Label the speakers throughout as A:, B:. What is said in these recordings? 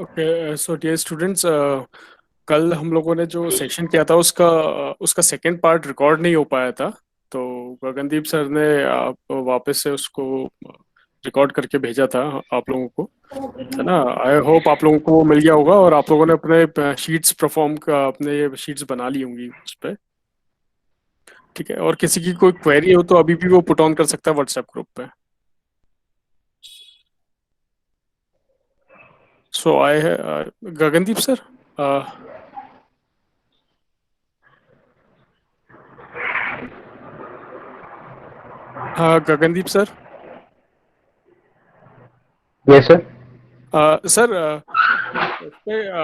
A: Okay, so dear students, कल हम लोगों ने जो सेशन किया था उसका उसका सेकंड पार्ट रिकॉर्ड नहीं हो पाया था। तो गगनदीप सर ने वापस से उसको रिकॉर्ड करके भेजा था आप लोगों को, है ना। आई होप आप लोगों को वो मिल गया होगा और आप लोगों ने अपने शीट्स परफॉर्म का अपने ये शीट्स बना ली होंगी उस पर। ठीक है, और किसी की कोई क्वेरी हो तो अभी भी वो पुट ऑन कर सकता है व्हाट्सएप ग्रुप पे। सो आई है गगनदीप सर। हाँ Gagandeep sir.
B: Yes sir.
A: Sir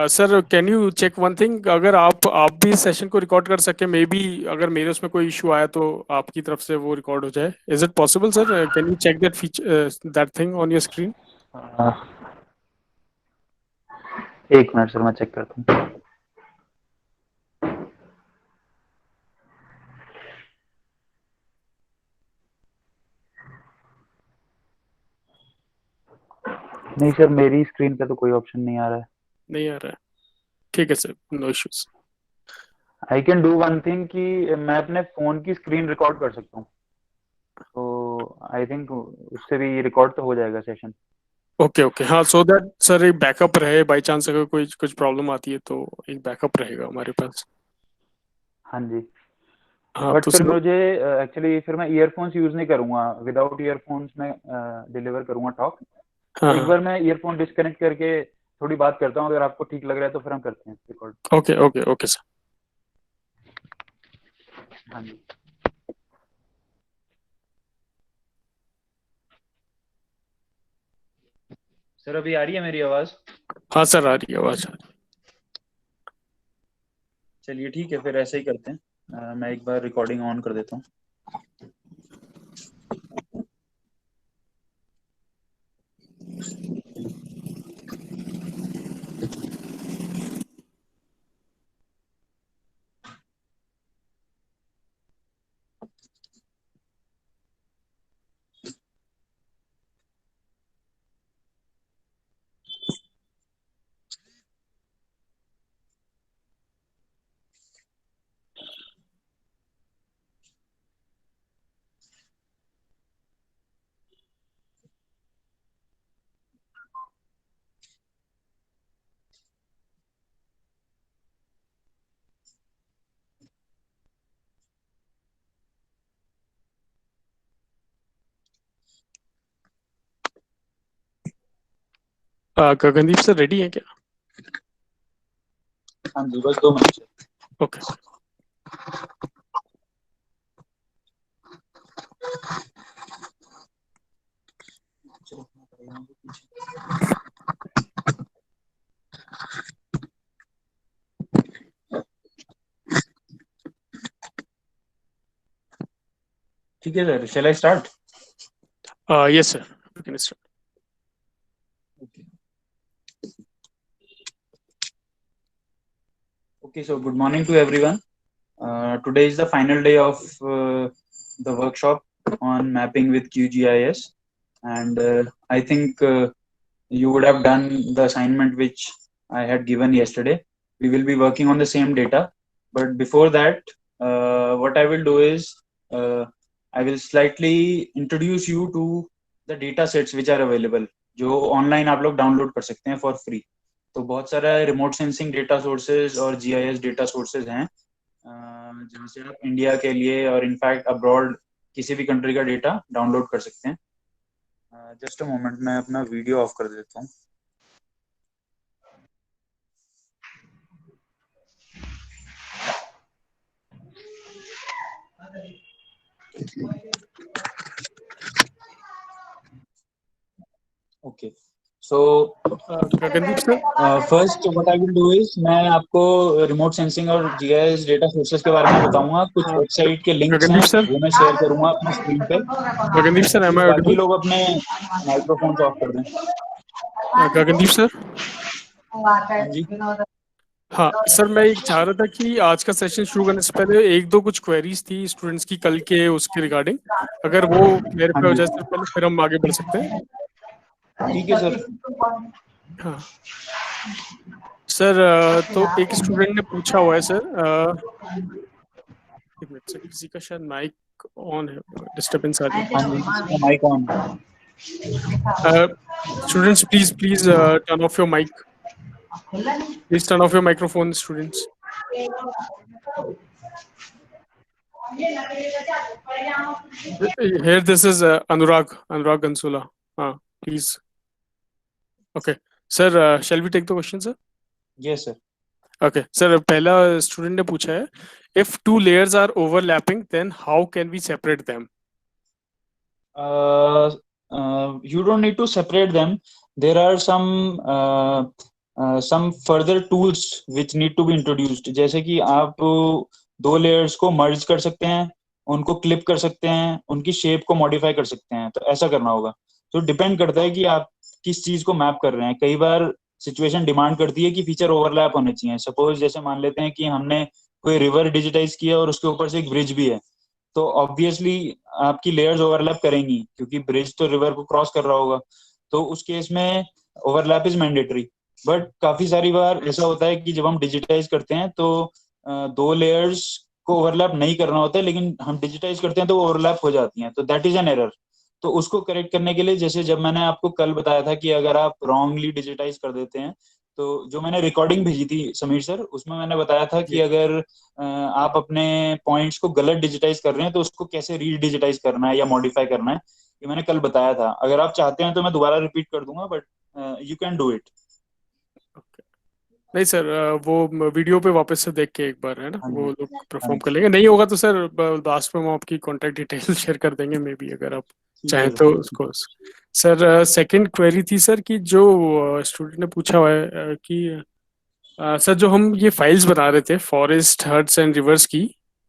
A: sir can you check one thing, अगर आप भी इस सेशन को रिकॉर्ड कर सके, मे बी अगर मेरे उसमें कोई इशू आया तो आपकी तरफ से वो रिकॉर्ड हो जाए। Is it possible sir? Can you check that feature, that thing on your screen?
B: एक मिनट सर, मैं चेक करता हूँ। नहीं सर, मेरी स्क्रीन पे तो कोई ऑप्शन नहीं आ रहा है।
A: नहीं आ रहा है? ठीक है sir, no issues.
B: I can do one thing कि मैं अपने फोन की स्क्रीन रिकॉर्ड कर सकता हूँ, तो आई थिंक उससे भी रिकॉर्ड तो हो जाएगा सेशन।
A: ओके ओके, हाँ, सो दैट सर एक बैकअप रहे, बाई चांस अगर कोई कुछ प्रॉब्लम आती है तो एक बैकअप रहेगा हमारे पास।
B: हाँ जी।
A: हाँ
B: बट
A: तो
B: फिर
A: सर।
B: मुझे एक्चुअली फिर मैं ईयरफोन्स यूज नहीं करूंगा, विदाउट ईयरफोन्स में डिलीवर करूंगा टॉक।
A: हाँ
B: एक
A: हाँ।
B: बार मैं ईयरफोन डिस्कनेक्ट करके थोड़ी बात करता हूँ, अगर आपको ठीक लग रहा है तो फिर हम करते हैं record.
A: Okay okay okay sir.
B: हाँ जी। सर अभी आ रही है मेरी आवाज?
A: हाँ सर, आ रही है आवाज, आ रही
B: चलिए ठीक है, फिर ऐसे ही करते हैं। मैं एक बार रिकॉर्डिंग ऑन कर देता हूँ।
A: गगनदीप सर रेडी है क्या?
B: हाँ जी, बस 2 मिनट।
A: ओके।
B: ठीक है sir, shall I start?
A: Yes sir, we can start.
B: Okay, so good morning to everyone. Today is the final day of the workshop on mapping with QGIS, and I think you would have done the assignment which I had given yesterday. We will be working on the same data, but before that, what I will do is I will slightly introduce you to the data sets which are available, जो online आप लोग download कर सकते हैं for free. तो बहुत सारा remote sensing data sources और जीआईएस डेटा सोर्सेज हैं, जहाँ से आप इंडिया के लिए और इनफैक्ट अब्रॉड किसी भी कंट्री का डेटा डाउनलोड कर सकते हैं। जस्ट अ मोमेंट, मैं अपना वीडियो ऑफ कर देता हूँ। Okay, so
A: Gagandeep sir.
B: First what I will do is, मैं आपको रिमोट सेंसिंग और जीआईएस डेटा सोर्सेज के बारे में बताऊंगा। कुछ वेबसाइट के लिंक्स
A: गगनदीप
B: हैं
A: सर।
B: वो मैं शेयर करूंगा अपनी स्क्रीन पे।
A: गगनदीप सर, एम आई
B: बाकी
A: ऑडिबल?
B: लोग अपने माइक्रोफोन्स ऑफ कर दें।
A: गगनदीप सर।
B: हाँ जी।
A: हाँ सर, मैं एक चाह रहा था कि आज का सेशन शुरू करने से पहले एक दो कुछ क्वेरीज थी स्टूडेंट्स की कल के उसके रिगार्डिंग, अगर वो
B: हाँ
A: क्लेरिफाई हो
B: जी,
A: जाए सर पहले, फिर हम आगे बढ़ सकते हैं।
B: ठीक है सर।
A: हाँ सर, तो एक स्टूडेंट ने पूछा हुआ है सर, एक मिनट सर, किसी का शायद माइक ऑन है, डिस्टरबेंस आ रही
B: हाँ जी, किसी का माइक ऑन है।
A: है। Students please please turn off your mic, please turn off your microphone students. Here this is Anurag Gansula. Please. Okay. Sir, shall we take the question, sir?
B: Yes sir.
A: Okay. Sir, पहला student ने पूछा है, if two layers are overlapping, then how can we separate them?
B: You don't need to separate them. There are some further tools which need to be introduced. जैसे कि आप दो layers को मर्ज कर सकते हैं, उनको क्लिप कर सकते हैं, उनकी शेप को मॉडिफाई कर सकते हैं, तो ऐसा करना होगा। तो डिपेंड करता है कि आप किस चीज को मैप कर रहे हैं। कई बार सिचुएशन डिमांड करती है कि फीचर ओवरलैप होने चाहिए। सपोज जैसे मान लेते हैं कि हमने कोई रिवर डिजिटाइज किया और उसके ऊपर से एक ब्रिज भी है, तो ऑब्वियसली आपकी लेयर्स ओवरलैप करेंगी क्योंकि ब्रिज तो रिवर को क्रॉस कर रहा होगा। तो उस केस में ओवरलैप इज मैंडेटरी। बट काफी सारी बार ऐसा होता है कि जब हम डिजिटाइज करते हैं तो दो लेयर्स को ओवरलैप नहीं करना होता है, लेकिन हम डिजिटाइज करते हैं तो वो ओवरलैप हो जाती हैं, तो दैट इज एन एरर। तो उसको करेक्ट करने के लिए, जैसे जब मैंने आपको कल बताया था कि अगर आप रॉन्गली डिजिटाइज कर देते हैं, तो जो मैंने रिकॉर्डिंग भेजी थी समीर सर, उसमें मैंने बताया था कि
A: जी।
B: अगर आप अपने पॉइंट्स को गलत डिजिटाइज कर रहे हैं तो उसको कैसे रीडिजिटाइज करना है या मॉडिफाई करना है, ये मैंने कल बताया था। अगर आप चाहते हैं तो मैं दोबारा रिपीट कर दूंगा, but you can do it.
A: Okay. नहीं सर, वो वीडियो पे वापस से देख के एक बार, है ना,
B: हाँ
A: वो
B: जी।
A: लोग
B: हाँ
A: परफॉर्म कर
B: जी।
A: लेंगे। नहीं होगा तो सर लास्ट में हम आपकी कांटेक्ट डिटेल शेयर कर देंगे, मे बी, अगर आप
B: ठीक है
A: चाहें
B: सर।
A: तो उसको। सर, सेकंड क्वेरी थी सर, कि जो स्टूडेंट ने पूछा हुआ है कि सर, जो हम ये फाइल्स बना रहे थे फॉरेस्ट हट्स एंड रिवर्स की,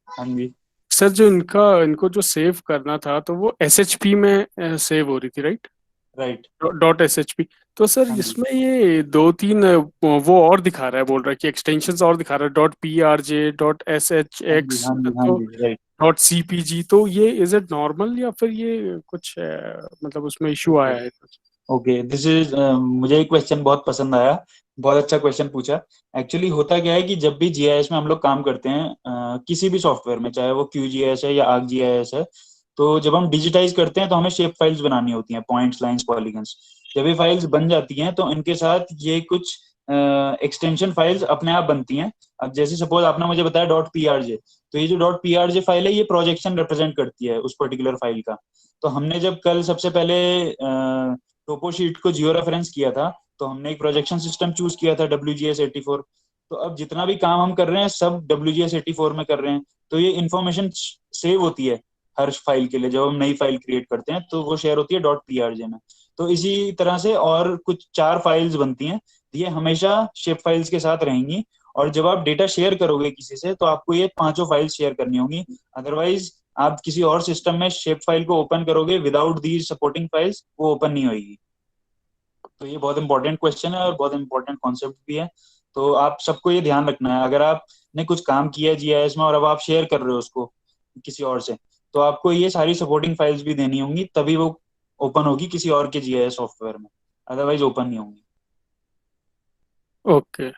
B: हाँ जी।
A: सर जो इनको जो सेव करना था, तो वो एसएचपी में सेव हो रही थी, राइट?
B: राइट।
A: Dot SHP. तो सर
B: हाँ जी।
A: इसमें ये दो तीन वो और दिखा रहा है, बोल रहा है कि एक्सटेंशंस और दिखा रहा है, डॉट पीआरजे, डॉट एस एच
B: हाँ जी।
A: एक्स,
B: हाँ जी। हाँ
A: तो
B: जी। राइट।
A: डॉट सीपीजी। तो ये इज इट नॉर्मल, या फिर ये कुछ मतलब उसमें इशू
B: ओके।
A: आया है कुछ?
B: ओके, दिस इज मुझे एक क्वेश्चन बहुत पसंद आया। बहुत अच्छा क्वेश्चन पूछा। एक्चुअली होता क्या है कि जब भी जीआईएस में हम लोग काम करते हैं, किसी भी सॉफ्टवेयर में, चाहे वो क्यूजीआईएस है या आर्क जीआईएस है, तो जब हम डिजिटाइज करते हैं तो हमें शेप फाइल्स बनानी होती हैं, पॉइंट्स, लाइंस, पॉलीगन्स। जब ये फाइल्स बन जाती हैं तो इनके साथ ये कुछ एक्सटेंशन फाइल्स अपने आप बनती हैं। अब जैसे सपोज आपने मुझे बताया डॉट पीआरजे, तो ये जो डॉट पीआरजे फाइल है ये प्रोजेक्शन रिप्रेजेंट करती है उस पर्टिकुलर फाइल का। तो हमने जब कल सबसे पहले टोपो शीट को जियो रेफरेंस किया था, तो हमने एक प्रोजेक्शन सिस्टम चूज किया था WGS84। तो अब जितना भी काम हम कर रहे हैं सब WGS84 में कर रहे हैं। तो ये इंफॉर्मेशन सेव होती है हर फाइल के लिए। जब हम नई फाइल क्रिएट करते हैं तो वो शेयर होती है डॉट पीआरजे में। तो इसी तरह से और कुछ चार फाइल्स बनती हैं, ये हमेशा शेप फाइल्स के साथ रहेंगी। और जब आप डेटा शेयर करोगे किसी से, तो आपको ये पांचों फाइल्स शेयर करनी होंगी। अदरवाइज आप किसी और सिस्टम में शेप फाइल को ओपन करोगे विदाउट दी सपोर्टिंग फाइल्स, वो ओपन नहीं होगी। तो ये बहुत इंपॉर्टेंट क्वेश्चन है और बहुत इंपॉर्टेंट कॉन्सेप्ट भी है। तो आप सबको ये ध्यान रखना है। अगर आपने कुछ काम किया है जीआईएस में और अब आप शेयर कर रहे हो उसको किसी और से, तो आपको ये सारी सपोर्टिंग फाइल्स भी देनी होंगी, तभी वो ओपन होगी किसी और के जीआईएस सॉफ्टवेयर में। अदरवाइज ओपन नहीं होंगी।
A: Okay,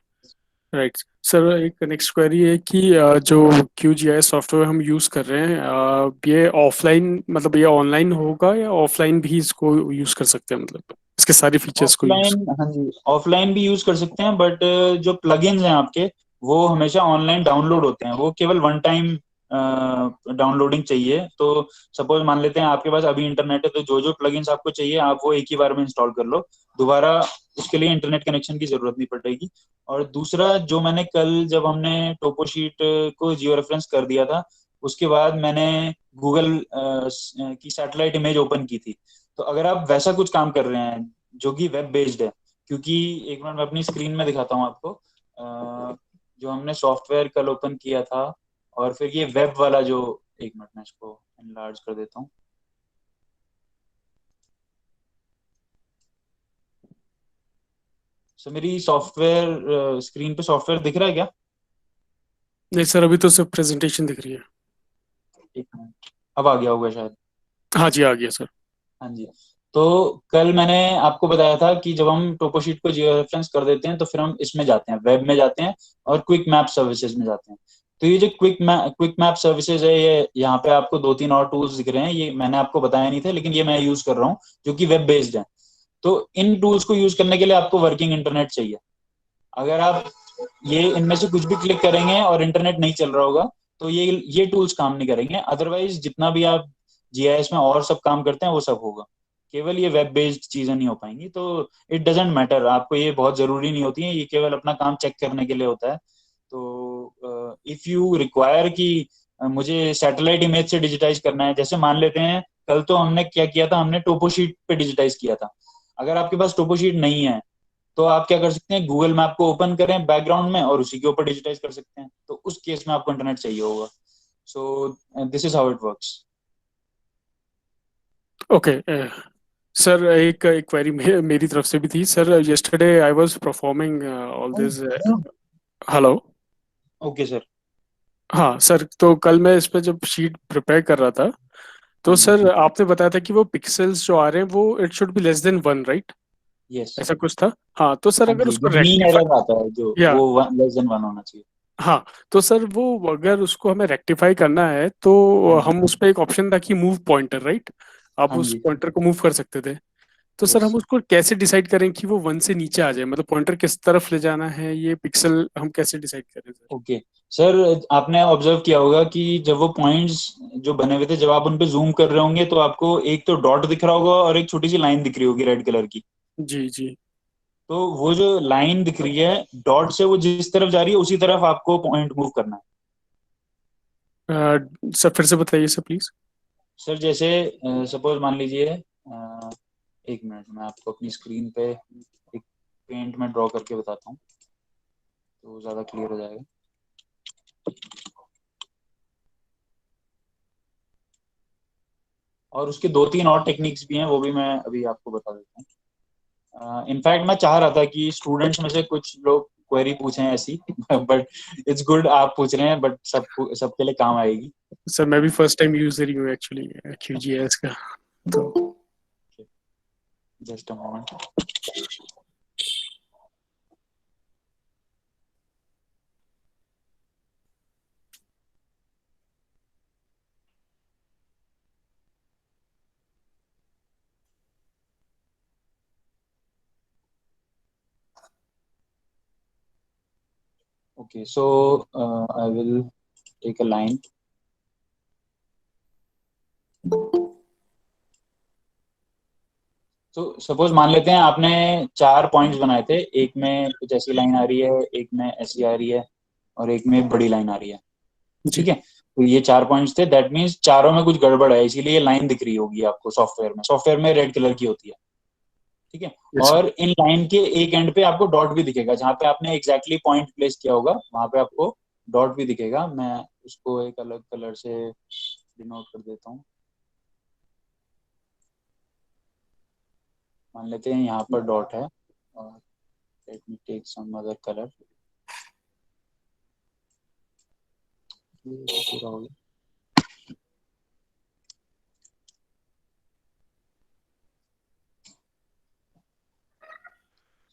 A: right. सर, एक नेक्स्ट क्वेरी है कि जो QGIS सॉफ्टवेयर हम यूज़ कर रहे हैं, ये ऑफलाइन, मतलब ये ऑनलाइन होगा, या ऑफलाइन भी इसको यूज़ कर सकते हैं, मतलब इसके सारे फीचर्स को यूज़?
B: ऑफलाइन, हाँ जी, ऑफलाइन भी यूज कर सकते हैं, बट जो प्लगइन्स हैं आपके, वो हमेशा ऑनलाइन डाउनलोड होते हैं। वो केवल वन टाइम डाउनलोडिंग चाहिए। तो सपोज मान लेते हैं आपके पास अभी इंटरनेट है, तो जो जो प्लगइन्स आपको चाहिए आप वो एक ही बार में इंस्टॉल कर लो। दोबारा उसके लिए इंटरनेट कनेक्शन की जरूरत नहीं पड़ेगी। और दूसरा, जो मैंने कल जब हमने टोपो शीट को जियो रेफरेंस कर दिया था, उसके बाद मैंने गूगल की सैटेलाइट इमेज ओपन की थी। तो अगर आप वैसा कुछ काम कर रहे हैं जो कि वेब बेस्ड है, क्योंकि एक मिनट मैं अपनी स्क्रीन में दिखाता हूँ आपको। जो हमने सॉफ्टवेयर कल ओपन किया था, और फिर ये वेब वाला जो, एक मिनट मैं इसको एनलार्ज कर देता हूँ। सो मेरी सॉफ्टवेयर स्क्रीन पे सॉफ्टवेयर दिख रहा है क्या?
A: नहीं सर, अभी तो सिर्फ प्रेजेंटेशन दिख रही है।
B: एक मिनट, अब आ गया होगा शायद।
A: हाँ जी, आ गया सर।
B: हाँ जी। तो कल मैंने आपको बताया था कि जब हम टोपोशीट को जियो रेफरेंस कर देते हैं तो फिर हम इसमें जाते हैं, वेब में जाते हैं और क्विक मैप सर्विसेज में जाते हैं। तो ये जो क्विक मैप सर्विसेज है, ये यहाँ पे आपको दो तीन और टूल्स दिख रहे हैं, ये मैंने आपको बताया नहीं थे लेकिन ये मैं यूज कर रहा हूँ, जो कि वेब बेस्ड है। तो इन टूल्स को यूज करने के लिए आपको वर्किंग इंटरनेट चाहिए। अगर आप ये इनमें से कुछ भी क्लिक करेंगे और इंटरनेट नहीं चल रहा होगा तो ये टूल्स काम नहीं करेंगे। अदरवाइज जितना भी आप जीआईएस में और सब काम करते हैं वो सब होगा, केवल ये वेब बेस्ड चीजें नहीं हो पाएंगी। तो इट डजेंट मैटर, आपको ये बहुत जरूरी नहीं होती है, ये केवल अपना काम चेक करने के लिए होता है। तो इफ यू रिक्वायर कि मुझे सैटेलाइट इमेज से डिजिटाइज करना है, जैसे मान लेते हैं कल तो हमने क्या किया था, हमने टोपोशीट पे डिजिटाइज किया था। अगर आपके पास टोपोशीट नहीं है तो आप क्या कर सकते हैं, गूगल मैप को ओपन करें बैकग्राउंड में और उसी के ऊपर डिजिटाइज कर सकते हैं। तो उस केस में आपको इंटरनेट चाहिए होगा। सो this is how it works.
A: Okay sir, एक एक क्वेरी मेरी तरफ से भी थी sir. Yesterday I was performing all this. Hello.
B: Okay sir.
A: हाँ सर, तो कल मैं इस पे जब शीट प्रिपेयर कर रहा था, तो
B: हाँ जी।
A: सर आपने बताया था कि वो पिक्सेल्स जो आ रहे हैं वो it should be less than one, right?
B: Yes.
A: ऐसा कुछ था। हाँ तो सर
B: हाँ
A: अगर
B: जी,
A: उसको
B: जो मीन एरर
A: रेक्टिफाई,
B: आता है जो
A: या
B: वो लेस देन वन होना चाहिए।
A: हाँ, तो सर वो अगर उसको हमें रेक्टिफाई करना है तो
B: हाँ जी।
A: हम उस पे एक ऑप्शन था कि मूव पॉइंटर, राइट? आप
B: हाँ
A: उस
B: जी।
A: पॉइंटर को मूव कर सकते थे। तो सर
B: यस।
A: हम उसको कैसे डिसाइड करें कि वो वन से नीचे आ जाए, मतलब पॉइंटर किस तरफ ले जाना है, ये पिक्सल हम कैसे डिसाइड करें सर?
B: ओके सर, आपने ऑब्जर्व किया होगा कि जब वो पॉइंट्स जो बने हुए थे, जब आप उन पे जूम कर रहे होंगे तो आपको एक तो डॉट दिख रहा होगा और एक छोटी सी लाइन दिख रही होगी रेड कलर की।
A: जी जी।
B: तो वो जो लाइन दिख रही है डॉट से, वो जिस तरफ जा रही है उसी तरफ आपको पॉइंट मूव करना है।
A: सर फिर से बताइए सर प्लीज।
B: सर जैसे सपोज मान लीजिए, एक मिनट मैं आपको अपनी स्क्रीन पे एक पेंट में ड्रॉ करके बताता हूँ तो ज्यादा क्लियर हो जाएगा। और उसके दो तीन और टेक्निक्स भी हैं, वो भी मैं अभी आपको बता देता हूँ। इनफैक्ट मैं चाह रहा था कि स्टूडेंट्स में से कुछ लोग क्वेरी पूछें ऐसी बट इट्स गुड आप पूछ रहे हैं, बट सबके लिए काम आएगी।
A: सर मैं भी फर्स्ट टाइम यूजर ही हूँ एक्चुअली क्यूजीएस का, तो
B: just a moment. Okay so I will take a line. तो सपोज मान लेते हैं आपने चार पॉइंट्स बनाए थे, एक में कुछ ऐसी लाइन आ रही है, एक में ऐसी आ रही है, और एक में बड़ी लाइन आ रही है।
A: जी।
B: ठीक है, तो ये चार पॉइंट्स थे, दैट मीन्स चारों में कुछ गड़बड़ है, इसीलिए ये लाइन दिख रही होगी आपको सॉफ्टवेयर में रेड कलर की होती है। ठीक है।
A: Yes sir.
B: और इन लाइन के एक एंड पे आपको डॉट भी दिखेगा, जहां पे आपने एग्जैक्टली पॉइंट प्लेस किया होगा वहां पे आपको डॉट भी दिखेगा। मैं उसको एक अलग कलर से डिनोट कर देता हूँ। मान लेते हैं यहाँ पर डॉट है, और let me take some other colour. पूरा हो गया।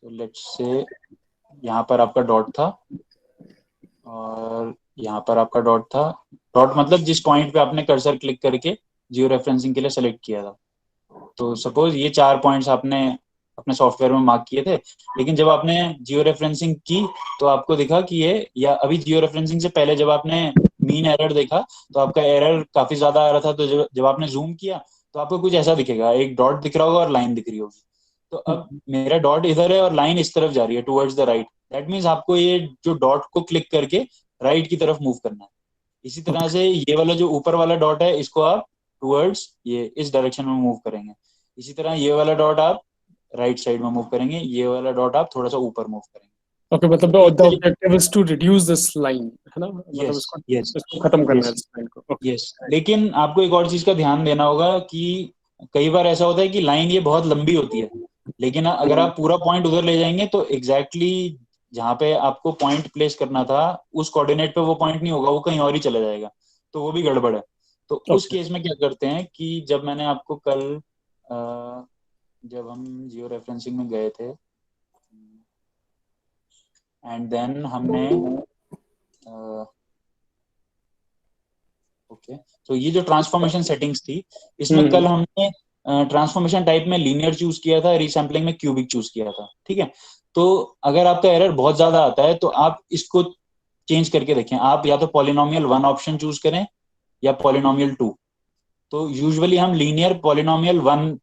B: तो लेट्स से यहाँ पर आपका डॉट था, और यहाँ पर आपका डॉट था। डॉट मतलब जिस पॉइंट पे आपने कर्सर क्लिक करके जियो रेफरेंसिंग के लिए सेलेक्ट किया था। तो सपोज ये चार पॉइंट्स आपने अपने सॉफ्टवेयर में मार्क किए थे, लेकिन जब आपने जियो रेफरेंसिंग की तो आपको दिखा कि ये, या अभी जियो रेफरेंसिंग से पहले जब आपने मीन एरर देखा तो आपका एरर काफी ज्यादा आ रहा था। तो जब आपने जूम किया तो आपको कुछ ऐसा दिखेगा, एक डॉट दिख रहा होगा और लाइन दिख रही होगी। तो अब मेरा डॉट इधर है और लाइन इस तरफ जा रही है towards the right, that means आपको ये जो डॉट को क्लिक करके राइट की तरफ मूव करना है। इसी तरह से ये वाला जो ऊपर वाला डॉट है इसको आप टुवर्ड्स ये इस डायरेक्शन में मूव करेंगे। इसी तरह ये वाला डॉट आप राइट साइड में मूव करेंगे, ये वाला डॉट आप थोड़ा सा ऊपर मूव करेंगे।
A: ओके, मतलब
B: तो
A: द
B: इससे
A: objective is to reduce this line, है ना? मतलब
B: यस।
A: इसको
B: यस।
A: इसको खत्म करना
B: यस।
A: है इस लाइन को। ओके।
B: यस, लेकिन आपको एक और चीज का ध्यान देना होगा कि कई बार ऐसा होता है कि लाइन ये बहुत लंबी होती है, लेकिन अगर आप पूरा पॉइंट उधर ले जाएंगे तो एग्जैक्टली exactly जहाँ पे आपको पॉइंट प्लेस करना था उस कोऑर्डिनेट पे वो पॉइंट नहीं होगा, वो कहीं और ही चला जाएगा। तो वो भी गड़बड़ है। तो उस
A: ओके।
B: केस में क्या करते हैं कि जब मैंने आपको कल जब हम जियो रेफरेंसिंग में गए थे एंड देन हमने ओके, तो ये जो ट्रांसफॉर्मेशन सेटिंग्स थी, इसमें कल हमने ट्रांसफॉर्मेशन टाइप में लीनियर चूज किया था, रीसैम्पलिंग में क्यूबिक चूज किया था, ठीक है। तो अगर आपका एरर बहुत ज्यादा आता है तो आप इसको चेंज करके देखें, आप या तो पॉलिनोमियल वन ऑप्शन चूज करें या पॉलिनोमियल टू। तो यूजुअली हम लीनियर पॉलिनोमियल वन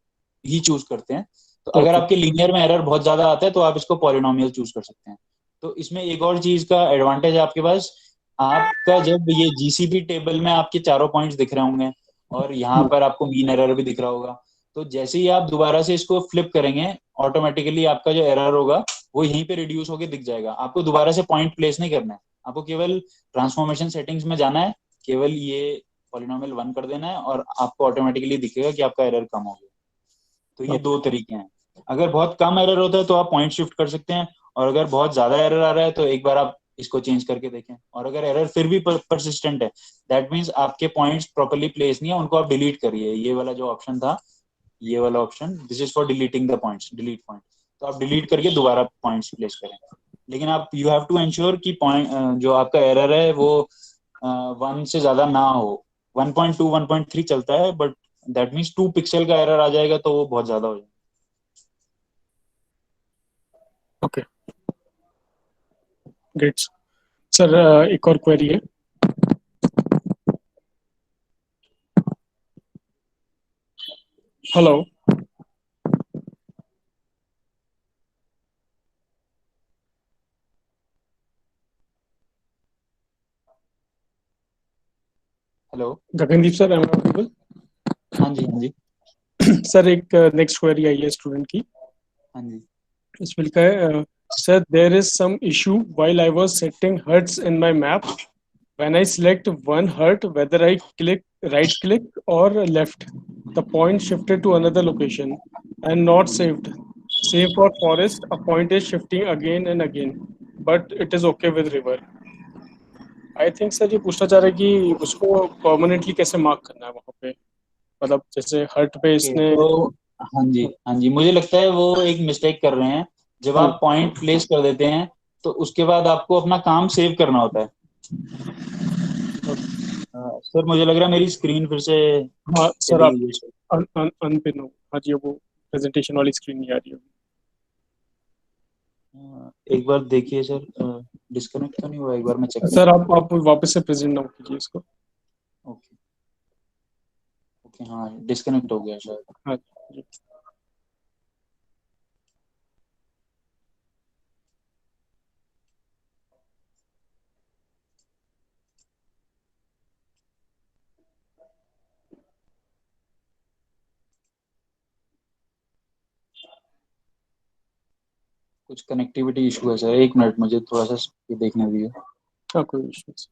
B: ही चूज करते हैं। तो अगर
A: ओके।
B: आपके लीनियर में एरर बहुत ज्यादा आता है तो आप इसको पॉलिनोमियल चूज कर सकते हैं। तो इसमें एक और चीज का एडवांटेज है आपके पास, आपका जब ये जीसीबी टेबल में आपके चारों पॉइंट्स दिख रहे होंगे और यहाँ पर आपको मीन एरर भी दिख रहा होगा, तो जैसे ही आप दोबारा से इसको फ्लिप करेंगे ऑटोमेटिकली आपका जो एरर होगा वो यहीं पे रिड्यूस होके दिख जाएगा। आपको दोबारा से पॉइंट प्लेस नहीं करना है, आपको केवल ट्रांसफॉर्मेशन सेटिंग्स में जाना है, केवल ये पॉलिनोमियल वन कर देना है और आपको ऑटोमेटिकली दिखेगा कि आपका एरर कम हो गया। तो ये दो तरीके हैं। अगर बहुत कम एरर होता है तो आप पॉइंट शिफ्ट कर सकते हैं, और अगर बहुत ज्यादा एरर आ रहा है तो एक बार आप इसको चेंज करके देखें। और अगर एरर फिर भी परसिस्टेंट है, दैट मीन्स आपके पॉइंट्स प्रॉपर्ली प्लेस नहीं है, उनको आप डिलीट करिए। ये वाला जो ऑप्शन था, ये वाला option, this is for deleting the points, delete point. तो आप डिलीट करके दोबारा पॉइंट्स प्लेस करें। लेकिन आप यू हैव टू एंश्योर कि पॉइंट जो आपका एरर है वो वन से ज्यादा ना हो। 1.2 1.3 चलता है, बट दैट मीन्स 2 पिक्सल का एरर आ जाएगा तो वो बहुत ज्यादा हो जाएगा।
A: Okay, great sir. एक और क्वेरी है। Hello.
B: Hello.
A: Gagandeep sir, am I?
B: हाँ जी, हाँ जी,
A: सर, एक नेक्स्ट क्वेरी आई है स्टूडेंट की।
B: हाँ जी।
A: इसमें लिखा है, sir there is some issue while I was setting hurts in my map. When I select one hurt, whether I click right click और left, the point shifted to another location and not saved. Same for forest, a point is shifting again and again, but it is okay with river. I think sir ये पूछना चाह रहे हैं कि उसको permanently कैसे mark करना है वहां पे। मतलब जैसे हर्ट पे
B: ओके,
A: इसने।
B: तो हाँ जी, हाँ जी, मुझे लगता है वो एक मिस्टेक कर रहे हैं। जब
A: हाँ
B: आप पॉइंट प्लेस कर देते हैं तो उसके बाद आपको अपना काम सेव करना होता है। सर मुझे लग रहा है मेरी स्क्रीन फिर से
A: हाँ सर,
B: चली
A: आप
B: गई है।
A: अनपिन हो। हाँ जी, वो प्रेजेंटेशन वाली स्क्रीन नहीं आ रही है।
B: एक बार देखिए सर, डिस्कनेक्ट तो नहीं हुआ, एक बार मैं चेक
A: सर
B: करता हूँ।
A: आप वापस से प्रेजेंट नाउ कीजिए इसको।
B: ओके, ओके, हाँ डिस्कनेक्ट हो गया शायद।
A: हाँ जी।
B: कुछ कनेक्टिविटी इशू है सर, एक मिनट मुझे थोड़ा सा ये देखने दीजिए।
A: हाँ, कोई इशू नहीं।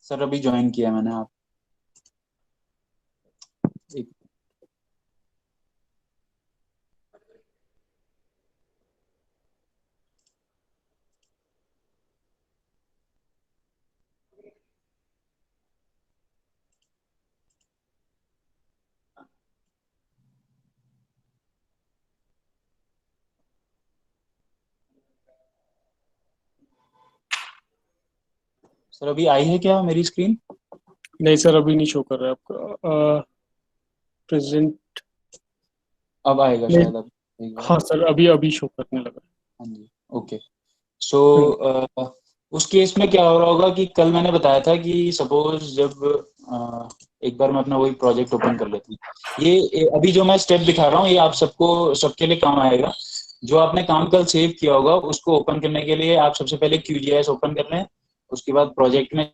B: सर अभी ज्वाइन किया मैंने, आप एक। सर अभी आई है क्या मेरी स्क्रीन?
A: नहीं सर, अभी नहीं शो कर रहा है आपका प्रेजेंट।
B: अब आएगा
A: नहीं।
B: शायद, अब एक बार।
A: हाँ सर, अभी अभी शो करने लगा।
B: हाँ जी, ओके। सो उस केस में क्या हो रहा होगा कि कल मैंने बताया था कि सपोज जब एक बार मैं अपना वही प्रोजेक्ट ओपन कर लेती हूँ, अभी जो मैं स्टेप दिखा रहा हूँ ये आप सबको सबके लिए काम आएगा। जो आपने काम कल सेव किया होगा उसको ओपन करने के लिए आप सबसे पहले QGIS ओपन कर लें। उसके बाद प्रोजेक्ट में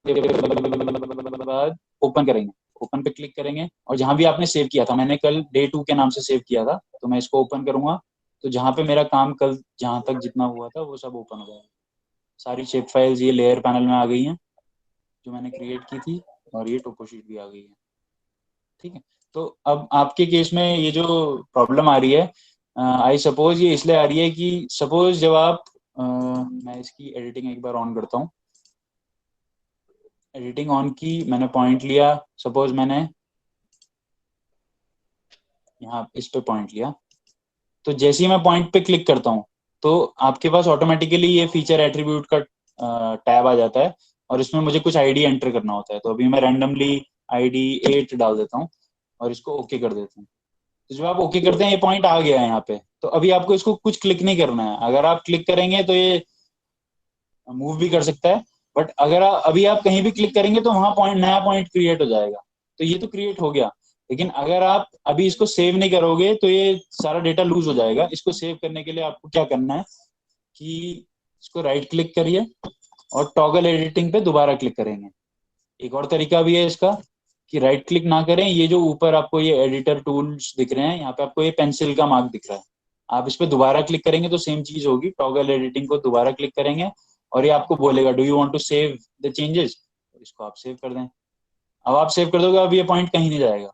B: बाद ओपन करेंगे, ओपन पे क्लिक करेंगे और जहां भी आपने सेव किया था, मैंने कल डे 2 के नाम से सेव किया था, तो मैं इसको ओपन करूंगा। तो जहाँ पे मेरा काम कल जहाँ तक जितना हुआ था वो सब ओपन हो जाएगा। सारी शेप फाइल्स ये लेयर पैनल में आ गई हैं जो मैंने क्रिएट की थी, और ये टोपो शीट भी आ गई है। ठीक है, तो अब आपके केस में ये जो प्रॉब्लम आ रही है, आई सपोज ये इसलिए आ रही है कि सपोज जब आप मैं इसकी एडिटिंग एक बार ऑन करता हूँ। एडिटिंग ऑन की, मैंने पॉइंट लिया, सपोज मैंने यहाँ इस पे पॉइंट लिया, तो जैसे ही मैं पॉइंट पे क्लिक करता हूँ तो आपके पास ऑटोमेटिकली ये फीचर एट्रीब्यूट का टैब आ जाता है, और इसमें मुझे कुछ आईडी एंटर करना होता है। तो अभी मैं रैंडमली आईडी 8 डाल देता हूँ और इसको ओके कर देता हूँ। तो जब आप ओके करते हैं ये पॉइंट आ गया है यहाँ पे, तो अभी आपको इसको कुछ क्लिक नहीं करना है। अगर आप क्लिक करेंगे तो ये मूव भी कर सकता है, बट अगर अभी आप कहीं भी क्लिक करेंगे तो वहां पॉइंट, नया पॉइंट क्रिएट हो जाएगा। तो ये तो क्रिएट हो गया, लेकिन अगर आप अभी इसको सेव नहीं करोगे तो ये सारा डेटा लूज हो जाएगा। इसको सेव करने के लिए आपको क्या करना है कि इसको राइट क्लिक करिए और टॉगल एडिटिंग पे दोबारा क्लिक करेंगे। एक और तरीका भी है इसका कि राइट क्लिक ना करें, ये जो ऊपर आपको ये एडिटर टूल्स दिख रहे हैं, यहाँ पे आपको ये पेंसिल का मार्क दिख रहा है, आप इस पे दोबारा क्लिक करेंगे तो सेम चीज होगी। टॉगल एडिटिंग को दोबारा क्लिक करेंगे और ये आपको बोलेगा do you want to save the changes, इसको आप सेव कर दें। अब आप सेव कर दोगे, अब ये पॉइंट कहीं नहीं जाएगा।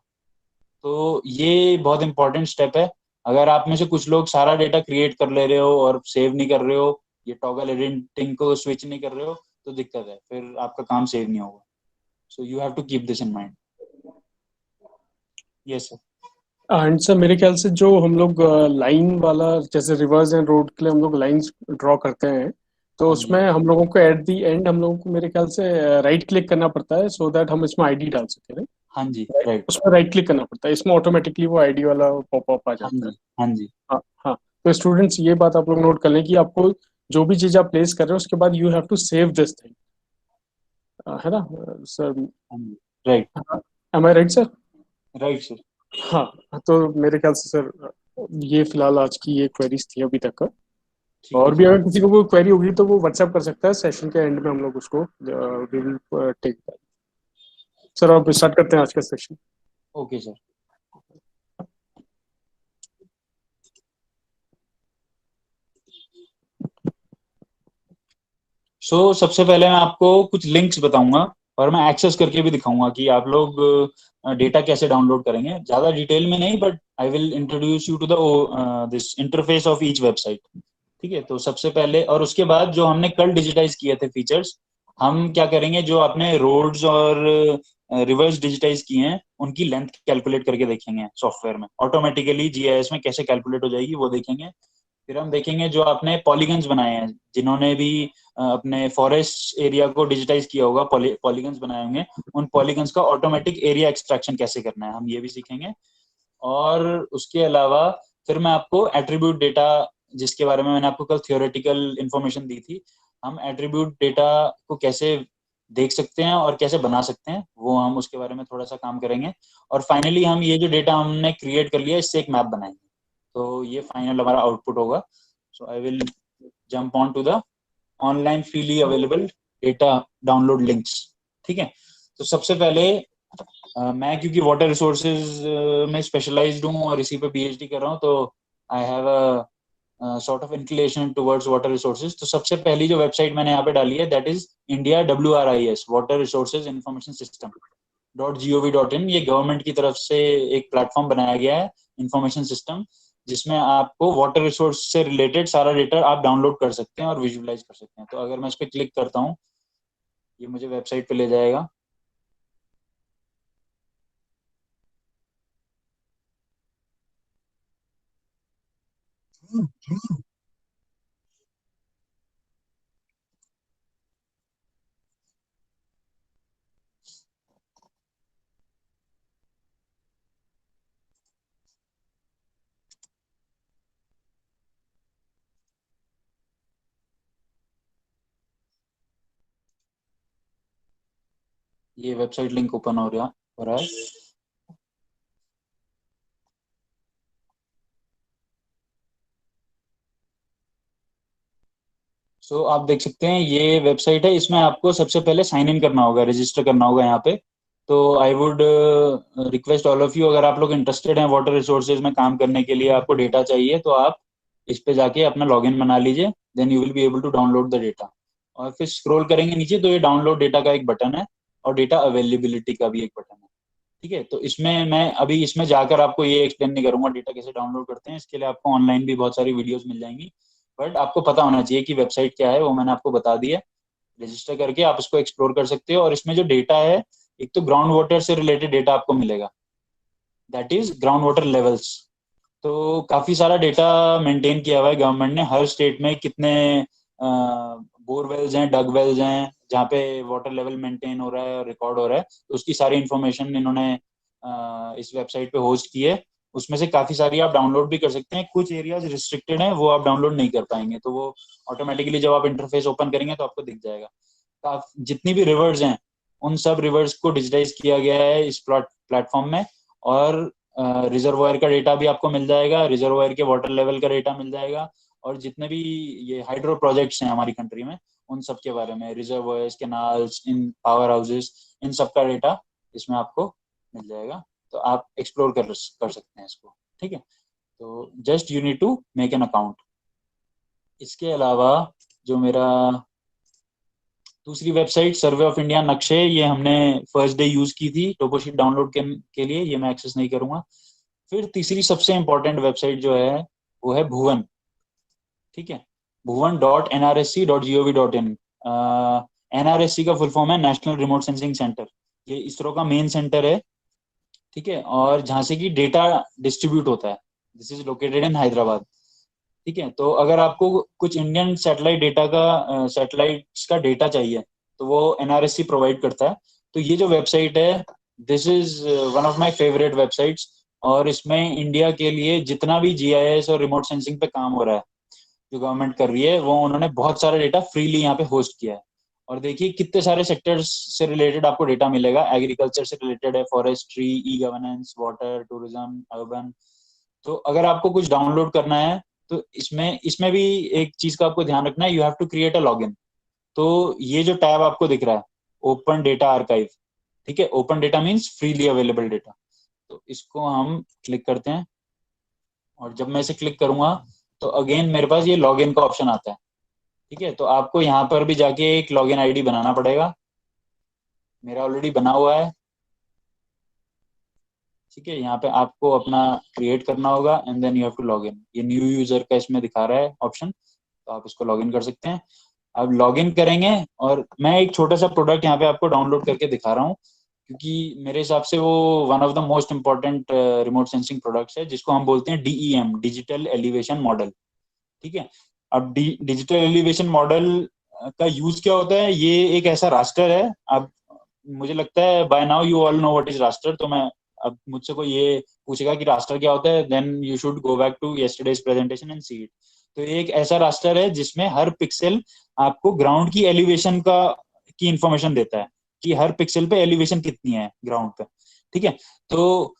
B: तो ये बहुत इंपॉर्टेंट स्टेप है। अगर आप में से कुछ लोग सारा डेटा क्रिएट कर ले रहे हो और सेव नहीं कर रहे हो, ये टॉगल एडिटिंग को स्विच नहीं कर रहे हो, तो दिक्कत है, फिर आपका काम सेव नहीं होगा। So you have to keep this in mind. Yes sir.
A: And sir मेरे ख्याल से जो हम लोग लाइन वाला, जैसे रिवर्स एंड रोड के लिए हम लोग लाइंस ड्रॉ करते हैं, तो
B: हाँ जी।
A: उसमें हम लोगों को एट द एंड हम लोगों को मेरे ख्याल से राइट क्लिक करना पड़ता है सो दैट हम इसमें आईडी डाल सकें,
B: हाँ जी।
A: राइट?
B: राइट।
A: उसमें राइट क्लिक करना पड़ता है, इसमें ऑटोमेटिकली वो आईडी वाला पॉपअप आ
B: हाँ
A: जाता है।
B: जी। हाँ जी।
A: हाँ हाँ। तो स्टूडेंट्स ये बात आप लोग नोट कर लें कि आपको जो भी चीज आप प्लेस कर रहे हो उसके बाद you have to save this thing, है ना सर?
B: हाँ जी। Right.
A: Am I right sir?
B: Right sir.
A: हाँ, तो मेरे ख्याल से सर ये फिलहाल आज की ये क्वेरीज थी अभी तक का।
B: ठीक है
A: और भी
B: सर।
A: अगर किसी को कोई क्वेरी होगी तो वो व्हाट्सएप कर सकता है, सेशन के एंड में हम लोग उसको वी विल टेक। सर आप स्टार्ट करते हैं आज का सेशन।
B: Okay sir. सबसे पहले मैं आपको कुछ लिंक्स बताऊंगा और मैं एक्सेस करके भी दिखाऊंगा कि आप लोग डेटा कैसे डाउनलोड करेंगे, ज्यादा डिटेल में नहीं, but I will introduce you to the this interface of each website. ठीक है, तो सबसे पहले और उसके बाद जो हमने कल डिजिटाइज किए थे फीचर्स, हम क्या करेंगे, जो आपने रोड्स और रिवर्स डिजिटाइज किए हैं उनकी लेंथ कैलकुलेट करके देखेंगे सॉफ्टवेयर में, ऑटोमेटिकली जीआईएस में कैसे कैलकुलेट हो जाएगी वो देखेंगे। फिर हम देखेंगे जो आपने पॉलीगन्स बनाए हैं, जिन्होंने भी अपने फॉरेस्ट एरिया को डिजिटाइज किया होगा, पॉलीगन्स बनाए होंगे, उन पॉलीगन्स का ऑटोमेटिक एरिया एक्सट्रैक्शन कैसे करना है, हम ये भी सीखेंगे। और उसके अलावा फिर मैं आपको एट्रीब्यूट डेटा, जिसके बारे में मैंने आपको कल थियोरेटिकल इंफॉर्मेशन दी थी, हम एट्रीब्यूट डेटा को कैसे देख सकते हैं और कैसे बना सकते हैं, वो हम उसके बारे में थोड़ा सा काम करेंगे। और फाइनली हम ये जो डेटा हमने क्रिएट कर लिया इससे एक मैप बनाएंगे, तो ये फाइनल हमारा आउटपुट होगा। So I will jump on to the online freely available data download links. ठीक है, तो सबसे पहले मैं क्योंकि वाटर रिसोर्सेज में स्पेशलाइज्ड हूँ और इसी पे पीएचडी कर रहा हूँ, तो I have a sort of inclination towards water resources. तो सबसे पहली जो वेबसाइट मैंने यहाँ पे डाली है that is India WRIS, water resources information system .gov.in। ये गवर्नमेंट की तरफ से एक प्लेटफॉर्म बनाया गया है, इंफॉर्मेशन सिस्टम, जिसमें आपको वाटर रिसोर्स से रिलेटेड सारा डेटा आप डाउनलोड कर सकते हैं और विजुअलाइज कर सकते हैं। तो अगर मैं इस पर क्लिक करता हूँ, ये मुझे वेबसाइट पे ले जाएगा। ये वेबसाइट लिंक ओपन हो रहा है। आप देख सकते हैं ये वेबसाइट है, इसमें आपको सबसे पहले साइन इन करना होगा, रजिस्टर करना होगा यहाँ पे। तो I would request all of you, अगर आप लोग इंटरेस्टेड हैं वाटर रिसोर्सेज में काम करने के लिए, आपको डेटा चाहिए, तो आप इस पे जाके अपना लॉगिन बना लीजिए, then you will be able to download the data. और फिर स्क्रॉल करेंगे नीचे तो ये डाउनलोड डेटा का एक बटन है और डेटा अवेलेबिलिटी का भी एक बटन है। ठीक है, तो इसमें मैं अभी इसमें जाकर आपको ये एक्सप्लेन नहीं करूंगा डेटा कैसे डाउनलोड करते हैं, इसके लिए आपको ऑनलाइन भी बहुत सारी वीडियोस मिल जाएंगी। बट आपको पता होना चाहिए कि वेबसाइट क्या है, वो मैंने आपको बता दी है। रजिस्टर करके आप इसको एक्सप्लोर कर सकते हो। और इसमें जो डेटा है, एक तो ग्राउंड वाटर से रिलेटेड डेटा आपको मिलेगा, that is ground water levels. तो काफी सारा डेटा मेंटेन किया हुआ है गवर्नमेंट ने, हर स्टेट में कितने बोरवेल्स हैं, डग वेल्स हैं, जहाँ पे वाटर लेवल मेंटेन हो रहा है और रिकॉर्ड हो रहा है, तो उसकी सारी इंफॉर्मेशन इन्होंने इस वेबसाइट पे होस्ट की है। उसमें से काफी सारी आप डाउनलोड भी कर सकते हैं, कुछ एरियाज रिस्ट्रिक्टेड हैं, वो आप डाउनलोड नहीं कर पाएंगे, तो वो ऑटोमेटिकली जब आप इंटरफेस ओपन करेंगे तो आपको दिख जाएगा। जितनी भी रिवर्स हैं, उन सब रिवर्स को डिजिटाइज किया गया है इस प्लेटफॉर्म में। और रिजर्वायर का डेटा भी आपको मिल जाएगा, रिजर्वायर के वाटर लेवल का डेटा मिल जाएगा, और जितने भी ये हाइड्रो प्रोजेक्ट्स हैं हमारी कंट्री में, उन सब के बारे में, रिजर्वायर्स, कैनाल्स, इन पावर हाउसेस, इन सब का डेटा इसमें आपको मिल जाएगा। तो आप एक्सप्लोर कर सकते हैं इसको। ठीक है, तो just you need to make an account. इसके अलावा जो मेरा दूसरी वेबसाइट सर्वे ऑफ इंडिया नक्शे, ये हमने फर्स्ट डे यूज की थी टोपोशीट डाउनलोड के लिए, ये मैं एक्सेस नहीं करूंगा। फिर तीसरी सबसे इंपॉर्टेंट वेबसाइट जो है वो है भुवन। ठीक है, bhuvan.nrsc.gov.in। एनआरएससी का फुल फॉर्म है नेशनल रिमोट सेंसिंग सेंटर। ये इसरो का मेन सेंटर है। ठीक है, और जहाँ से कि डेटा डिस्ट्रीब्यूट होता है, this is located in Hyderabad. ठीक है, तो अगर आपको कुछ इंडियन सैटेलाइट डेटा का सैटेलाइट्स का डेटा चाहिए तो वो एनआरएससी प्रोवाइड करता है। तो ये जो वेबसाइट है, this is one of my favourite websites. और इसमें इंडिया के लिए जितना भी जीआईएस और रिमोट सेंसिंग पे काम हो रहा है जो गवर्नमेंट कर रही है, वो उन्होंने बहुत सारा डेटा फ्रीली यहाँ पे होस्ट किया है। और देखिए कितने सारे सेक्टर्स से रिलेटेड आपको डेटा मिलेगा। एग्रीकल्चर से रिलेटेड है, forestry, e governance, water, tourism, urban. तो अगर आपको कुछ डाउनलोड करना है तो इसमें इसमें भी एक चीज का आपको ध्यान रखना है, you have to create a login. तो ये जो टैब आपको दिख रहा है, ओपन डेटा आर्काइव, ठीक है, open data means freely available data. तो इसको हम क्लिक करते हैं, और जब मैं इसे क्लिक करूंगा तो अगेन मेरे पास ये लॉगिन का ऑप्शन आता है। ठीक है, तो आपको यहाँ पर भी जाके एक लॉगिन आईडी बनाना पड़ेगा। मेरा ऑलरेडी बना हुआ है। ठीक है, यहाँ पे आपको अपना क्रिएट करना होगा and then you have to log in. ये न्यू यूजर का इसमें दिखा रहा है ऑप्शन, तो आप इसको लॉग इन कर सकते हैं। अब लॉग इन करेंगे, और मैं एक छोटा सा प्रोडक्ट यहाँ पे आपको डाउनलोड करके दिखा रहा हूँ, क्योंकि मेरे हिसाब से वो one of the most important remote sensing products है, जिसको हम बोलते हैं डीईएम, डिजिटल एलिवेशन मॉडल। ठीक है, अब डिजिटल एलिवेशन मॉडल का यूज क्या होता है, ये एक ऐसा रास्टर है। अब मुझे लगता है by now you all know what is raster, तो मैं अब मुझसे कोई ये पूछेगा कि रास्टर क्या होता है, then you should go back to yesterday's presentation and see it. तो ये एक ऐसा रास्टर है जिसमें हर पिक्सल आपको ग्राउंड की एलिवेशन का की इंफॉर्मेशन देता है, कि हर पिक्सल पे एलिवेशन कितनी है ग्राउंड पे। ठीक है, तो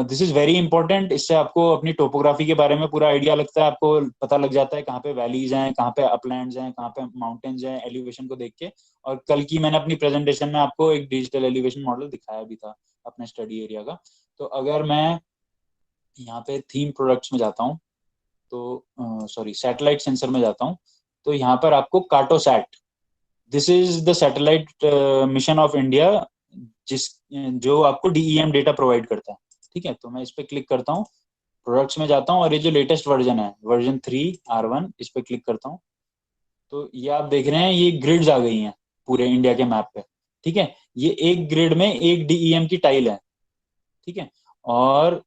B: दिस इज वेरी इंपॉर्टेंट। इससे आपको अपनी टोपोग्राफी के बारे में पूरा आइडिया लगता है, आपको पता लग जाता है कहाँ पे वैलीज हैं, कहाँ पे अपलैंड्स हैं, कहाँ पे माउंटेन्स हैं, एलिवेशन को देख के। और कल की मैंने अपनी प्रेजेंटेशन में आपको एक डिजिटल एलिवेशन मॉडल दिखाया भी था अपने स्टडी एरिया का। तो अगर मैं यहाँ पे थीम प्रोडक्ट्स में जाता हूँ, तो सॉरी सैटेलाइट सेंसर में जाता हूँ, तो यहाँ पर आपको Cartosat, this is the satellite mission of India, जिस जो आपको डीईएम डेटा प्रोवाइड करता है। ठीक है, तो मैं इस पे क्लिक करता हूँ, प्रोडक्ट्स में जाता हूँ, और ये जो लेटेस्ट वर्जन है वर्जन 3R1, इस पे क्लिक करता हूँ। तो ये आप देख रहे हैं, ये ग्रिड्स आ गई हैं पूरे इंडिया के मैप पे। ठीक है, ये एक ग्रिड में एक डीईएम की टाइल है। ठीक है, और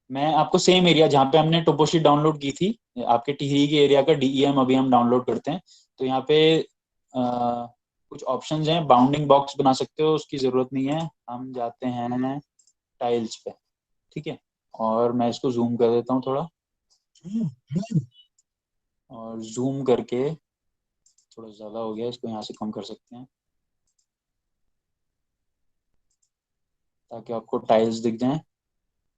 B: मैं आपको सेम एरिया जहाँ पे हमने टोपोशीट डाउनलोड की थी, आपके टिहरी के एरिया का डीईएम अभी हम डाउनलोड करते हैं। तो यहाँ पे कुछ ऑप्शंस हैं, बाउंडिंग बॉक्स बना सकते हो, उसकी जरूरत नहीं है, हम जाते हैं टाइल्स पे। ठीक है, और मैं इसको जूम कर देता हूँ थोड़ा, और जूम करके थोड़ा ज्यादा हो गया, इसको यहाँ से कम कर सकते हैं ताकि आपको टाइल्स दिख जाएं।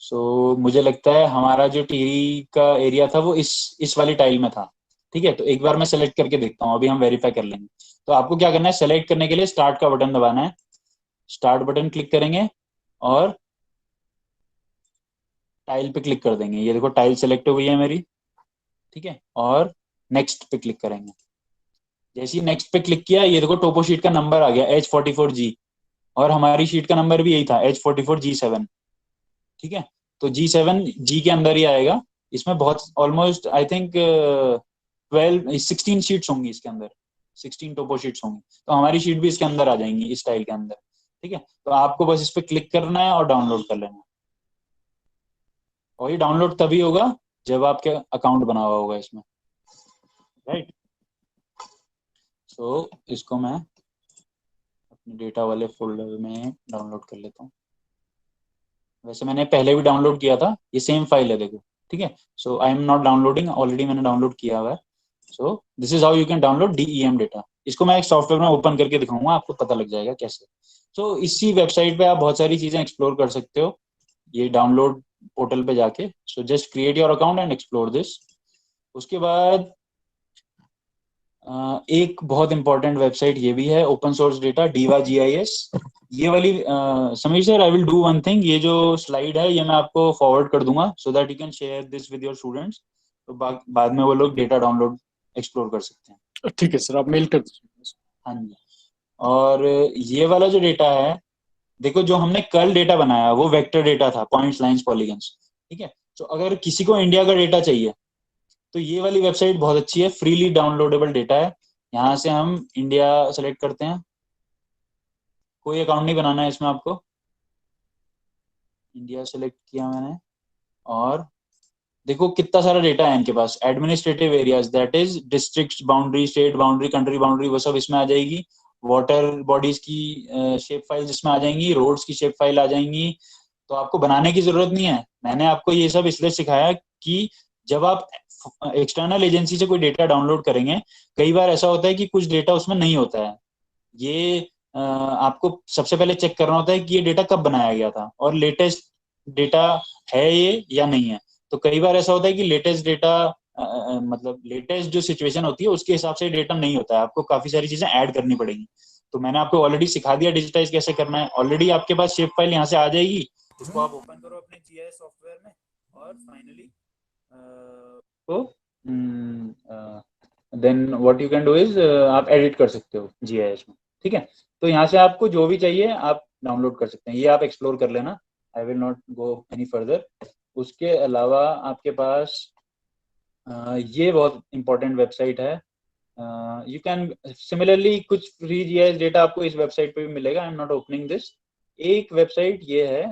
B: सो मुझे लगता है हमारा जो टिहरी का एरिया था वो इस वाली टाइल में था। ठीक है, तो एक बार मैं सेलेक्ट करके देखता हूँ, अभी हम वेरीफाई कर लेंगे। तो आपको क्या करना है, सेलेक्ट करने के लिए स्टार्ट का बटन दबाना है, स्टार्ट बटन क्लिक करेंगे और टाइल पे क्लिक कर देंगे। ये देखो टाइल सेलेक्ट हो गई है मेरी। ठीक है, और नेक्स्ट पे क्लिक करेंगे। जैसे ही नेक्स्ट पे क्लिक किया, ये देखो टोपो शीट का नंबर आ गया H44G, और हमारी शीट का नंबर भी यही था H44G7। ठीक है, तो G7 G के अंदर ही आएगा। इसमें बहुत ऑलमोस्ट आई थिंक 16 शीट्स होंगी इसके अंदर, 16 टोपो शीट्स होंगी, तो हमारी शीट भी इसके अंदर आ जाएंगी इस स्टाइल के अंदर। ठीक है, तो आपको बस इस पे क्लिक करना है और डाउनलोड कर लेना है। और ये डाउनलोड तभी होगा जब आपके अकाउंट बना हुआ होगा इसमें, राइट। सो इसको मैं अपने डेटा वाले फोल्डर में डाउनलोड कर लेता हूँ। वैसे मैंने पहले भी डाउनलोड किया था, ये सेम फाइल है देखो। ठीक है, so I am not downloading, already मैंने डाउनलोड किया हुआ है। So this is how you can download DEM data. इसको मैं एक सॉफ्टवेयर में ओपन करके दिखाऊंगा, आपको पता लग जाएगा कैसे। सो इसी वेबसाइट पे आप बहुत सारी चीजें एक्सप्लोर कर सकते हो, ये डाउनलोड पोर्टल पे जाके। So just create your account and explore this. उसके बाद एक बहुत इंपॉर्टेंट वेबसाइट ये भी है, open source data, diva GIS। ये वाली Sameer sir, I will do one thing, ये जो स्लाइड है ये मैं आपको फॉरवर्ड कर दूंगा, so that you can share this with your students, तो बाद में वो लोग डेटा डाउनलोड एक्सप्लोर कर सकते हैं।
A: ठीक है सर, आप मेल कर दीजिए।
B: हाँ जी। और ये वाला जो डेटा है, देखो जो हमने कल डेटा बनाया वो वेक्टर डेटा था, पॉइंट्स, लाइंस, पॉलीगन्स। ठीक है, तो अगर किसी को इंडिया का डेटा चाहिए तो ये वाली वेबसाइट बहुत अच्छी है, फ्रीली डाउनलोडेबल डेटा है। यहाँ से हम इंडिया सेलेक्ट करते हैं, कोई अकाउंट नहीं बनाना है इसमें आपको, इंडिया सेलेक्ट किया मैंने। और देखो कितना सारा डेटा है इनके पास, administrative areas, that is district boundary, state boundary, country boundary, वो सब इसमें आ जाएगी। वाटर बॉडीज की शेप फाइल इसमें आ जाएंगी, रोड्स की शेप फाइल आ जाएंगी। तो आपको बनाने की जरूरत नहीं है, मैंने आपको ये सब इसलिए सिखाया कि जब आप एक्सटर्नल एजेंसी से कोई डेटा डाउनलोड करेंगे, कई बार ऐसा होता है कि कुछ डेटा उसमें नहीं होता है। ये आपको सबसे पहले चेक करना होता है कि ये डेटा कब बनाया गया था और लेटेस्ट डेटा है ये या नहीं है। तो कई बार ऐसा होता है कि लेटेस्ट डेटा, मतलब लेटेस्ट जो सिचुएशन होती है उसके हिसाब से डेटा नहीं होता है, आपको काफी सारी चीजें ऐड करनी पड़ेंगी। तो मैंने आपको ऑलरेडी सिखा दिया डिजिटाइज कैसे करना है, ऑलरेडी आपके पास शेप फाइल यहाँ से आ जाएगी, उसको आप ओपन करो अपने GIS सॉफ्टवेयर में, और फाइनली तो then what you can do is, आप एडिट कर सकते हो GIS में। ठीक है, तो यहाँ से आपको जो भी चाहिए आप डाउनलोड कर सकते हैं, ये आप एक्सप्लोर कर लेना, I will not go any further. उसके अलावा आपके पास ये बहुत इंपॉर्टेंट वेबसाइट है, यू कैन सिमिलरली कुछ फ्री GIS डेटा आपको इस वेबसाइट पे भी मिलेगा, आई एम नॉट ओपनिंग दिस। एक वेबसाइट ये है,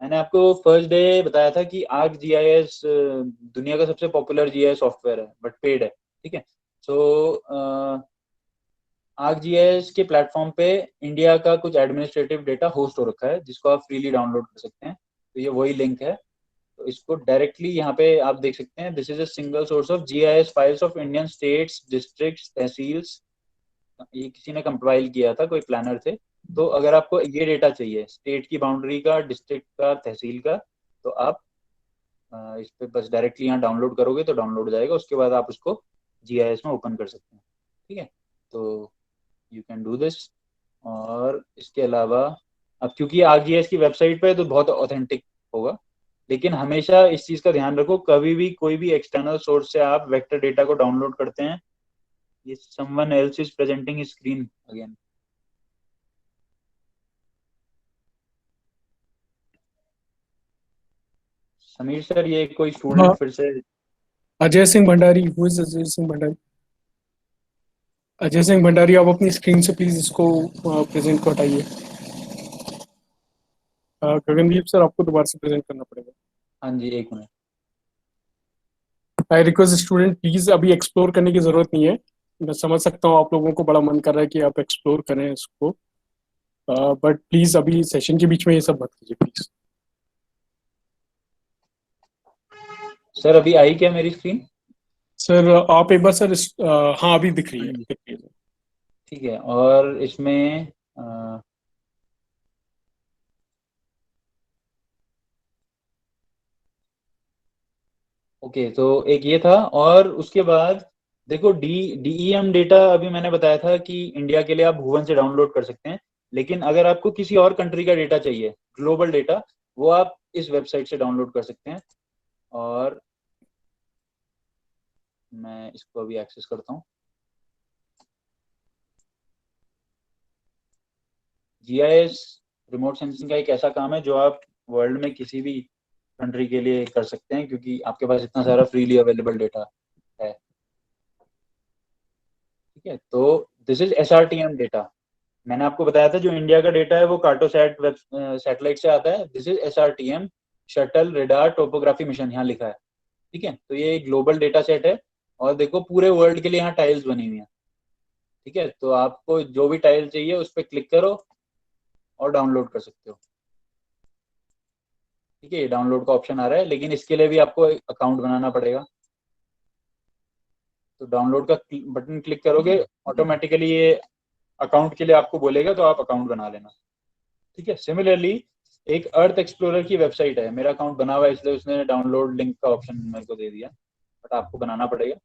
B: मैंने आपको फर्स्ट डे बताया था कि आर्क GIS दुनिया का सबसे पॉपुलर GIS सॉफ्टवेयर है, बट पेड है। ठीक है, सो आर्क GIS के प्लेटफॉर्म पे इंडिया का कुछ एडमिनिस्ट्रेटिव डेटा होस्ट हो रखा है, जिसको आप फ्रीली डाउनलोड कर सकते हैं। तो ये वही लिंक है, तो इसको डायरेक्टली यहाँ पे आप देख सकते हैं, this is a single source of GIS files of Indian states, districts, tehsils. ये किसी ने कंपाइल किया था, कोई प्लानर थे। तो अगर आपको ये डेटा चाहिए स्टेट की बाउंड्री का, डिस्ट्रिक्ट का, तहसील का, तो आप इस पे बस डायरेक्टली यहाँ डाउनलोड करोगे तो डाउनलोड हो जाएगा, उसके बाद आप उसको GIS में ओपन कर सकते हैं। ठीक है, तो यू कैन डू दिस। और इसके अलावा अब क्योंकि ArcGIS की वेबसाइट पे तो बहुत ऑथेंटिक होगा, लेकिन हमेशा इस चीज का ध्यान रखो, कभी भी कोई भी एक्सटर्नल सोर्स से आप वेक्टर डेटा को डाउनलोड करते हैं, ये someone else is presenting his screen again। Sameer sir, ये कोई स्टूडेंट
A: हाँ,
B: फिर से।
A: Ajay Singh Bhandari, who is Ajay Singh Bhandari? अजय सिंह भंडारी, आप अपनी स्क्रीन से प्लीज इसको प्रेजेंट को हटाइए। गगनदीप सर, आपको दोबारा से प्रेजेंट करना पड़ेगा।
B: हाँ जी, एक minute.
A: I request student, please अभी एक्सप्लोर करने की जरूरत नहीं है। मैं समझ सकता हूँ आप लोगों को बड़ा मन कर रहा है कि आप एक्सप्लोर करें इसको, बट प्लीज अभी सेशन के बीच में ये सब मत कीजिए प्लीज।
B: सर अभी आई क्या मेरी स्क्रीन?
A: सर आप एक बार सर हाँ, अभी दिख रही
B: हाँ
A: है,
B: जी,
A: दिख रही है।
B: ठीक है। और इसमें ओके, तो एक ये था, और उसके बाद देखो DEM डेटा अभी मैंने बताया था कि इंडिया के लिए आप भुवन से डाउनलोड कर सकते हैं, लेकिन अगर आपको किसी और कंट्री का डेटा चाहिए, ग्लोबल डेटा, वो आप इस वेबसाइट से डाउनलोड कर सकते हैं। और मैं इसको अभी एक्सेस करता हूँ। जीआईएस रिमोट सेंसिंग का एक ऐसा काम है जो आप वर्ल्ड में किसी भी कंट्री के लिए कर सकते हैं, क्योंकि आपके पास इतना सारा फ्रीली अवेलेबल डेटा है। ठीक है, तो दिस इज एसआरटीएम डेटा। मैंने आपको बताया था जो इंडिया का डेटा है वो कार्टोसैट वेब सैटेलाइट से आता है। This is SRTM, shuttle radar topography mission, यहाँ लिखा है। ठीक है, तो ये ग्लोबल डेटा सेट है और देखो पूरे वर्ल्ड के लिए यहाँ टाइल्स बनी हुई है। ठीक है, तो आपको जो भी टाइल चाहिए उस पर क्लिक करो और डाउनलोड कर सकते हो। ठीक है, ये डाउनलोड का ऑप्शन आ रहा है, लेकिन इसके लिए भी आपको अकाउंट बनाना पड़ेगा। तो डाउनलोड का बटन क्लिक करोगे, ऑटोमेटिकली ये अकाउंट के लिए आपको बोलेगा, तो आप अकाउंट बना लेना। ठीक है, सिमिलरली एक अर्थ एक्सप्लोरर की वेबसाइट है, मेरा अकाउंट बना हुआ है इसलिए उसने डाउनलोड लिंक का ऑप्शन मेरे को दे दिया, बट आपको बनाना पड़ेगा।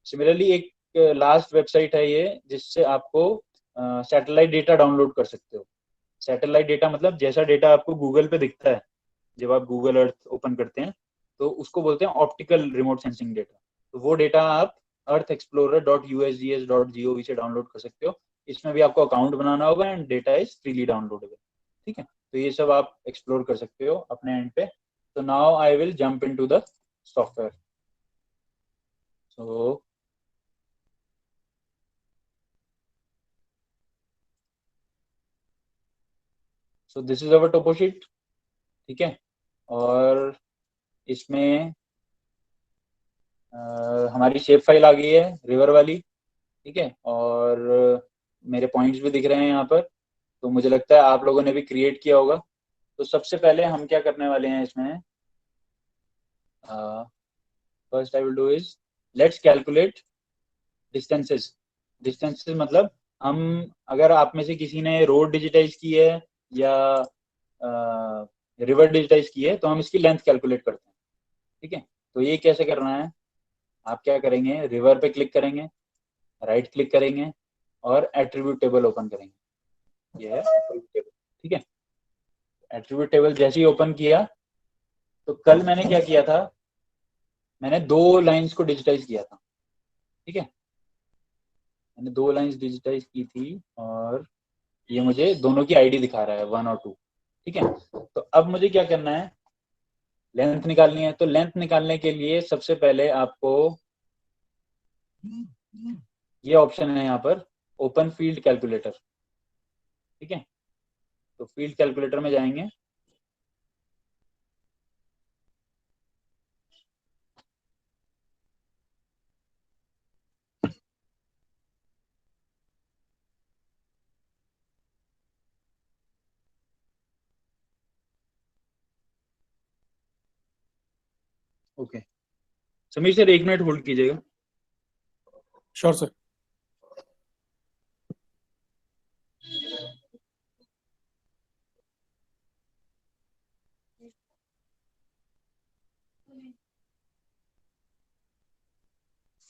B: सिमिलरली एक लास्ट वेबसाइट है ये, जिससे आपको सैटेलाइट डेटा डाउनलोड कर सकते हो। सैटेलाइट डेटा मतलब जैसा डेटा आपको गूगल पे दिखता है जब आप गूगल अर्थ ओपन करते हैं, तो उसको बोलते हैं ऑप्टिकल रिमोट सेंसिंग डेटा। तो वो डेटा आप earth explorer dot USGS dot gov से डाउनलोड कर सकते हो। इसमें भी आपको अकाउंट बनाना होगा and data is freely downloadable. ठीक है, तो ये सब आप एक्सप्लोर कर सकते हो अपने एंड पे। तो now I will jump into the software. So so this is our topo sheet. ठीक है, और इसमें हमारी शेप फाइल आ गई है रिवर वाली। ठीक है, और मेरे पॉइंट्स भी दिख रहे हैं यहाँ पर, तो मुझे लगता है आप लोगों ने भी क्रिएट किया होगा। तो सबसे पहले हम क्या करने वाले हैं इसमें, first I will do is let's calculate distances. Distances मतलब हम, अगर आप में से किसी ने रोड डिजिटाइज की है या रिवर डिजिटाइज की है, तो हम इसकी लेंथ कैलकुलेट करते हैं। ठीक है, तो ये कैसे करना है, आप क्या करेंगे, रिवर पे क्लिक करेंगे, राइट क्लिक करेंगे और एट्रीब्यूट टेबल ओपन करेंगे। ये है एट्रीब्यूट टेबल। ठीक है, एट्रीब्यूट टेबल जैसे ही ओपन किया, तो कल मैंने क्या किया था, मैंने दो लाइंस को डिजिटाइज किया था। ठीक है, मैंने दो लाइंस डिजिटाइज की थी और ये मुझे दोनों की आईडी दिखा रहा है 1 और 2। ठीक है, तो अब मुझे क्या करना है, लेंथ निकालनी है। तो लेंथ निकालने के लिए सबसे पहले आपको ये ऑप्शन है यहाँ पर, ओपन फील्ड कैलकुलेटर। ठीक है, तो फील्ड कैलकुलेटर में जाएंगे। Okay, Sameer sir 1 minute hold कीजिएगा।
A: Sure sir.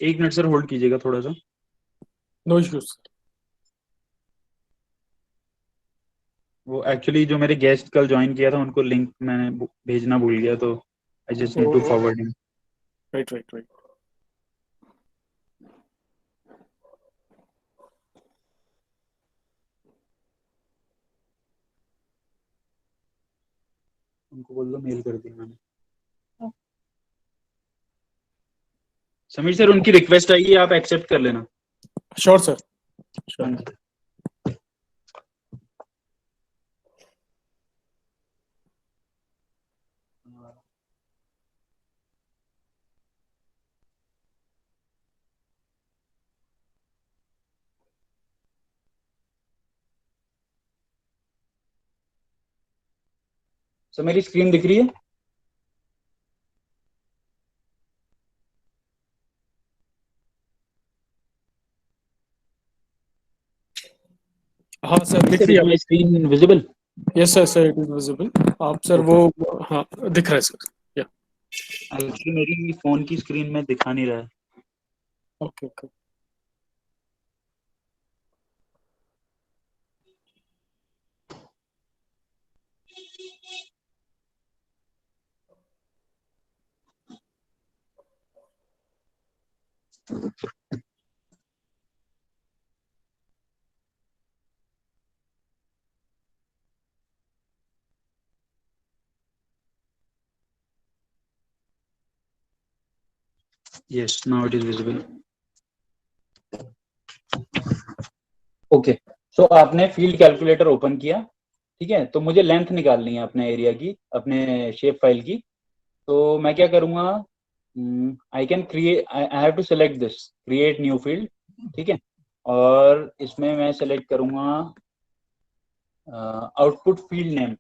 B: 1 minute sir hold कीजिएगा थोड़ा सा।
A: No issues.
B: वो एक्चुअली जो मेरे गेस्ट कल ज्वाइन किया था उनको लिंक मैंने भेजना भूल गया, तो I just need to
A: oh,
B: forward him.
A: Right right right.
B: उनको बोल दो मेल कर दी मैंने। समीर सर उनकी रिक्वेस्ट आएगी, आप एक्सेप्ट कर लेना।
A: श्योर सर,
B: हाँ
A: श्योर।
B: जी। सर मेरी स्क्रीन दिख रही है?
A: हाँ सर, दिख
B: सर
A: रही
B: इज
A: है।
B: My screen visible?
A: Yes sir, sir it is visible. आप सर
B: ओके।
A: वो, हाँ दिख रहा है सर। या
B: एक्चुअली मेरी फोन की स्क्रीन में दिखा नहीं रहा है।
A: Okay okay.
B: Yes, now it is visible. Okay, so आपने फील्ड कैलकुलेटर ओपन किया, ठीक है। तो मुझे लेंथ निकालनी है अपने एरिया की, अपने शेप फाइल की। तो मैं क्या करूंगा, I can create, I have to select this create new field, ठीक है। और इसमें मैं सेलेक्ट करूंगा आउटपुट फील्ड नेम।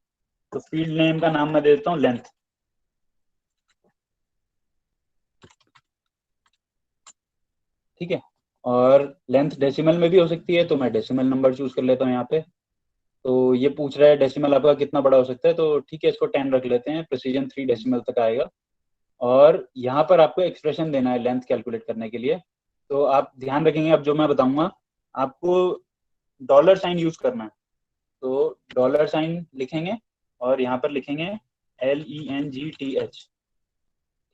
B: तो फील्ड नेम का नाम मैं देता हूँ लेंथ, ठीक है। और लेंथ डेसिमल में भी हो सकती है, तो मैं डेसिमल नंबर चूज कर लेता हूँ यहाँ पे। तो ये पूछ रहा है डेसिमल आपका कितना बड़ा हो सकता है, तो ठीक है, इसको 10 रख लेते हैं, प्रिसीजन 3 डेसिमल तक आएगा। और यहाँ पर आपको एक्सप्रेशन देना है लेंथ कैलकुलेट करने के लिए। तो आप ध्यान रखेंगे, अब जो मैं बताऊंगा आपको डॉलर साइन यूज करना है। तो डॉलर साइन लिखेंगे और यहाँ पर लिखेंगे LENGTH,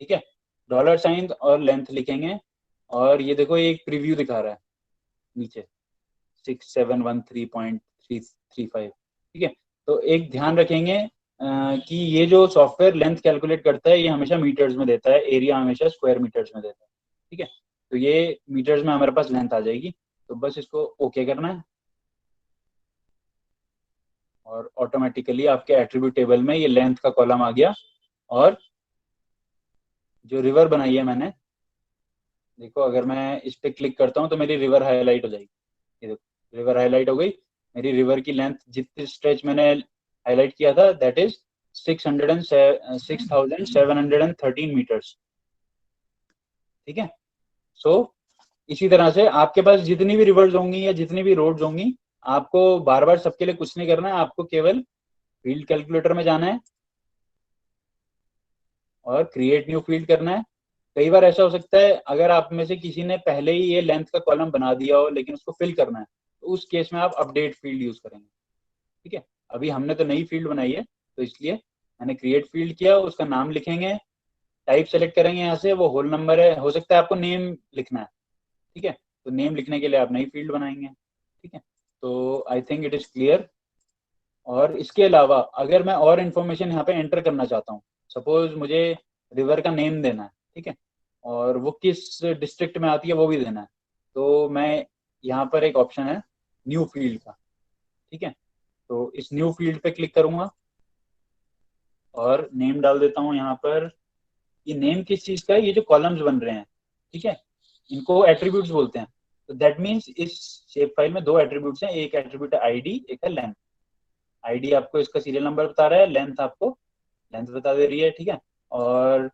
B: ठीक है। डॉलर साइन और लेंथ लिखेंगे, और ये देखो ये एक प्रीव्यू दिखा रहा है नीचे 6713.335, ठीक है। तो एक ध्यान रखेंगे कि ये जो सॉफ्टवेयर लेंथ कैलकुलेट करता है ये हमेशा मीटर्स में देता है, एरिया हमेशा स्क्वायर मीटर्स में देता है, ठीक है। तो ये मीटर्स में हमारे पास लेंथ आ जाएगी। तो बस इसको ओके करना है, और ऑटोमेटिकली आपके एट्रीब्यूट टेबल में ये लेंथ का कॉलम आ गया। और जो रिवर बनाई है मैंने, देखो अगर मैं इस पे क्लिक करता हूँ तो मेरी रिवर हाईलाइट हो जाएगी। ये देखो रिवर हाईलाइट हो गई। मेरी रिवर की लेंथ जितनी स्ट्रेच मैंने हाईलाइट किया था दैट इज 6713 मीटर्स, ठीक है। सो इसी तरह से आपके पास जितनी भी रिवर्स होंगी या जितनी भी रोड्स होंगी, आपको बार बार सबके लिए कुछ नहीं करना है, आपको केवल फील्ड कैलकुलेटर में जाना है और क्रिएट न्यू फील्ड करना है। कई बार ऐसा हो सकता है अगर आप में से किसी ने पहले ही ये लेंथ का कॉलम बना दिया हो लेकिन उसको फिल करना है, तो उस केस में आप अपडेट फील्ड यूज करेंगे, ठीक है। अभी हमने तो नई फील्ड बनाई है, तो इसलिए मैंने क्रिएट फील्ड किया, उसका नाम लिखेंगे, टाइप सेलेक्ट करेंगे यहाँ से, वो होल नंबर है, हो सकता है आपको नेम लिखना है, ठीक है। तो नेम लिखने के लिए आप नई फील्ड बनाएंगे, ठीक है। तो I think it is clear. और इसके अलावा अगर मैं और इन्फॉर्मेशन यहाँ पे एंटर करना चाहता हूँ, सपोज मुझे रिवर का नेम देना है, ठीक है, और वो किस डिस्ट्रिक्ट में आती है वो भी देना है, तो मैं यहाँ पर एक ऑप्शन है न्यू फील्ड का, ठीक है। तो इस न्यू फील्ड पे क्लिक करूंगा और नेम डाल देता हूँ यहाँ पर। ये नेम किस चीज का है, ये जो कॉलम्स बन रहे हैं, ठीक है, इनको एट्रीब्यूट्स बोलते हैं। तो दैट मीन्स इस शेप फाइल में दो एट्रीब्यूट्स हैं, एक एट्रीब्यूट है आईडी, एक है लेंथ। आईडी आपको इसका सीरियल नंबर बता रहा है, लेंथ आपको लेंथ बता दे रही है, ठीक है। और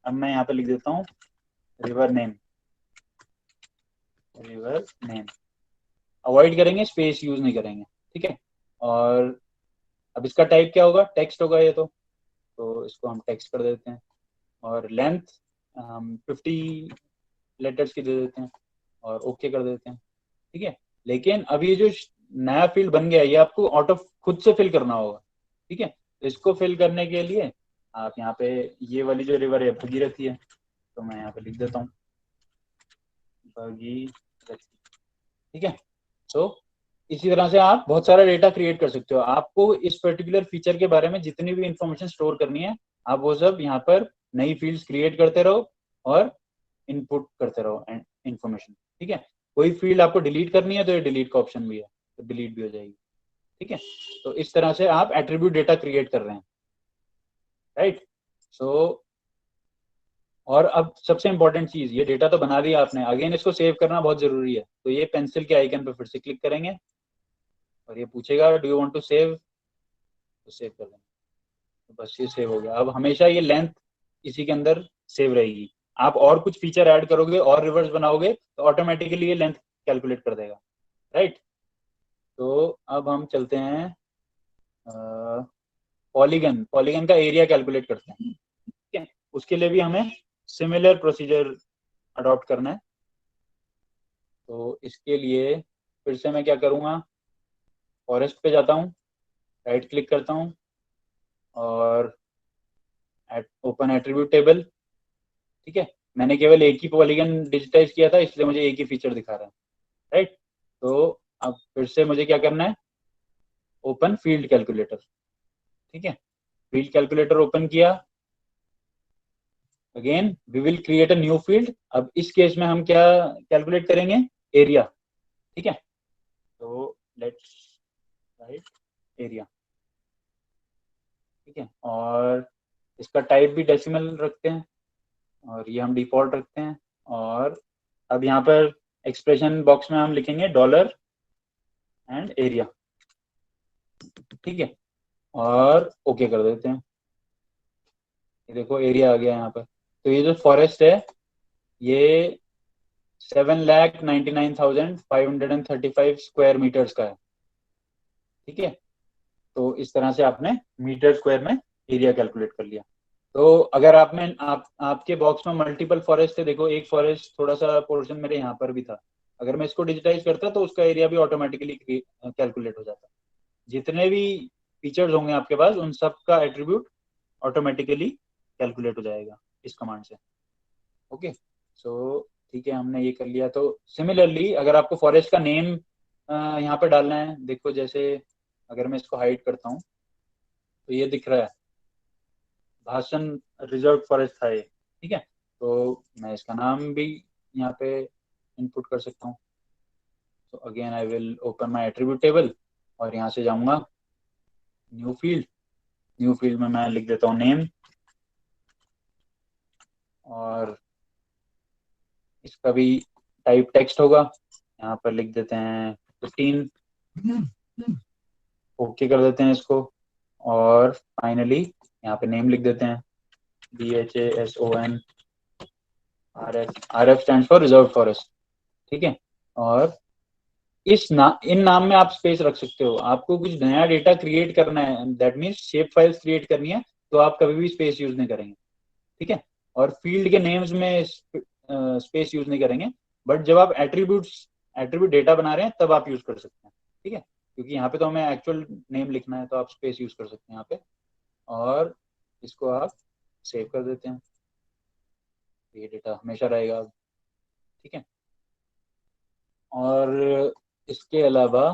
B: अब मैं यहाँ पे लिख देता हूँ river name, river name avoid करेंगे, स्पेस यूज नहीं करेंगे, ठीक है। और अब इसका टाइप क्या होगा, टेक्स्ट होगा ये तो इसको हम टेक्स्ट कर देते हैं। और लेंथ हम 50 लेटर्स की दे देते हैं और ओके कर देते हैं, ठीक है। लेकिन अब ये जो नया फील्ड बन गया है ये आपको ऑटो खुद से फिल करना होगा, ठीक है। तो इसको फिल करने के लिए आप यहाँ पे ये वाली जो रिवर है भगीरथी है, तो मैं यहाँ पे लिख देता हूँ भगीरथी, ठीक है। सो इसी तरह से आप बहुत सारा डेटा क्रिएट कर सकते हो। आपको इस पर्टिकुलर फीचर के बारे में जितनी भी इंफॉर्मेशन स्टोर करनी है, आप वो सब यहाँ पर नई फील्ड्स क्रिएट करते रहो और इनपुट करते रहो इंफॉर्मेशन, ठीक है। कोई फील्ड आपको डिलीट करनी है तो ये डिलीट का ऑप्शन भी है, तो डिलीट भी हो जाएगी, ठीक है। तो इस तरह से आप एट्रीब्यूट डेटा क्रिएट कर रहे हैं, राइट। सो और अब सबसे इंपॉर्टेंट चीज, ये डेटा तो बना दिया आपने, अगेन इसको सेव करना बहुत जरूरी है। तो ये पेंसिल के आइकन पे फिर से क्लिक करेंगे और ये पूछेगा do you want to save, तो सेव कर देंगे। तो बस ये सेव हो गया। अब हमेशा ये लेंथ इसी के अंदर सेव रहेगी। आप और कुछ फीचर ऐड करोगे और रिवर्स बनाओगे तो ऑटोमेटिकली ये लेंथ कैलकुलेट कर देगा, राइट। तो अब हम चलते हैं पॉलीगन, पॉलीगन का एरिया कैलकुलेट करते हैं, ठीक है। उसके लिए भी हमें सिमिलर प्रोसीजर अडॉप्ट करना है। तो इसके लिए फिर से मैं क्या करूँगा, फॉरेस्ट पे जाता हूँ, राइट क्लिक करता हूँ और ओपन एट्रीब्यूट टेबल, ठीक है। मैंने केवल एक ही पॉलीगन डिजिटाइज किया था, इसलिए मुझे एक ही फीचर दिखा रहा है, राइट। तो अब फिर से मुझे क्या करना है, ओपन फील्ड कैलकुलेटर, ठीक है। फील्ड कैलकुलेटर ओपन किया, again we will create a new field. अब इस केस में हम क्या कैलकुलेट करेंगे, एरिया, ठीक है। तो लेट्स राइट एरिया, ठीक है। और इसका टाइप भी डेसिमल रखते हैं, और ये हम डिफॉल्ट रखते हैं। और अब यहाँ पर एक्सप्रेशन बॉक्स में हम लिखेंगे डॉलर एंड एरिया, ठीक है। और ओके कर देते हैं। ये देखो एरिया आ गया यहाँ पर। तो ये जो फॉरेस्ट है ये 7,99,535 स्क्वायर मीटर्स का है, ठीक है। तो इस तरह से आपने मीटर स्क्वायर में एरिया कैलकुलेट कर लिया। तो अगर आपके बॉक्स में मल्टीपल फॉरेस्ट है, देखो एक फॉरेस्ट थोड़ा सा पोर्शन मेरे यहाँ पर भी था, अगर मैं इसको डिजिटाइज करता तो उसका एरिया भी ऑटोमेटिकली कैलकुलेट हो जाता। जितने भी फीचर्स होंगे आपके पास उन सब का एट्रीब्यूट ऑटोमेटिकली कैलकुलेट हो जाएगा इस कमांड से। ओके, सो ठीक है, हमने ये कर लिया। तो सिमिलरली अगर आपको फॉरेस्ट का नेम यहाँ पे डालना है, देखो जैसे अगर मैं इसको हाइड करता हूँ तो ये दिख रहा है भाषण रिजर्व फॉरेस्ट था ये, ठीक है। तो मैं इसका नाम भी यहाँ पे इनपुट कर सकता हूँ। तो again I will open my attribute table और यहाँ से जाऊंगा न्यू फील्ड। न्यू फील्ड में मैं लिख देता हूँ नेम, और इसका भी टाइप टेक्स्ट होगा, यहाँ पर लिख देते हैं 15, ओके कर देते हैं इसको। और फाइनली यहाँ पे नेम लिख देते हैं BHASON RF stand for reserve forest, ठीक है। और इन नाम में आप स्पेस रख सकते हो। आपको कुछ नया डेटा क्रिएट करना है, that means shape files create करनी है, तो आप कभी भी स्पेस यूज नहीं करेंगे, ठीक है। और फील्ड के नेम्स में स्पेस यूज नहीं करेंगे, बट जब आप एट्रीब्यूट डेटा बना रहे हैं तब आप यूज कर सकते हैं, ठीक है। क्योंकि यहाँ पे तो हमें एक्चुअल नेम लिखना है, तो आप स्पेस यूज कर सकते हैं यहाँ पे। और इसको आप सेव कर देते हैं, ये डेटा हमेशा रहेगा, ठीक है। और इसके अलावा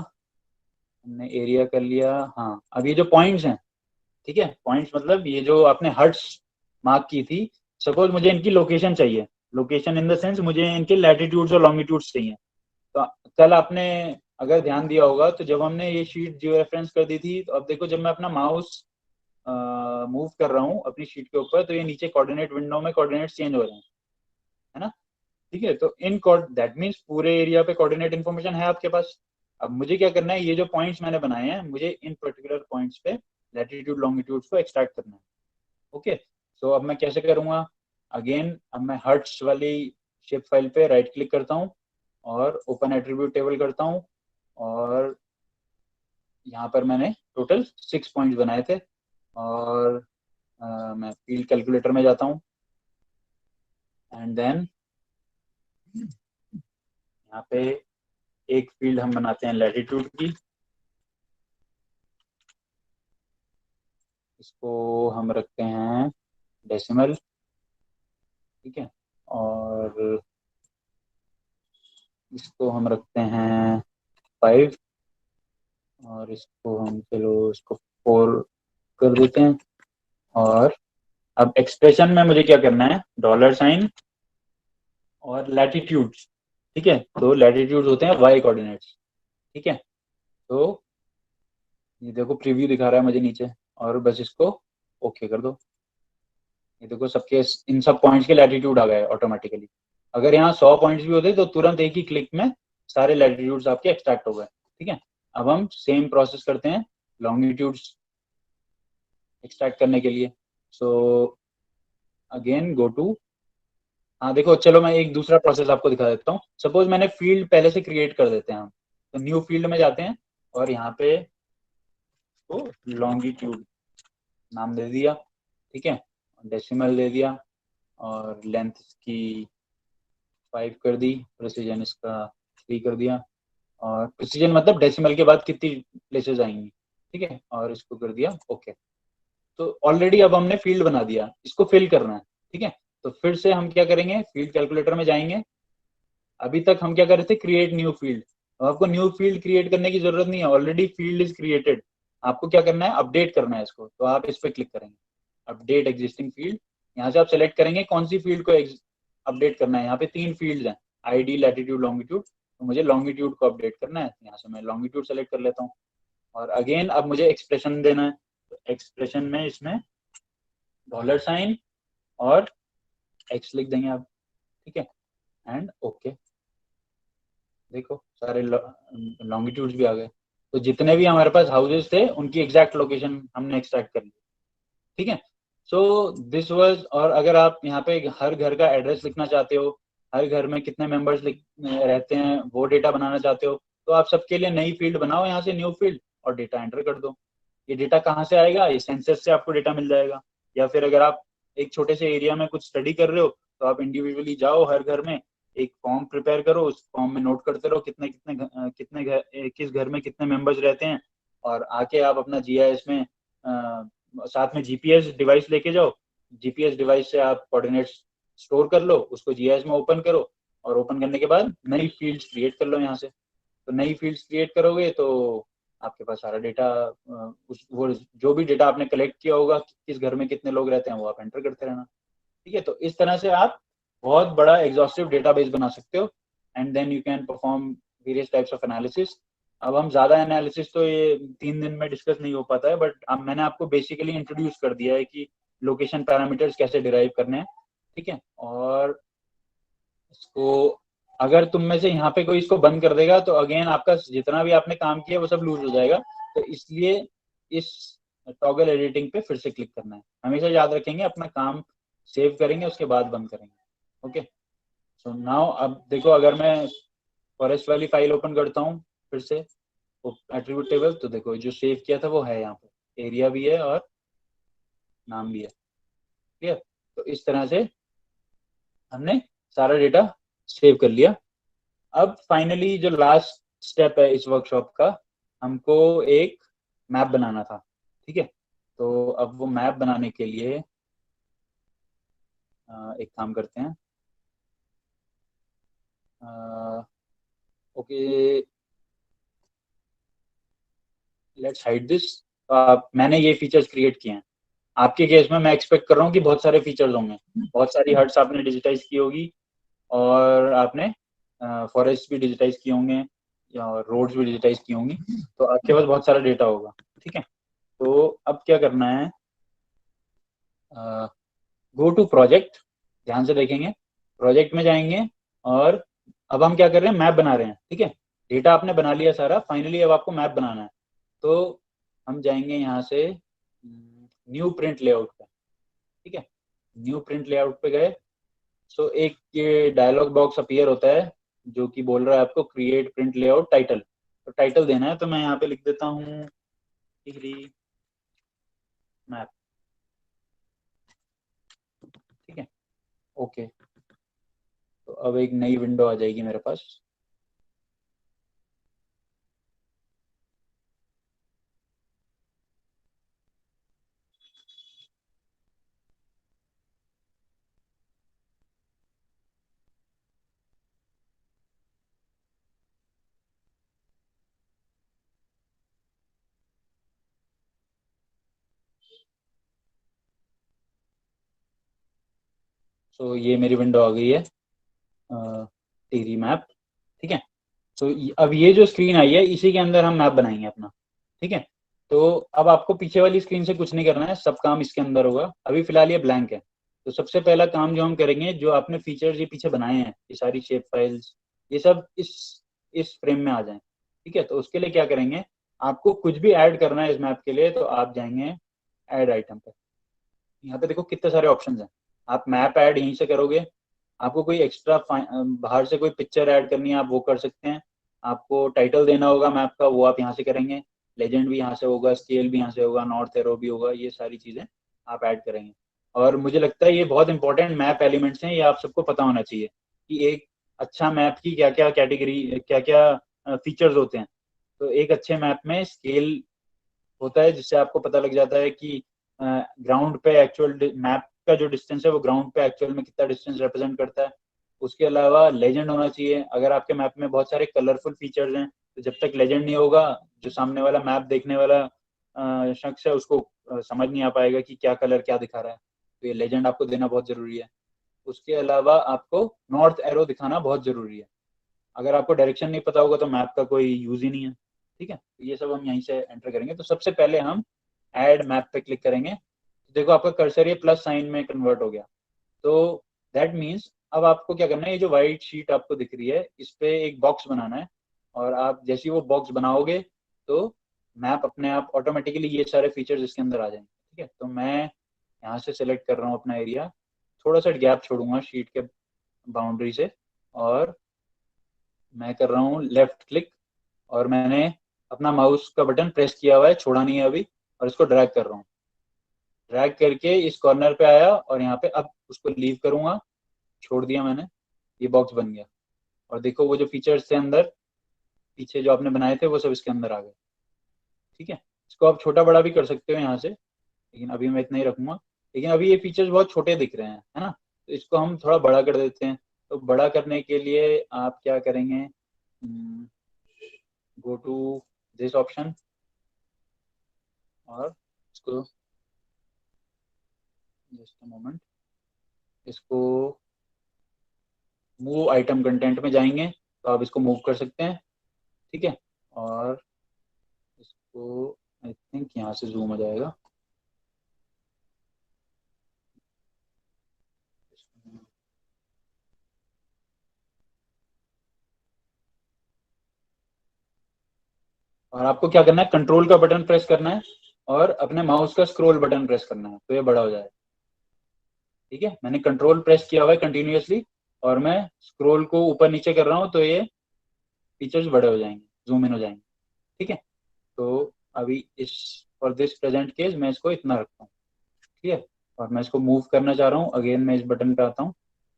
B: हमने एरिया कर लिया। हाँ, अब ये जो पॉइंट्स हैं, ठीक है, पॉइंट्स मतलब ये जो आपने हर्ट्स मार्क की थी, सपोज मुझे इनकी लोकेशन चाहिए, लोकेशन इन द सेंस मुझे इनके लैटिट्यूड्स और लॉन्गिट्यूड्स चाहिए। तो कल आपने अगर ध्यान दिया होगा तो जब हमने ये शीट जियो रेफरेंस कर दी थी, तो अब देखो जब मैं अपना माउस मूव कर रहा हूँ अपनी शीट के ऊपर, तो ये नीचे कोऑर्डिनेट विंडो में कोऑर्डिनेट चेंज हो रहे हैं, है ना। ठीक है, तो इन दैट मीन्स पूरे एरिया पे कोऑर्डिनेट इन्फॉर्मेशन है आपके पास। अब मुझे क्या करना है, ये जो पॉइंट्स मैंने बनाए हैं, मुझे इन पर्टिकुलर पॉइंट्स पे लैटिट्यूड लॉन्गिट्यूड को एक्सट्रैक्ट करना है। ओके, सो अब मैं कैसे करूंगा, अगेन अब मैं हर्ट्स वाली शेप फाइल पे राइट क्लिक करता हूँ और ओपन एट्रीब्यूट टेबल करता हूँ। और यहाँ पर मैंने टोटल 6 पॉइंट्स बनाए थे। और मैं फील्ड कैलकुलेटर में जाता हूँ एंड देन यहाँ पे एक फील्ड हम बनाते हैं लैटिट्यूड की, इसको हम रखते हैं डेसिमल, ठीक है। और इसको हम रखते हैं 5, और इसको हम चलो इसको 4 कर देते हैं। और अब एक्सप्रेशन में मुझे क्या करना है, डॉलर साइन और लैटिट्यूड्स, ठीक है। तो लैटिट्यूड्स होते हैं वाई कोऑर्डिनेट्स, ठीक है। तो ये देखो प्रीव्यू दिखा रहा है मुझे नीचे, और बस इसको ओके कर दो। ये देखो सबके इन सब पॉइंट्स के लैटिट्यूड आ गए ऑटोमेटिकली। अगर यहाँ 100 पॉइंट्स भी होते तो तुरंत एक ही क्लिक में सारे लैटिट्यूड्स आपके एक्सट्रैक्ट हो गए, ठीक है। अब हम सेम प्रोसेस करते हैं लॉन्गिट्यूड्स एक्सट्रैक्ट करने के लिए। सो अगेन गो टू, हाँ देखो चलो मैं एक दूसरा प्रोसेस आपको दिखा देता हूँ। सपोज मैंने फील्ड पहले से क्रिएट कर देते हैं हम, तो न्यू फील्ड में जाते हैं और यहाँ पे तो लॉन्गिट्यूड नाम दे दिया, ठीक है, डेसिमल दे दिया, और लेंथ की 5 कर दी, प्रेसिजन इसका 3 कर दिया। और प्रेसिजन मतलब डेसिमल के बाद कितनी प्लेसेस आएंगी, ठीक है, और इसको कर दिया ओके। तो ऑलरेडी अब हमने फील्ड बना दिया, इसको फिल करना है, ठीक है। तो फिर से हम क्या करेंगे, फील्ड कैलकुलेटर में जाएंगे। अभी तक हम क्या कर रहे थे, क्रिएट न्यू फील्ड। अब आपको न्यू फील्ड क्रिएट करने की जरूरत नहीं है, ऑलरेडी फील्ड इज क्रिएटेड। आपको क्या करना है, अपडेट करना है इसको। तो आप इस पर क्लिक करेंगे, अपडेट एग्जिस्टिंग फील्ड। यहाँ से आप सेलेक्ट करेंगे कौन सी फील्ड को अपडेट करना है। यहाँ पे 3 फील्ड हैं, आईडी, लैटिट्यूड, लॉन्गिट्यूड। तो मुझे लॉन्गिट्यूड को अपडेट करना है, यहाँ से मैं लॉन्गिट्यूड सेलेक्ट कर लेता हूँ। और अगेन अब मुझे एक्सप्रेशन देना है, तो एक्सप्रेशन में इसमें $, और एक्स लिख देंगे आप, ठीक है, एंड ओके। देखो सारे लॉन्गिट्यूड्स भी आ गए। तो जितने भी हमारे पास हाउसेस थे उनकी एग्जैक्ट लोकेशन हमने एक्सट्रैक्ट कर ली, ठीक है। So this was. और अगर आप यहाँ पे हर घर का एड्रेस लिखना चाहते हो, हर घर में कितने मेंबर्स रहते हैं वो डेटा बनाना चाहते हो, तो आप सबके लिए नई फील्ड बनाओ, यहाँ से न्यू फील्ड, और डेटा एंटर कर दो। ये डेटा कहाँ से आएगा, ये सेंसस से आपको डेटा मिल जाएगा। या फिर अगर आप एक छोटे से एरिया में कुछ स्टडी कर रहे हो, तो आप इंडिविजुअली जाओ, हर घर में एक फॉर्म प्रिपेयर करो, उस फॉर्म में नोट करते रहो कितने कितने कितने घर, किस घर में कितने मेंबर्स रहते हैं। और आके आप अपना जीआईएस में साथ में जीपीएस डिवाइस लेके जाओ। जीपीएस डिवाइस से आप कोऑर्डिनेट्स स्टोर कर लो, उसको जीआईएस में ओपन करो, और ओपन करने के बाद नई फील्ड्स क्रिएट कर लो यहाँ से। तो नई फील्ड्स क्रिएट करोगे तो आपके पास सारा डेटा, उस वो जो भी डेटा आपने कलेक्ट किया होगा, किस घर में कितने लोग रहते हैं, वो आप एंटर करते रहना, ठीक है। तो इस तरह से आप बहुत बड़ा एग्जॉस्टिव डेटाबेस बना सकते हो, and then you can perform various types of analysis. अब हम ज्यादा एनालिसिस तो ये 3 दिन में डिस्कस नहीं हो पाता है, बट अब मैंने आपको बेसिकली इंट्रोड्यूस कर दिया है कि लोकेशन पैरामीटर्स कैसे डिराइव करने हैं, ठीक है। और इसको अगर तुम में से यहाँ पे कोई इसको बंद कर देगा तो अगेन आपका जितना भी आपने काम किया वो सब लूज हो जाएगा। तो इसलिए इस टॉगल एडिटिंग पे फिर से क्लिक करना है। हमेशा याद रखेंगे, अपना काम सेव करेंगे उसके बाद बंद करेंगे। ओके, सो नाउ अब देखो, अगर मैं फॉरेस्ट वाली फाइल ओपन करता हूँ फिर से एट्रीब्यूट टेबल, तो देखो जो सेव किया था वो है, यहाँ पे एरिया भी है और नाम भी है, क्लियर। तो इस तरह से हमने सारा डेटा सेव कर लिया। अब फाइनली जो लास्ट स्टेप है इस वर्कशॉप का, हमको एक मैप बनाना था, ठीक है। तो अब वो मैप बनाने के लिए एक काम करते हैं। Okay, let's hide this. मैंने ये फीचर्स क्रिएट किए हैं। आपके केस में मैं एक्सपेक्ट कर रहा हूँ कि बहुत सारे फीचर्स होंगे, बहुत सारी हट्स आपने डिजिटाइज की होगी, और आपने फॉरेस्ट भी डिजिटाइज किए होंगे, या रोड्स भी डिजिटाइज की होंगी। तो आपके पास बहुत सारा डेटा होगा, ठीक है। तो अब क्या करना है, गो टू प्रोजेक्ट, ध्यान से देखेंगे, प्रोजेक्ट में जाएंगे, और अब हम क्या कर रहे हैं, मैप बना रहे हैं, ठीक है। डेटा आपने बना लिया सारा, फाइनली अब आपको मैप बनाना है। तो हम जाएंगे यहाँ से न्यू प्रिंट लेआउट पे, ठीक है। न्यू प्रिंट लेआउट पे गए। सो एक ये डायलॉग बॉक्स अपीयर होता है जो कि बोल रहा है आपको क्रिएट प्रिंट लेआउट टाइटल। तो टाइटल देना है, तो मैं यहाँ पे लिख देता हूँ टिहरी मैप, ठीक है, ओके। तो अब एक नई विंडो आ जाएगी मेरे पास। तो ये मेरी विंडो आ गई है, टिहरी मैप, ठीक है। तो अब ये जो स्क्रीन आई है इसी के अंदर हम मैप बनाएंगे अपना, ठीक है। तो अब आपको पीछे वाली स्क्रीन से कुछ नहीं करना है, सब काम इसके अंदर होगा। अभी फिलहाल ये ब्लैंक है। तो सबसे पहला काम जो हम करेंगे, जो आपने फीचर्स ये पीछे बनाए हैं, ये सारी शेप फाइल्स, ये सब इस फ्रेम में आ जाए, ठीक है। तो उसके लिए क्या करेंगे, आपको कुछ भी ऐड करना है इस मैप के लिए, तो आप जाएंगे ऐड आइटम पे। यहाँ पे देखो कितने सारे ऑप्शन हैं। आप मैप ऐड यहीं से करोगे। आपको कोई एक्स्ट्रा बाहर से कोई पिक्चर ऐड करनी है, आप वो कर सकते हैं। आपको टाइटल देना होगा मैप का, वो आप यहाँ से करेंगे। लेजेंड भी यहाँ से होगा, स्केल भी यहाँ से होगा, नॉर्थ एरो भी होगा, ये सारी चीजें आप ऐड करेंगे। और मुझे लगता है ये बहुत इंपॉर्टेंट मैप एलिमेंट्स हैं, ये आप सबको पता होना चाहिए कि एक अच्छा मैप की क्या क्या कैटेगरी, क्या क्या फीचर्स होते हैं। तो एक अच्छे मैप में स्केल होता है, जिससे आपको पता लग जाता है कि ग्राउंड पे एक्चुअल मैप का जो डिस्टेंस है वो ग्राउंड पे एक्चुअल में कितना डिस्टेंस रिप्रेजेंट करता है। उसके अलावा लेजेंड होना चाहिए। अगर आपके मैप में बहुत सारे कलरफुल फीचर्स हैं तो जब तक लेजेंड नहीं होगा, जो सामने वाला मैप देखने वाला शख्स है उसको समझ नहीं आ पाएगा कि क्या कलर क्या दिखा रहा है। तो ये लेजेंड आपको देना बहुत जरूरी है। उसके अलावा आपको नॉर्थ एरो दिखाना बहुत जरूरी है। अगर आपको डायरेक्शन नहीं पता होगा तो मैप का कोई यूज ही नहीं है। ठीक है, तो ये सब हम यहीं से एंटर करेंगे। तो सबसे पहले हम ऐड मैप पे क्लिक करेंगे। तो देखो आपका कर्सर ये प्लस साइन में कन्वर्ट हो गया। तो दैट मीन्स अब आपको क्या करना है, ये जो व्हाइट शीट आपको दिख रही है इस पे एक बॉक्स बनाना है। और आप जैसे ही वो बॉक्स बनाओगे तो मैप अपने आप ऑटोमेटिकली ये सारे फीचर्स इसके अंदर आ जाएंगे। ठीक है, तो मैं यहाँ से सेलेक्ट कर रहा हूँ अपना एरिया, थोड़ा सा गैप छोड़ूंगा शीट के बाउंड्री से, और मैं कर रहा हूँ लेफ्ट क्लिक, और मैंने अपना माउस का बटन प्रेस किया हुआ है, छोड़ा नहीं है अभी, और इसको ड्रैग कर रहा हूँ। ड्रैग करके इस कॉर्नर पे आया और यहाँ पे अब उसको लीव करूंगा, छोड़ दिया मैंने, ये बॉक्स बन गया। और देखो वो जो फीचर्स थे अंदर पीछे जो आपने बनाए थे वो सब इसके अंदर आ गए। ठीक है, इसको आप छोटा बड़ा भी कर सकते हो यहाँ से, लेकिन अभी मैं इतना ही रखूंगा। लेकिन अभी ये फीचर्स बहुत छोटे दिख रहे हैं, है ना, तो इसको हम थोड़ा बड़ा कर देते हैं। तो बड़ा करने के लिए आप क्या करेंगे, गो टू दिस ऑप्शन, और इसको जस्ट अ मोमेंट, इसको मूव आइटम कंटेंट में जाएंगे तो आप इसको मूव कर सकते हैं। ठीक है, और इसको आई थिंक यहाँ से जूम हो जाएगा। और आपको क्या करना है, कंट्रोल का बटन प्रेस करना है और अपने माउस का स्क्रॉल बटन प्रेस करना है तो ये बड़ा हो जाए। ठीक है, मैंने कंट्रोल प्रेस किया हुआ है कंटिन्यूअसली, और मैं स्क्रॉल को ऊपर नीचे कर रहा हूँ तो ये फीचर्स बड़े हो जाएंगे, जूम इन हो जाएंगे। ठीक है, तो अभी इस फॉर दिस प्रेजेंट केस मैं इसको इतना रखता हूँ। ठीक है, और मैं इसको मूव करना चाह रहा हूँ, अगेन मैं इस बटन पे आता हूँ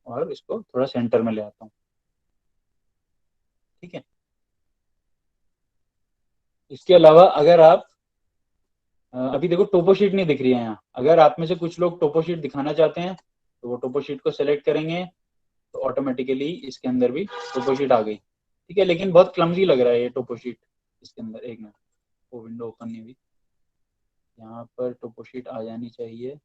B: और इसको थोड़ा सेंटर में ले आता हूँ। ठीक है, इसके अलावा अगर आप अभी देखो टोपो शीट नहीं दिख रही है यहाँ, अगर आप में से कुछ लोग टोपो शीट दिखाना चाहते हैं तो वो टोपो शीट को सेलेक्ट करेंगे तो ऑटोमेटिकली इसके अंदर भी टोपो शीट आ गई। ठीक है, लेकिन बहुत क्लमजी लग रहा है ये टोपो शीट इसके अंदर। एक मिनट, वो विंडो ओपन नहीं हुई, यहाँ पर टोपो शीट आ जानी चाहिए।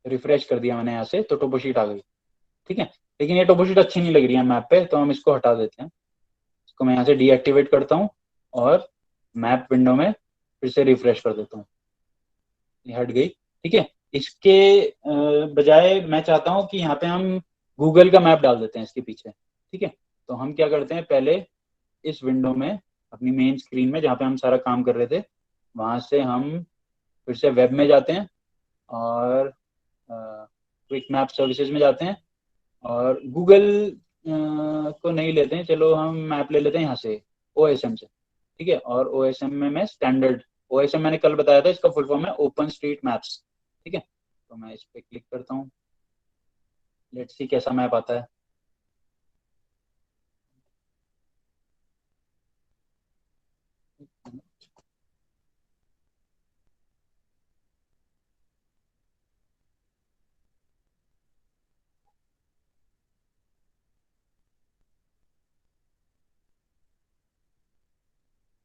B: रिफ्रेश कर दिया मैंने यहाँ से तो टोपो शीट आ गई। ठीक है, लेकिन ये टोपो शीट अच्छी नहीं लग रही है मैप पे, तो हम इसको हटा देते हैं। इसको मैं यहाँ से डीएक्टिवेट करता हूँ और मैप विंडो में फिर से रिफ्रेश कर देता हूँ, ये हट गई। ठीक है, इसके बजाय मैं चाहता हूँ कि यहाँ पे हम गूगल का मैप डाल देते हैं इसके पीछे। ठीक है, तो हम क्या करते हैं, पहले इस विंडो में अपनी मेन स्क्रीन में जहाँ पे हम सारा काम कर रहे थे वहां से हम फिर से वेब में जाते हैं और क्विक मैप सर्विसेज में जाते हैं, और गूगल को नहीं लेते हैं, चलो हम मैप ले लेते हैं यहाँ से ओएसएम से। ठीक है, और ओएसएम में मैं स्टैंडर्ड ओएसएम मैंने कल बताया था, इसका फुल फॉर्म है ओपन स्ट्रीट मैप्स। ठीक है, तो मैं इस पर क्लिक करता हूँ, लेट्स सी कैसा मैप आता है।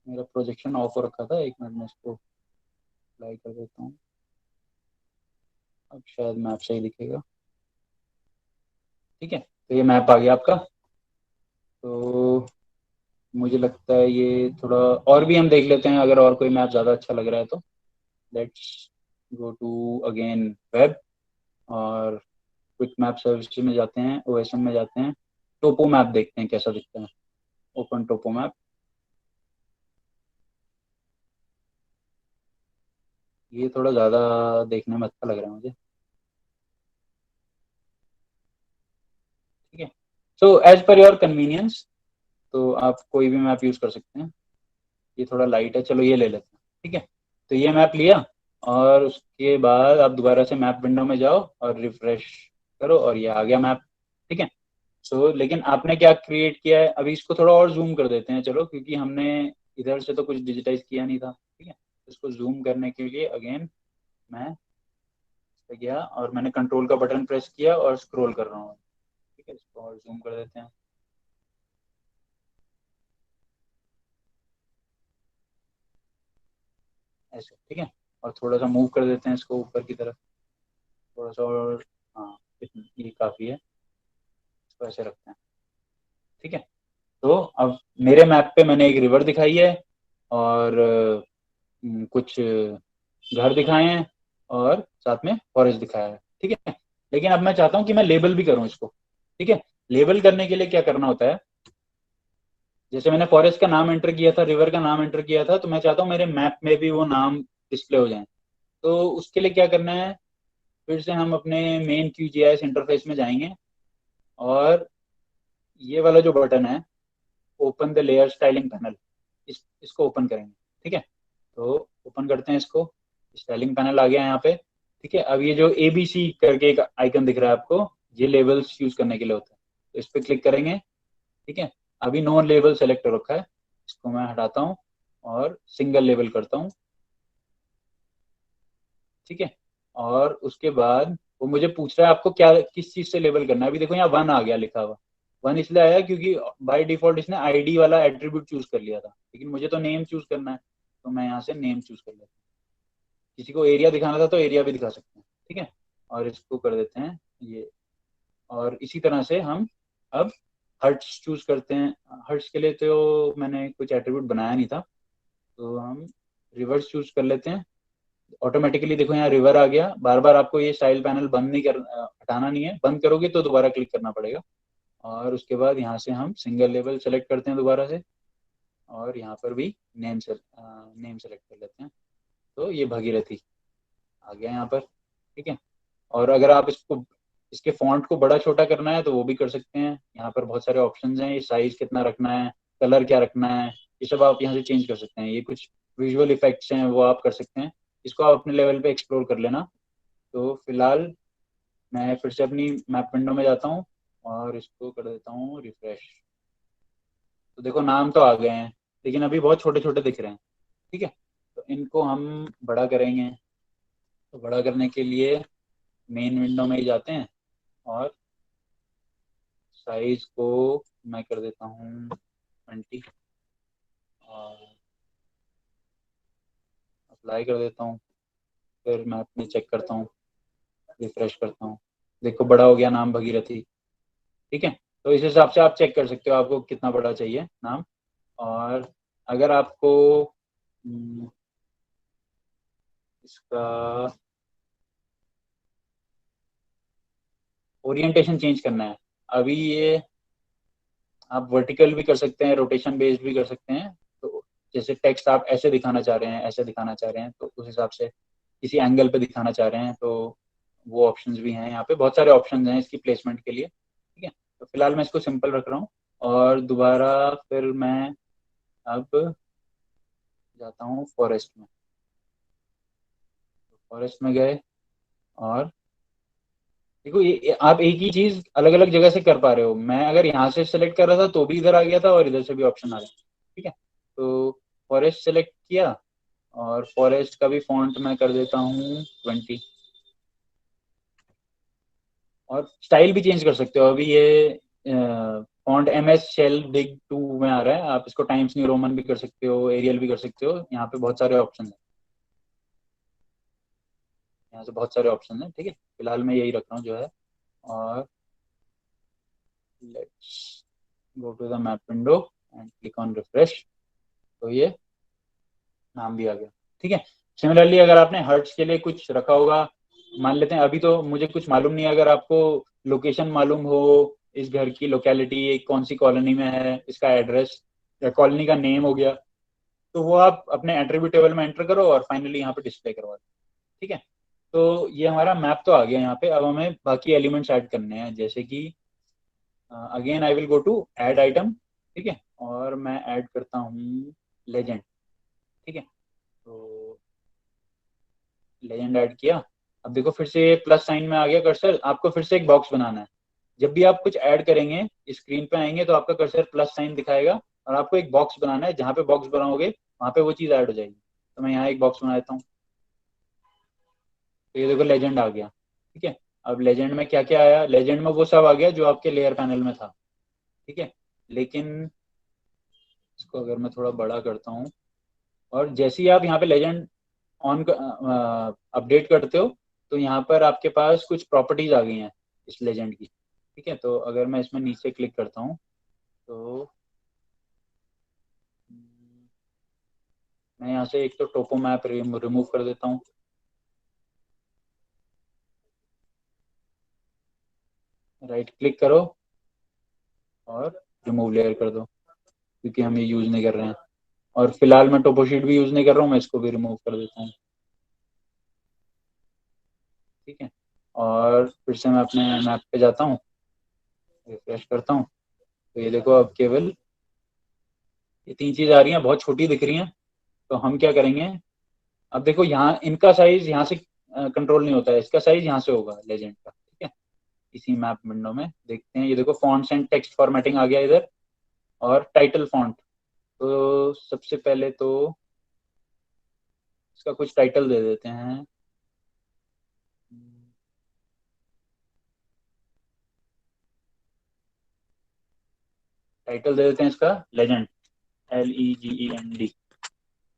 B: मेरा प्रोजेक्शन ऑफ हो रखा था, एक मिनट में इसको अप्लाई कर देता हूँ, अब शायद मैप सही दिखेगा। ठीक है, तो ये मैप आ गया आपका। तो मुझे लगता है ये थोड़ा और भी हम देख लेते हैं, अगर और कोई मैप ज़्यादा अच्छा लग रहा है तो। Let's go to again web, और क्विक मैप सर्विस में जाते हैं, ओएसएम में जाते हैं, टोपो मैप देखते हैं कैसा दिखता है। ओपन टोपो मैप, ये थोड़ा ज़्यादा देखने में अच्छा लग रहा है मुझे। ठीक है, so as per your convenience, तो आप कोई भी मैप यूज़ कर सकते हैं। ये थोड़ा लाइट है, चलो ये ले लेते हैं। ठीक है, तो ये मैप लिया, और उसके बाद आप दोबारा से मैप विंडो में जाओ और रिफ्रेश करो और ये आ गया मैप। ठीक है, लेकिन आपने क्या क्रिएट किया है, अभी इसको थोड़ा और जूम कर देते हैं चलो, क्योंकि हमने इधर से तो कुछ डिजिटाइज किया नहीं था। ठीक है, तो इसको जूम करने के लिए अगेन मैं इस पे गया और मैंने कंट्रोल का बटन प्रेस किया और स्क्रॉल कर रहा हूँ। ठीक है, इसको और जूम कर देते हैं। ऐसे, ठीक है, और थोड़ा सा मूव कर देते हैं इसको ऊपर की तरफ, थोड़ा सा और। हाँ, ये काफ़ी है, इसको ऐसे रखते हैं। ठीक है, तो अब मेरे मैप पे मैंने एक रिवर दिखाई है और कुछ घर दिखाए हैं और साथ में फॉरेस्ट दिखाया है। ठीक है, लेकिन अब मैं चाहता हूँ कि मैं लेबल भी करूँ इसको। ठीक है, लेबल करने के लिए क्या करना होता है, जैसे मैंने फॉरेस्ट का नाम एंटर किया था, रिवर का नाम एंटर किया था, तो मैं चाहता हूँ मेरे मैप में भी वो नाम डिस्प्ले हो जाए। तो उसके लिए क्या करना है, फिर से हम अपने मेन QGIS इंटरफेस में जाएंगे और ये वाला जो बटन है, open the layer styling panel, इसको ओपन करेंगे। ठीक है, तो ओपन करते हैं इसको। स्टाइलिंग पैनल आ गया यहाँ पे। ठीक है, अब ये जो ABC करके एक आइकन दिख रहा है आपको, ये लेबल्स यूज करने के लिए होता है, तो इस पर क्लिक करेंगे। ठीक है, अभी नो लेबल सेलेक्ट हो रखा है, इसको मैं हटाता हूँ और सिंगल लेबल करता हूँ। ठीक है, और उसके बाद वो मुझे पूछ रहा है आपको क्या किस चीज से लेबल करना है। अभी देखो यहाँ 1 आ गया लिखा हुआ। 1 इसलिए आया क्योंकि बाय डिफॉल्ट इसने ID वाला एट्रीब्यूट चूज कर लिया था, लेकिन मुझे तो नेम चूज करना है, तो मैं यहाँ से नेम चूज कर लेता हूँ। किसी को एरिया दिखाना था तो एरिया भी दिखा सकते हैं। ठीक है, और इसको कर देते हैं ये। और इसी तरह से हम अब हर्ट्स चूज करते हैं। हर्ट्स के लिए तो मैंने कुछ एट्रीब्यूट बनाया नहीं था, तो हम रिवर्स चूज कर लेते हैं। ऑटोमेटिकली देखो यहाँ रिवर आ गया। बार बार आपको ये स्टाइल पैनल बंद नहीं कर हटाना नहीं है, बंद करोगे तो दोबारा क्लिक करना पड़ेगा। और उसके बाद यहाँ से हम सिंगल लेवल सेलेक्ट करते हैं दोबारा से, और यहाँ पर भी नेम सेलेक्ट कर लेते हैं। तो ये भगीरथी आ गया यहाँ पर। ठीक है, और अगर आप इसको इसके फॉन्ट को बड़ा छोटा करना है तो वो भी कर सकते हैं। यहाँ पर बहुत सारे ऑप्शंस हैं, ये साइज कितना रखना है, कलर क्या रखना है, ये सब आप यहाँ से चेंज कर सकते हैं। ये कुछ विजुअल इफेक्ट्स हैं, वो आप कर सकते हैं, इसको आप अपने लेवल पे एक्सप्लोर कर लेना। तो फिलहाल मैं फिर से अपनी मैप विंडो में जाता हूँ और इसको कर देता हूँ रिफ्रेश। तो देखो नाम तो आ गए हैं, लेकिन अभी बहुत छोटे छोटे दिख रहे हैं। ठीक है, तो इनको हम बड़ा करेंगे। तो बड़ा करने के लिए मेन विंडो में ही जाते हैं और साइज को मैं कर देता हूँ 20 और अप्लाई कर देता हूँ। फिर मैं अपनी चेक करता हूँ, रिफ्रेश करता हूँ, देखो बड़ा हो गया नाम भगीरथी। ठीक है, तो इस हिसाब से आप चेक कर सकते हो आपको कितना बड़ा चाहिए नाम। और अगर आपको इसका ओरिएंटेशन चेंज करना है, अभी ये आप वर्टिकल भी कर सकते हैं, रोटेशन बेस्ड भी कर सकते हैं। तो जैसे टेक्स्ट आप ऐसे दिखाना चाह रहे हैं, ऐसे दिखाना चाह रहे हैं, तो उस हिसाब से किसी एंगल पे दिखाना चाह रहे हैं, तो वो ऑप्शंस भी हैं। यहाँ पे बहुत सारे ऑप्शंस हैं इसकी प्लेसमेंट के लिए। ठीक है, तो फिलहाल मैं इसको सिंपल रख रहा हूँ और दोबारा फिर मैं अब जाता हूँ फॉरेस्ट में। फॉरेस्ट में गए और देखो ये आप एक ही चीज अलग अलग जगह से कर पा रहे हो। मैं अगर यहाँ से सेलेक्ट कर रहा था तो भी इधर आ गया था और इधर से भी ऑप्शन आ गया। ठीक है, तो फॉरेस्ट सेलेक्ट किया और फॉरेस्ट का भी फॉन्ट मैं कर देता हूँ 20। और स्टाइल भी चेंज कर सकते हो। अभी ये फॉन्ट MS शेल बिग 2 में आ रहा है, आप इसको टाइम्स न्यू रोमन भी कर सकते हो, एरियल भी कर सकते हो। यहाँ पे बहुत सारे ऑप्शन है, यहाँ से बहुत सारे ऑप्शन है। ठीक है, फिलहाल मैं यही रख रहा हूँ जो है। और let's go to the map window and click on refresh. तो ये नाम भी आ गया। ठीक है, सिमिलरली अगर आपने हर्ट्स के लिए कुछ रखा होगा, मान लेते हैं अभी तो मुझे कुछ मालूम नहीं है, अगर आपको लोकेशन मालूम हो, इस घर की लोकेलिटी कौन सी कॉलोनी में है, इसका एड्रेस या कॉलोनी का नेम हो गया, तो वो आप अपने एट्रीब्यूट टेबल में एंटर करो और फाइनली यहाँ पे डिस्प्ले करवा दो। ठीक है, तो ये हमारा मैप तो आ गया यहाँ पे। अब हमें बाकी एलिमेंट्स ऐड करने हैं, जैसे कि again I will go to add item. ठीक है, और मैं ऐड करता हूँ लेजेंड। ठीक है, तो लेजेंड ऐड किया। अब देखो फिर से प्लस साइन में आ गया कर्सर, आपको फिर से एक बॉक्स बनाना है। जब भी आप कुछ ऐड करेंगे स्क्रीन पे आएंगे तो आपका कर्सर प्लस साइन दिखाएगा और आपको एक बॉक्स बनाना है। जहाँ पे बॉक्स बनाओगे वहां पे वो चीज ऐड हो जाएगी। तो मैं यहाँ एक बॉक्स बना देता हूँ। तो ये देखो लेजेंड आ गया। ठीक है, अब लेजेंड में क्या क्या आया, लेजेंड में वो सब आ गया जो आपके लेयर पैनल में था। ठीक है, लेकिन इसको अगर मैं थोड़ा बड़ा करता हूँ, और जैसे ही आप यहाँ पे लेजेंड ऑन अपडेट करते हो, तो यहाँ पर आपके पास कुछ प्रॉपर्टीज आ गई हैं इस लेजेंड की। ठीक है, तो अगर मैं इसमें नीचे क्लिक करता हूँ, तो मैं यहाँ से एक तो टोपो मैप रिमूव कर देता हूँ। राइट क्लिक करो और रिमूव लेयर कर दो, क्योंकि हम ये यूज नहीं कर रहे हैं। और फिलहाल मैं टोपो शीट भी यूज नहीं कर रहा हूँ, मैं इसको भी रिमूव कर देता हूँ। ठीक है, और फिर से मैं अपने मैप पे जाता हूँ, रिफ्रेश करता हूँ, तो ये देखो अब केवल ये तीन चीज आ रही हैं, बहुत छोटी दिख रही हैं। तो हम क्या करेंगे, अब देखो यहाँ इनका साइज यहाँ से कंट्रोल नहीं होता है, इसका साइज यहाँ से होगा लेजेंड का। ठीक है, इसी मैप विंडो में देखते हैं, ये देखो फॉन्ट्स एंड टेक्स्ट फॉर्मेटिंग आ गया इधर, और टाइटल फॉन्ट। तो सबसे पहले तो इसका कुछ टाइटल दे देते हैं। टाइटल दे देते हैं इसका लेजेंड, LEGEND।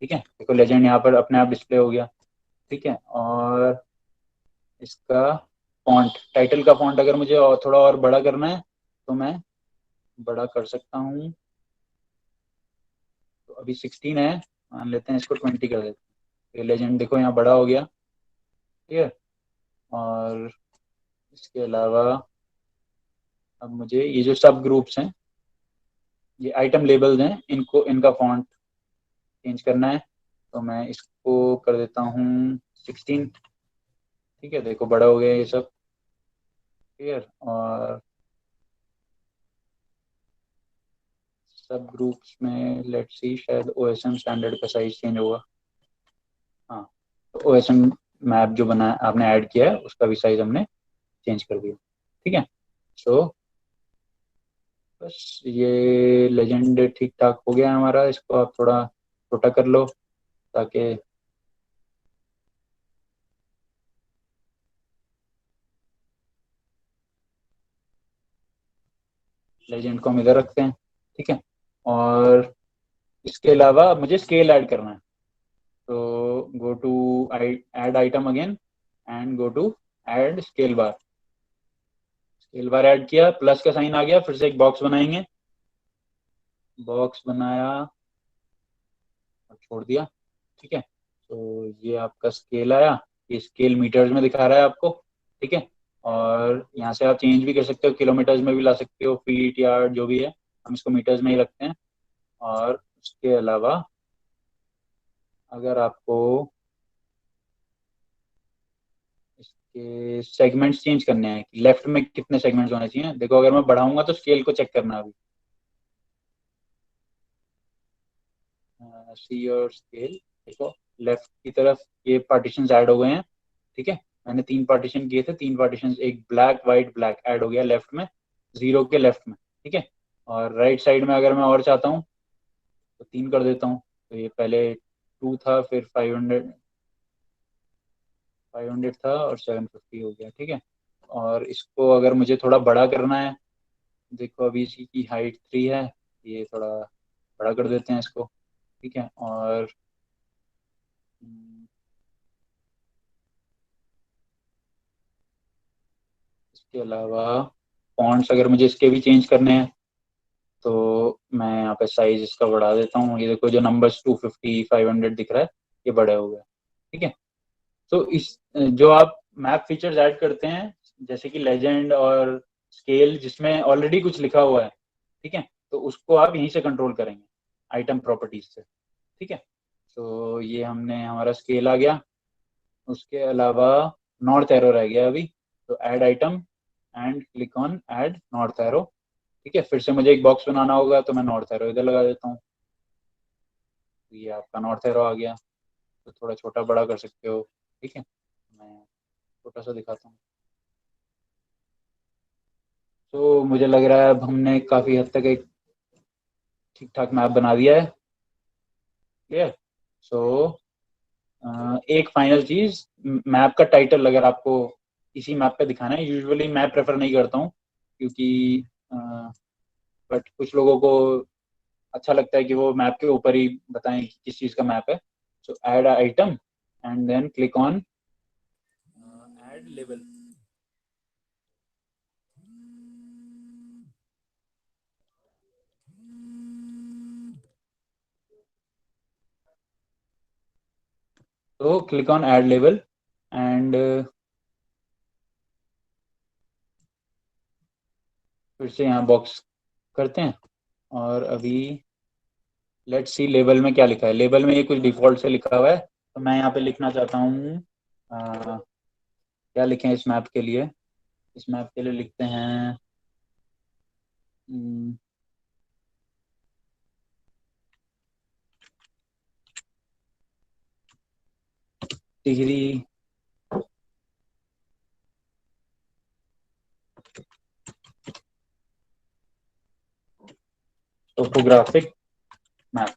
B: ठीक है, देखो लेजेंड यहाँ पर अपने आप डिस्प्ले हो गया। ठीक है, और इसका फॉन्ट, टाइटल का फॉन्ट अगर मुझे और थोड़ा और बड़ा करना है तो मैं बड़ा कर सकता हूँ। तो अभी 16 है, मान लेते हैं इसको 20 कर देते हैं। ये लेजेंड देखो यहाँ बड़ा हो गया। ठीक है, और इसके अलावा अब मुझे ये जो सब ग्रुप्स हैं, ये आइटम लेबल्स हैं, इनको इनका फॉन्ट चेंज करना है। तो मैं इसको कर देता हूँ 16। ठीक है, देखो बड़ा हो गया ये सब। क्लियर, और सब ग्रुप्स में लेट्स सी, शायद OSM स्टैंडर्ड का साइज चेंज होगा। हाँ, तो OSM मैप जो बना आपने ऐड किया है उसका भी साइज हमने चेंज कर दिया। ठीक है, सो बस ये लेजेंड ठीक ठाक हो गया है हमारा, इसको आप थोड़ा छोटा कर लो ताकि लेजेंड को हम इधर रखते हैं। ठीक है, और इसके अलावा मुझे स्केल ऐड करना है। तो go to add item again and go to add scale bar. Scale bar add किया, प्लस का साइन आ गया, फिर से एक बॉक्स बनाएंगे। बॉक्स बनाया और छोड़ दिया। ठीक है, तो ये आपका स्केल आया, ये स्केल मीटर्स में दिखा रहा है आपको। ठीक है, और यहाँ से आप चेंज भी कर सकते हो, किलोमीटर्स में भी ला सकते हो, फीट यार्ड जो भी है, हम इसको मीटर्स में ही रखते हैं। और उसके अलावा अगर आपको इसके सेगमेंट्स चेंज करने हैं, लेफ्ट में कितने सेगमेंट्स होने चाहिए, देखो अगर मैं बढ़ाऊंगा तो स्केल को चेक करना अभी। सी और स्केल, देखो लेफ्ट की तरफ ये पार्टीशंस ऐड हो गए हैं। ठीक है, मैंने तीन पार्टीशन किए थे, तीन पार्टीशन, एक ब्लैक वाइट ब्लैक ऐड हो गया लेफ्ट में, जीरो के लेफ्ट में। ठीक है, और राइट साइड में अगर मैं और चाहता हूँ तो तीन कर देता हूँ। तो ये पहले 2 था, फिर 500 था, और 750 हो गया। ठीक है, और इसको अगर मुझे थोड़ा बड़ा करना है, देखो अभी इसी की हाइट 3 है, ये थोड़ा बड़ा कर देते हैं इसको। ठीक है, और इसके अलावा फॉन्ट्स अगर मुझे इसके भी चेंज करने हैं, तो मैं यहाँ पे साइज इसका बढ़ा देता हूँ। ये देखो जो नंबर्स 250 500 दिख रहा है, ये बड़े हो गए। ठीक है, तो इस जो आप मैप फीचर्स ऐड करते हैं, जैसे कि लेजेंड और स्केल, जिसमें ऑलरेडी कुछ लिखा हुआ है, ठीक है, तो उसको आप यहीं से कंट्रोल करेंगे, आइटम प्रॉपर्टीज से। ठीक है, तो ये हमने, हमारा स्केल आ गया। उसके अलावा नॉर्थ एरो रह गया अभी। तो add item and click on add north arrow. ठीक है, फिर से मुझे एक बॉक्स बनाना होगा, तो मैं नॉर्थ एरो इधर लगा देता हूँ। तो ये आपका नॉर्थ एरो आ गया। तो थोड़ा छोटा बड़ा कर सकते हो। ठीक है, मैं छोटा सा दिखाता हूँ। तो मुझे लग रहा है अब हमने काफ़ी हद तक एक ठीक ठाक मैप बना दिया है। क्लियर, सो एक फाइनल चीज, मैप का टाइटल अगर आपको इसी मैप पे दिखाना है, यूजुअली मैं प्रेफर नहीं करता हूँ क्योंकि बट कुछ लोगों को अच्छा लगता है कि वो मैप के ऊपर ही बताएं कि किस चीज का मैप है. So add item and then click on add label. तो click on add label and फिर से यहाँ बॉक्स करते हैं और अभी लेट्स सी लेबल में क्या लिखा है. लेबल में ये कुछ डिफॉल्ट से लिखा हुआ है, तो मैं यहाँ पे लिखना चाहता हूँ क्या लिखें इस मैप के लिए. इस मैप के लिए लिखते हैं टिहरी टोपोग्राफिक मैप.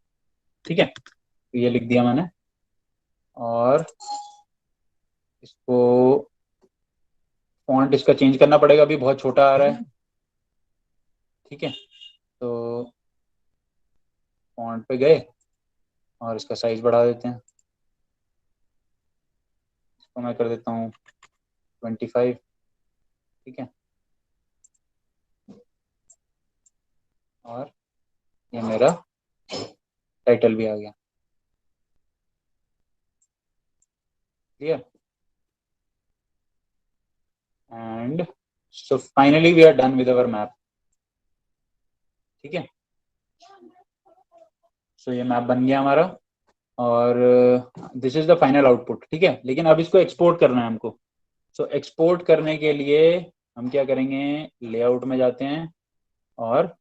B: ठीक है, तो ये लिख दिया मैंने और इसको फॉन्ट इसका चेंज करना पड़ेगा, अभी बहुत छोटा आ रहा है. ठीक है, तो फॉन्ट पे गए और इसका साइज बढ़ा देते हैं. इसको मैं कर देता हूँ 25. ठीक है, और ये मेरा टाइटल भी आ गया. Clear. And so finally we are done with our map. ठीक है, सो ये मैप बन गया हमारा और this is the final output. ठीक है, लेकिन अब इसको एक्सपोर्ट करना है हमको. सो एक्सपोर्ट करने के लिए हम क्या करेंगे, लेआउट में जाते हैं और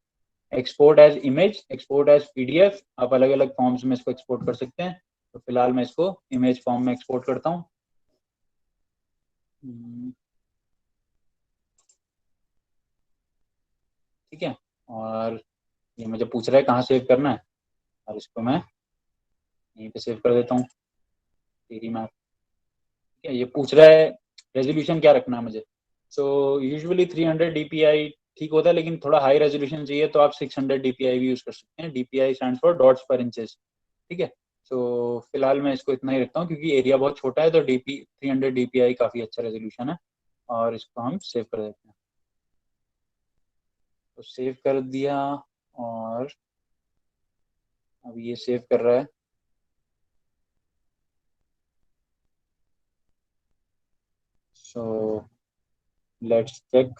B: export as image, export as PDF. आप अलग अलग फॉर्म्स में इसको एक्सपोर्ट कर सकते हैं. तो फिलहाल मैं इसको इमेज फॉर्म में एक्सपोर्ट करता हूँ. ठीक है, और ये मुझे पूछ रहा है कहाँ सेव करना है और इसको मैं यहीं पे सेव कर देता हूँ, तेरी मैप. ठीक है, ये पूछ रहा है रेजोल्यूशन क्या रखना है मुझे. सो यूजुअली 300 डीपीआई ठीक होता है, लेकिन थोड़ा हाई रेजोल्यूशन चाहिए तो आप 600 डीपीआई भी यूज कर सकते हैं. डीपीआई स्टैंड्स फॉर डॉट्स पर इंचेस. ठीक है, सो फिलहाल मैं इसको इतना ही रखता हूँ क्योंकि एरिया बहुत छोटा है, तो डीपी 300 डीपीआई काफी अच्छा रेजोल्यूशन है. और इसको हम सेव कर देते हैं. तो सेव कर दिया और अब ये सेव कर रहा है. So let's check.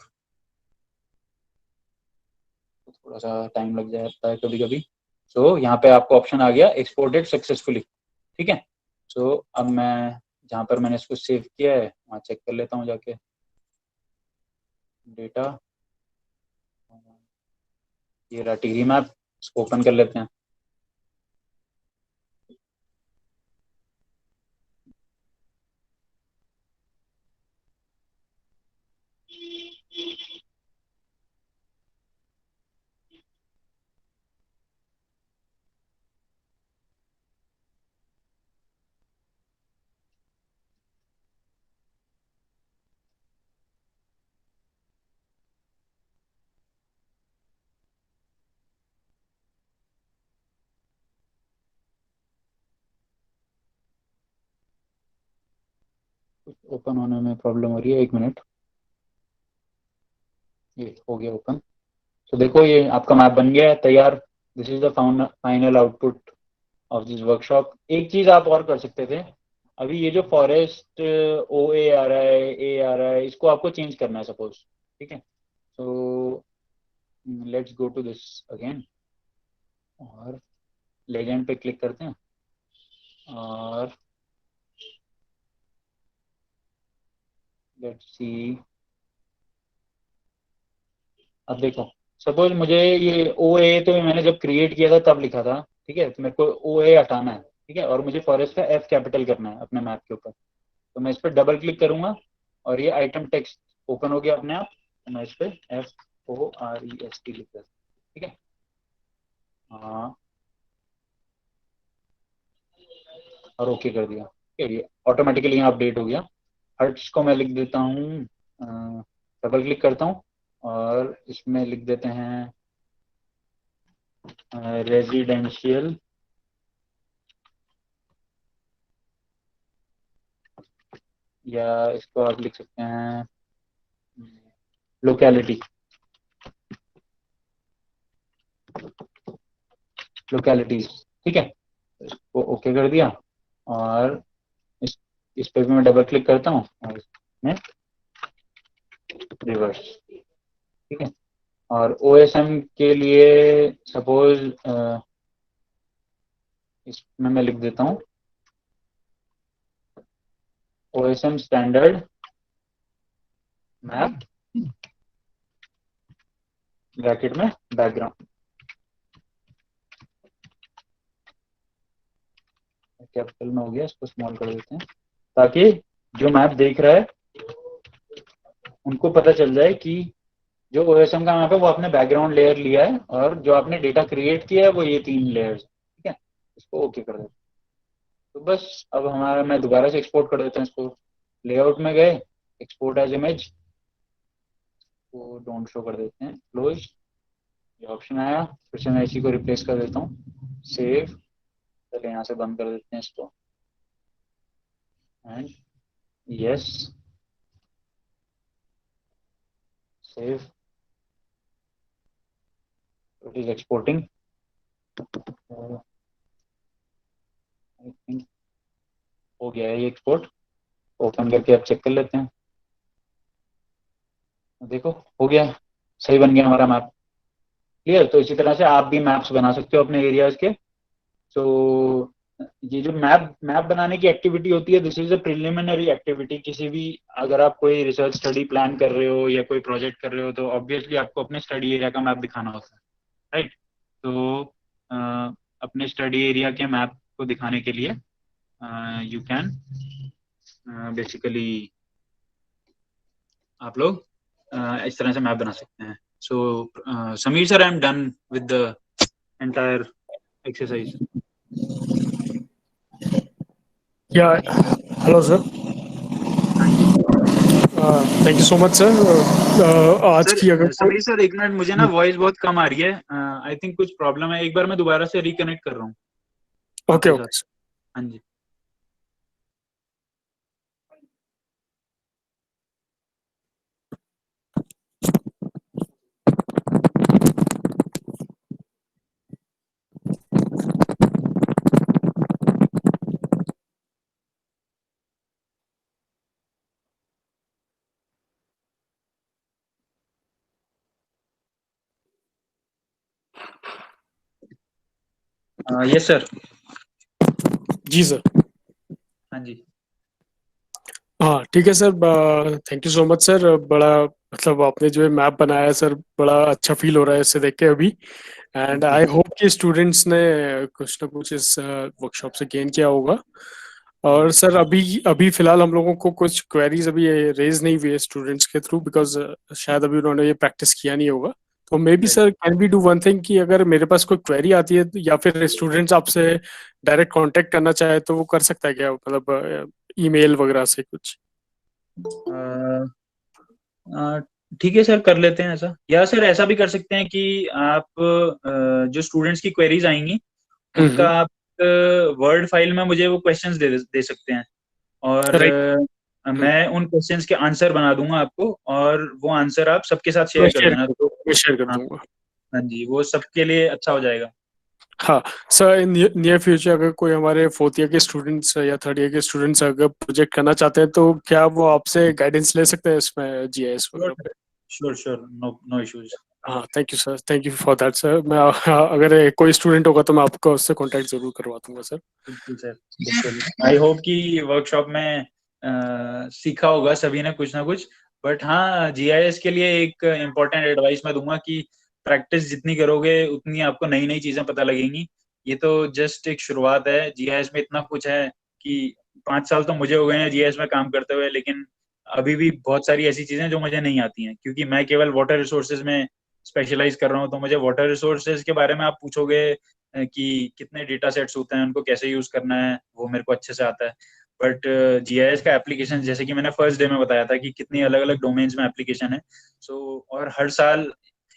B: थोड़ा सा टाइम लग जाता है कभी कभी. सो यहाँ पे आपको ऑप्शन आ गया एक्सपोर्टेड सक्सेसफुली. ठीक है, सो अब मैं जहाँ पर मैंने इसको सेव किया है वहाँ चेक कर लेता हूँ जाके. डेटा, ये रहा टिहरी मैप. इसको ओपन कर लेते हैं. कुछ ओपन होने में प्रॉब्लम हो रही है, 1 मिनट. ये हो गया ओपन. तो देखो ये आपका मैप बन गया है तैयार. This is the final output of this workshop. एक चीज आप और कर सकते थे. अभी ये जो फॉरेस्ट ओ ए आ रहा है, ए आ रहा है, इसको आपको चेंज करना है सपोज. ठीक है, तो let's go to this again और लेजेंड पे क्लिक करते हैं और लेट्स सी. अब देखो, सपोज मुझे ये ओ ए तो मैंने जब क्रिएट किया था तब लिखा था. ठीक है, तो मेरे को ओ ए हटाना है. ठीक है, और मुझे फॉरेस्ट का एफ कैपिटल करना है अपने मैप के ऊपर. तो मैं इस पर डबल क्लिक करूंगा और ये आइटम टेक्स्ट ओपन हो गया अपने आप. तो मैं इस पर FOREST लिख देता हूँ. ठीक है, हाँ, और ओके कर दिया. ये ऑटोमेटिकली यहाँ अपडेट हो गया। हर्ट्स को मैं लिख देता हूँ, डबल क्लिक करता हूँ और इसमें लिख देते हैं रेजिडेंशियल या इसको आप लिख सकते हैं लोकेलिटी, लोकेलिटीज। ठीक है, इसको ओके कर दिया और इस पे भी मैं डबल क्लिक करता हूँ और इसमें रिवर्स। ठीक है, और ओएसएम के लिए सपोज इसमें मैं लिख देता हूँ ओएसएम स्टैंडर्ड मैप ब्रैकेट में बैकग्राउंड, कैपिटल में हो गया, इसको स्मॉल कर देते हैं ताकि जो मैप देख रहा है उनको पता चल जाए कि जो ओएसएम का मैप है वो आपने बैकग्राउंड लेयर लिया है और जो आपने डेटा क्रिएट किया है वो ये 3 लेयर्स। ठीक है, इसको ओके कर देते हैं। तो बस अब हमारा, मैं दोबारा से एक्सपोर्ट कर देता हूँ इसको। लेआउट में गए, एक्सपोर्ट एज इमेज को डोंट शो कर देते हैं, क्लोज, ये ऑप्शन आया, फिर से मैं इसी को रिप्लेस कर देता हूँ, सेव, चलिए यहाँ से बंद कर देते हैं इसको and yes, save, it is exporting. I think हो गया है ये एक्सपोर्ट। ओपन करके अब चेक कर लेते हैं, देखो हो गया, सही बन गया हमारा मैप। क्लियर, तो इसी तरह से आप भी मैप्स बना सकते हो अपने एरियाज के। तो ये जो मैप मैप बनाने की एक्टिविटी होती है, this is a preliminary activity. किसी भी, अगर आप कोई रिसर्च स्टडी प्लान कर रहे हो या कोई प्रोजेक्ट कर रहे हो तो ऑब्वियसली आपको अपने स्टडी एरिया का मैप दिखाना होता है, राइट। तो अपने स्टडी एरिया के मैप को दिखाने के लिए यू कैन बेसिकली आप लोग इस तरह से मैप बना सकते हैं। So Sameer sir, I am done with the entire exercise.
A: Yeah hello sir,
B: हाँ जी
A: thank you so much sir. आज
B: सर,
A: की अगर कोई,
B: समीर सर एक मिनट, मुझे ना वॉइस बहुत कम आ रही है, आई थिंक कुछ प्रॉब्लम है। एक बार मैं दोबारा से रिकनेक्ट कर रहा हूँ
A: ओके
B: आपके साथ।
A: ओके।
B: हाँ जी। Yes sir.
A: जी सर।
B: हाँ जी।
A: हाँ ठीक है sir, thank you so much sir. बड़ा मतलब आपने जो है मैप बनाया है सर, बड़ा अच्छा फील हो रहा है इससे देख के अभी। And
B: thank you.
A: I hope कि स्टूडेंट्स ने कुछ ना कुछ इस वर्कशॉप से गेन किया होगा। और
B: जी
A: सर अभी अभी फिलहाल हम लोगों को कुछ क्वेरीज अभी रेज नहीं हुई है स्टूडेंट्स के थ्रू, बिकॉज शायद अभी उन्होंने ये प्रैक्टिस किया नहीं होगा। तो may be
B: right.
A: Sir can be do one thing कि अगर मेरे पास कोई क्वेरी आती है या फिर स्टूडेंट्स आपसे डायरेक्ट कांटेक्ट करना चाहे तो वो कर सकता है क्या, मतलब ईमेल वगैरह से कुछ?
B: ठीक है सर, कर लेते हैं ऐसा। या सर ऐसा भी कर सकते हैं कि आप जो स्टूडेंट्स की क्वेरीज आएंगी उनका आप वर्ड फाइल में मुझे वो क्वेश्चंस दे सकते हैं और
A: राइट।
B: मैं उन क्वेश्चंस के आंसर बना दूंगा आपको और वो आंसर आप सबके साथ
A: मैं
B: शेयर कर
A: शेयर
B: देना
A: कर
B: तो।
A: मैं शेयर कर
B: हाँ।
A: दूंगा।
B: हाँ जी, वो सबके लिए अच्छा हो जाएगा।
A: हाँ सर, नियर फ्यूचर अगर कोई हमारे फोर्थ ईयर के स्टूडेंट्स या थर्ड ईयर के स्टूडेंट्स अगर प्रोजेक्ट करना चाहते हैं तो क्या वो आपसे गाइडेंस ले सकते हैं इसमें, जीआईएस
B: श्योर
A: वगैरह पे?
B: Sure sure, no no issues.
A: हाँ thank you sir, thank you for that sir. मैं अगर कोई स्टूडेंट होगा तो मैं आपको उससे कांटेक्ट जरूर करवा दूंगा सर।
B: बिल्कुल सर, बिल्कुल। आई होप कि वर्कशॉप में सीखा होगा सभी ने कुछ ना कुछ। बट हाँ, जीआईएस के लिए एक इम्पोर्टेंट एडवाइस मैं दूंगा कि प्रैक्टिस जितनी करोगे उतनी आपको नई नई चीजें पता लगेंगी। ये तो जस्ट एक शुरुआत है। जीआईएस में इतना कुछ है कि 5 साल तो मुझे हो गए हैं जीआईएस में काम करते हुए, लेकिन अभी भी बहुत सारी ऐसी चीजें जो मुझे नहीं आती हैं, क्योंकि मैं केवल वाटर रिसोर्सेज में स्पेशलाइज कर रहा हूँ। तो मुझे वाटर रिसोर्सेज के बारे में आप पूछोगे कि कितने डेटा सेट्स होते हैं, उनको कैसे यूज करना है, वो मेरे को अच्छे से आता है। बट जीआईएस का एप्लीकेशन, जैसे कि मैंने फर्स्ट डे में बताया था कि कितनी अलग अलग डोमेन्स में एप्लीकेशन है। और हर साल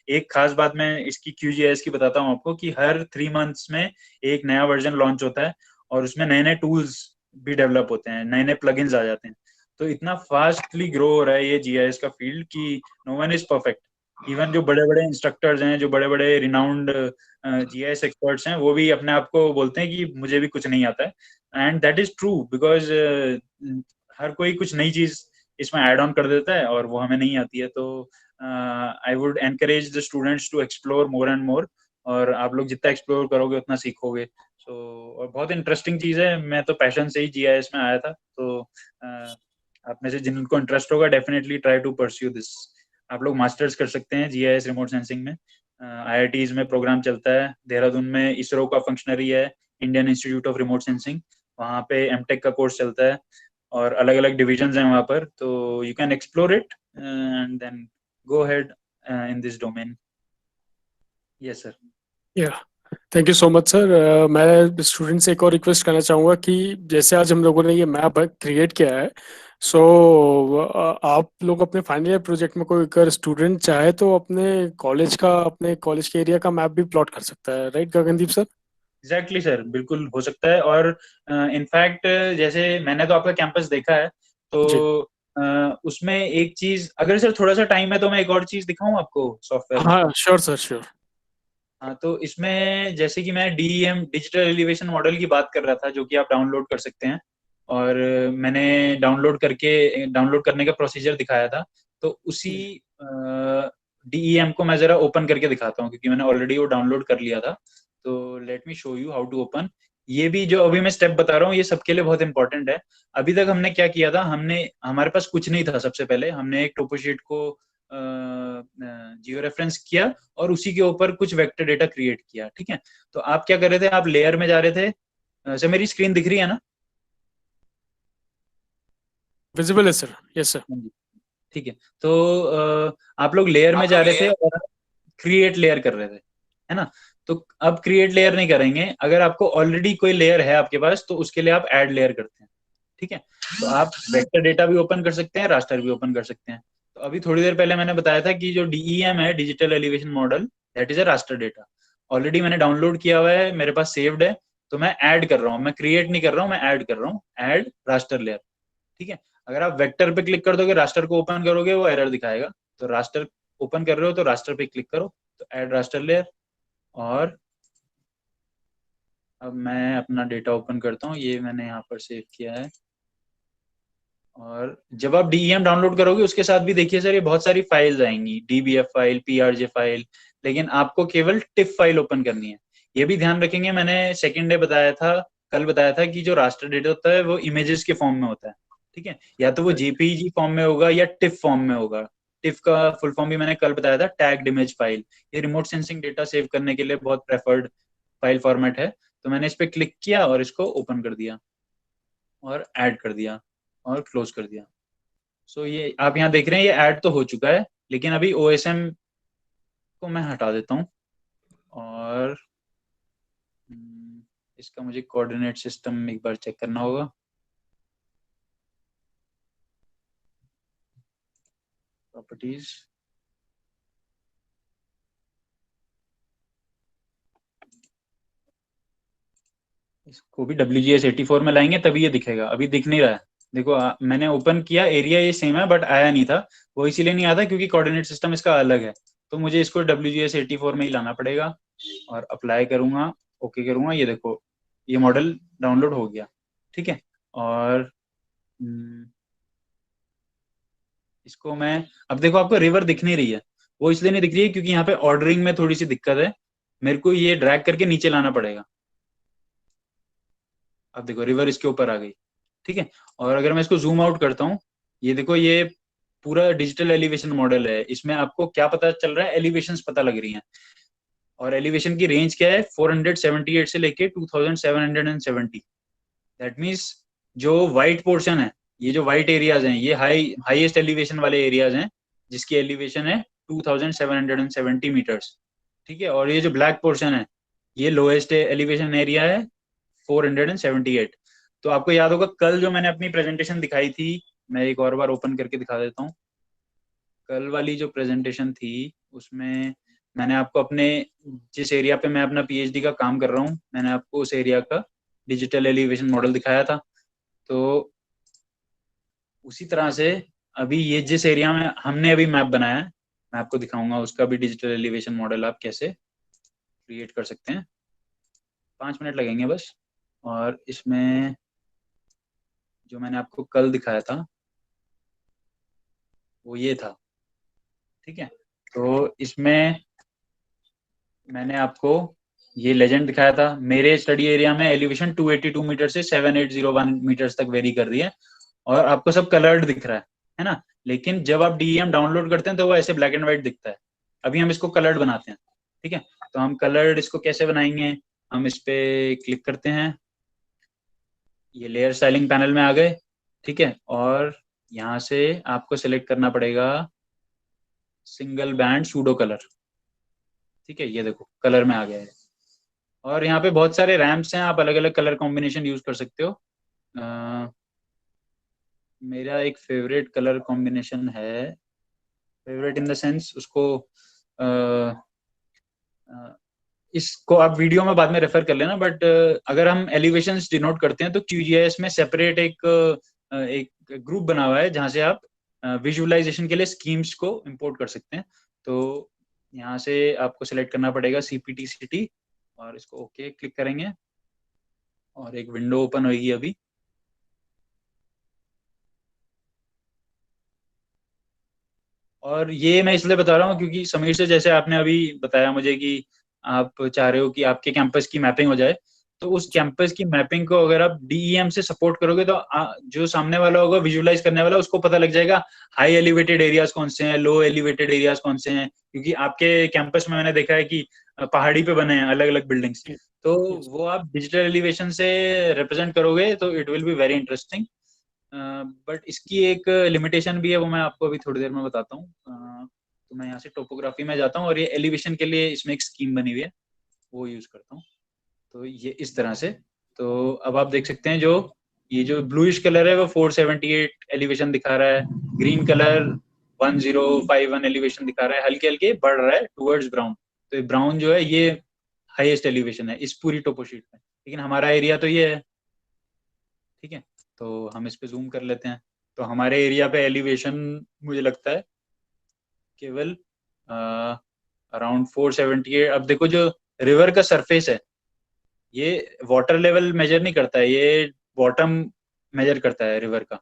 B: एक खास बात मैं इसकी QGIS की बताता हूँ आपको, कि हर 3 मंथ्स में एक नया वर्जन लॉन्च होता है, और उसमें नए नए टूल्स भी डेवलप होते हैं, नए नए प्लगइन्स आ जाते हैं। तो इतना फास्टली ग्रो हो रहा है ये जीआईएस का फील्ड कि no one is perfect. Even जो बड़े बड़े इंस्ट्रक्टर्स हैं, जो बड़े बड़े रिनाउंड जीआईएस एक्सपर्ट्स हैं, वो भी अपने आप को बोलते हैं कि मुझे भी कुछ नहीं आता है। And that is true, because हर कोई कुछ नई चीज इसमें ऐड ऑन कर देता है और वो हमें नहीं आती है। तो I would encourage the students to explore more and more, और आप लोग जितना एक्सप्लोर करोगे उतना सीखोगे। और बहुत इंटरेस्टिंग चीज है। मैं तो पैशन से ही जीआईएस में आया था, तो आप में से जिनको इंटरेस्ट होगा, definitely try to pursue this. आप लोग मास्टर्स कर सकते हैं जीआईएस रिमोट सेंसिंग में। IITs में प्रोग्राम चलता है, देहरादून में इसरो का फंक्शनरी है, Indian Institute of Remote Sensing, वहाँ पे एमटेक का कोर्स चलता है, और अलग अलग डिविजन्स हैं वहाँ पर। तो you can explore it and then go head in this domain. Yes sir.
A: Yeah thank you so much sir. मैं स्टूडेंट से एक और रिक्वेस्ट करना चाहूँगा कि जैसे आज हम लोगों ने ये मैप क्रिएट किया है, सो आप लोग अपने फाइनल ईयर प्रोजेक्ट में कोई अगर स्टूडेंट चाहे तो अपने कॉलेज के एरिया का मैप भी प्लॉट कर सकता है, right Gagandeep sir?
B: Exactly sir, बिल्कुल हो सकता है। और इनफैक्ट जैसे मैंने तो आपका कैंपस देखा है, तो
A: जी।
B: उसमें एक चीज, अगर सर थोड़ा सा टाइम है तो मैं एक और चीज दिखाऊं आपको सॉफ्टवेयर में।
A: हाँ श्योर सर, श्योर।
B: हाँ, तो इसमें जैसे कि मैं DEM डिजिटल एलिवेशन मॉडल की बात कर रहा था, जो कि आप डाउनलोड कर सकते हैं। और मैंने डाउनलोड करने का प्रोसीजर दिखाया था। तो उसी DEM को मैं जरा ओपन करके दिखाता हूँ, क्योंकि मैंने ऑलरेडी वो डाउनलोड कर लिया था। तो let me show you how to open. ये भी जो अभी मैं स्टेप बता रहा हूँ, ये सबके लिए बहुत इंपॉर्टेंट है। अभी तक हमने क्या किया था, हमारे पास कुछ नहीं था। सबसे पहले हमने एक टोपोशीट को जियो रेफरेंस किया, और उसी के ऊपर कुछ वेक्टर डेटा क्रिएट किया। ठीक है। तो आप क्या कर रहे थे, आप लेयर में जा रहे थे। सर मेरी स्क्रीन दिख रही है ना?
A: विजिबल है सर, यस सर।
B: हाँ जी। ठीक है। तो आप लोग लेयर में
A: आप
B: जा
A: लोग
B: रहे थे
A: लेयर।
B: और क्रिएट लेयर कर रहे थे, है ना? तो अब क्रिएट लेयर नहीं करेंगे। अगर आपको ऑलरेडी कोई लेयर है आपके पास, तो उसके लिए आप ऐड लेयर करते हैं। ठीक है। तो आप वेक्टर डेटा भी ओपन कर सकते हैं, रास्टर भी ओपन कर सकते हैं। तो अभी थोड़ी देर पहले मैंने बताया था कि जो DEM है, digital elevation model, that is a raster data. Already मैंने डाउनलोड किया हुआ है, मेरे पास सेव्ड है। तो मैं ऐड कर रहा हूँ, मैं क्रिएट नहीं कर रहा हूँ, मैं ऐड कर रहा हूँ, ऐड रास्टर लेयर। ठीक है। अगर आप वेक्टर पे क्लिक कर दोगे, रास्टर को ओपन करोगे, वो एरर दिखाएगा। तो रास्टर ओपन कर रहे हो तो रास्टर पे क्लिक करो, तो ऐड रास्टर लेयर। और अब मैं अपना डेटा ओपन करता हूँ, ये मैंने यहाँ पर सेव किया है। और जब आप DEM डाउनलोड करोगे, उसके साथ भी देखिए सर, ये बहुत सारी फाइल्स आएंगी, DBF फाइल, PRJ फाइल। लेकिन आपको केवल टिफ फाइल ओपन करनी है। ये भी ध्यान रखेंगे, मैंने सेकेंड डे बताया था, कल बताया था कि जो रास्टर डेटा होता है वो इमेजेस के फॉर्म में होता है। ठीक है। या तो वो JPEG फॉर्म में होगा या टिफ फॉर्म में होगा। टिफ का फुल फॉर्म भी मैंने कल बताया था, टैग्ड इमेज फाइल। ये रिमोट सेंसिंग डेटा सेव करने के लिए बहुत प्रेफर्ड फाइल फॉर्मेट है। तो मैंने इस पर क्लिक किया और इसको ओपन कर दिया, और ऐड कर दिया, और क्लोज कर दिया। ये आप यहाँ देख रहे हैं, ये ऐड तो हो चुका है। लेकिन अभी OSM को मैं हटा देता हूँ। और इसका मुझे कोऑर्डिनेट सिस्टम एक बार चेक करना होगा। प्रॉपर्टीज, इसको भी WGS84 में लाएंगे तभी ये दिखेगा। अभी दिख नहीं रहा है। देखो मैंने ओपन किया, एरिया ये सेम है, बट आया नहीं था। वो इसीलिए नहीं आता क्योंकि कोऑर्डिनेट सिस्टम इसका अलग है। तो मुझे इसको WGS84 में ही लाना पड़ेगा। और अप्लाई करूंगा, ओके करूंगा, ये देखो ये मॉडल डाउनलोड हो गया। ठीक है। और इसको मैं, अब देखो आपको रिवर दिख नहीं रही है। वो इसलिए नहीं दिख रही है क्योंकि यहाँ पे ऑर्डरिंग में थोड़ी सी दिक्कत है। मेरे को ये ड्रैग करके नीचे लाना पड़ेगा। अब देखो रिवर इसके ऊपर आ गई। ठीक है। और अगर मैं इसको जूम आउट करता हूँ, ये देखो ये पूरा डिजिटल एलिवेशन मॉडल है। इसमें आपको क्या पता चल रहा है, एलिवेशंस पता लग रही हैं। और एलिवेशन की रेंज क्या है, 478 से लेके 2770। दैट मीन्स जो व्हाइट पोर्शन है, ये जो व्हाइट एरियाज हैं, ये हाईएस्ट एलिवेशन वाले एरियाज हैं, जिसकी एलिवेशन है 2770 मीटर्स। ठीक है। और ये जो ब्लैक पोर्शन है, ये लोएस्ट एलिवेशन एरिया है, 478। तो आपको याद होगा कल जो मैंने अपनी प्रेजेंटेशन दिखाई थी, मैं एक और बार ओपन करके दिखा देता हूँ। कल वाली जो प्रेजेंटेशन थी उसमें मैंने आपको अपने जिस एरिया पे मैं अपना पीएचडी का काम कर रहा हूँ, मैंने आपको उस एरिया का डिजिटल एलिवेशन मॉडल दिखाया था। तो उसी तरह से अभी ये जिस एरिया में हमने अभी मैप बनाया है, मैं आपको दिखाऊंगा उसका भी डिजिटल एलिवेशन मॉडल आप कैसे क्रिएट कर सकते हैं। 5 मिनट लगेंगे बस। और इसमें जो मैंने आपको कल दिखाया था वो ये था, ठीक है। तो इसमें मैंने आपको ये लेजेंड दिखाया था। मेरे स्टडी एरिया में एलिवेशन 282 मीटर से 7801 मीटर्स तक वेरी कर रही है, और आपको सब कलर्ड दिख रहा है ना। लेकिन जब आप डीईएम डाउनलोड करते हैं तो वो ऐसे ब्लैक एंड व्हाइट दिखता है। अभी हम इसको कलर्ड बनाते हैं, ठीक है। तो हम कलर्ड इसको कैसे बनाएंगे, हम इस पे क्लिक करते हैं, ये लेयर स्टाइलिंग पैनल में आ गए, ठीक है। और यहाँ से आपको सिलेक्ट करना पड़ेगा सिंगल बैंड सूडो कलर, ठीक है। ये देखो कलर में आ गया है। और यहाँ पे बहुत सारे रैम्प्स हैं, आप अलग अलग कलर कॉम्बिनेशन यूज कर सकते हो। अ, मेरा एक फेवरेट कलर कॉम्बिनेशन है, फेवरेट इन द सेंस उसको अ, अ, इसको आप वीडियो में बाद में रेफर कर लेना, बट अगर हम एलिवेशंस डिनोट करते हैं तो QGIS में सेपरेट एक ग्रुप बना हुआ है जहाँ से आप विजुअलाइजेशन के लिए स्कीम्स को इंपोर्ट कर सकते हैं। तो यहाँ से आपको सेलेक्ट करना पड़ेगा CPT सिटी, और इसको ओके क्लिक करेंगे और एक विंडो ओपन होगी अभी। और ये मैं इसलिए बता रहा हूँ क्योंकि समीर से जैसे आपने अभी बताया मुझे कि आप चाह रहे हो कि आपके कैंपस की मैपिंग हो जाए, तो उस कैंपस की मैपिंग को अगर आप डीईएम से सपोर्ट करोगे तो जो सामने वाला होगा विजुअलाइज करने वाला, उसको पता लग जाएगा हाई एलिवेटेड एरियाज कौन से हैं, लो एलिवेटेड एरियाज कौन से हैं। क्योंकि आपके कैंपस में मैंने देखा है कि पहाड़ी पे बने हैं अलग अलग बिल्डिंग्स, तो
A: यस।
B: वो आप डिजिटल एलिवेशन से रिप्रेजेंट करोगे तो it will be very interesting. But इसकी एक लिमिटेशन भी है, वो मैं आपको अभी थोड़ी देर में बताता हूँ। तो मैं यहाँ से टोपोग्राफी में जाता हूँ और ये एलिवेशन के लिए इसमें एक स्कीम बनी हुई है, वो यूज करता हूँ। तो ये इस तरह से, तो अब आप देख सकते हैं जो ये जो ब्लूइश कलर है वो 478 एलिवेशन दिखा रहा है, ग्रीन कलर 1051 एलिवेशन दिखा रहा है, हल्के हल्के बढ़ रहा है टूवर्ड्स ब्राउन। तो ब्राउन जो है ये हाईएस्ट एलिवेशन है इस पूरी टोपो शीट में, लेकिन हमारा एरिया तो ये है, ठीक है। तो हम इस पे जूम कर लेते हैं। तो हमारे एरिया पे एलिवेशन मुझे लगता है केवल अराउंड 478। अब देखो जो रिवर का सरफेस है ये वाटर लेवल मेजर नहीं करता है, ये बॉटम मेजर करता है रिवर का।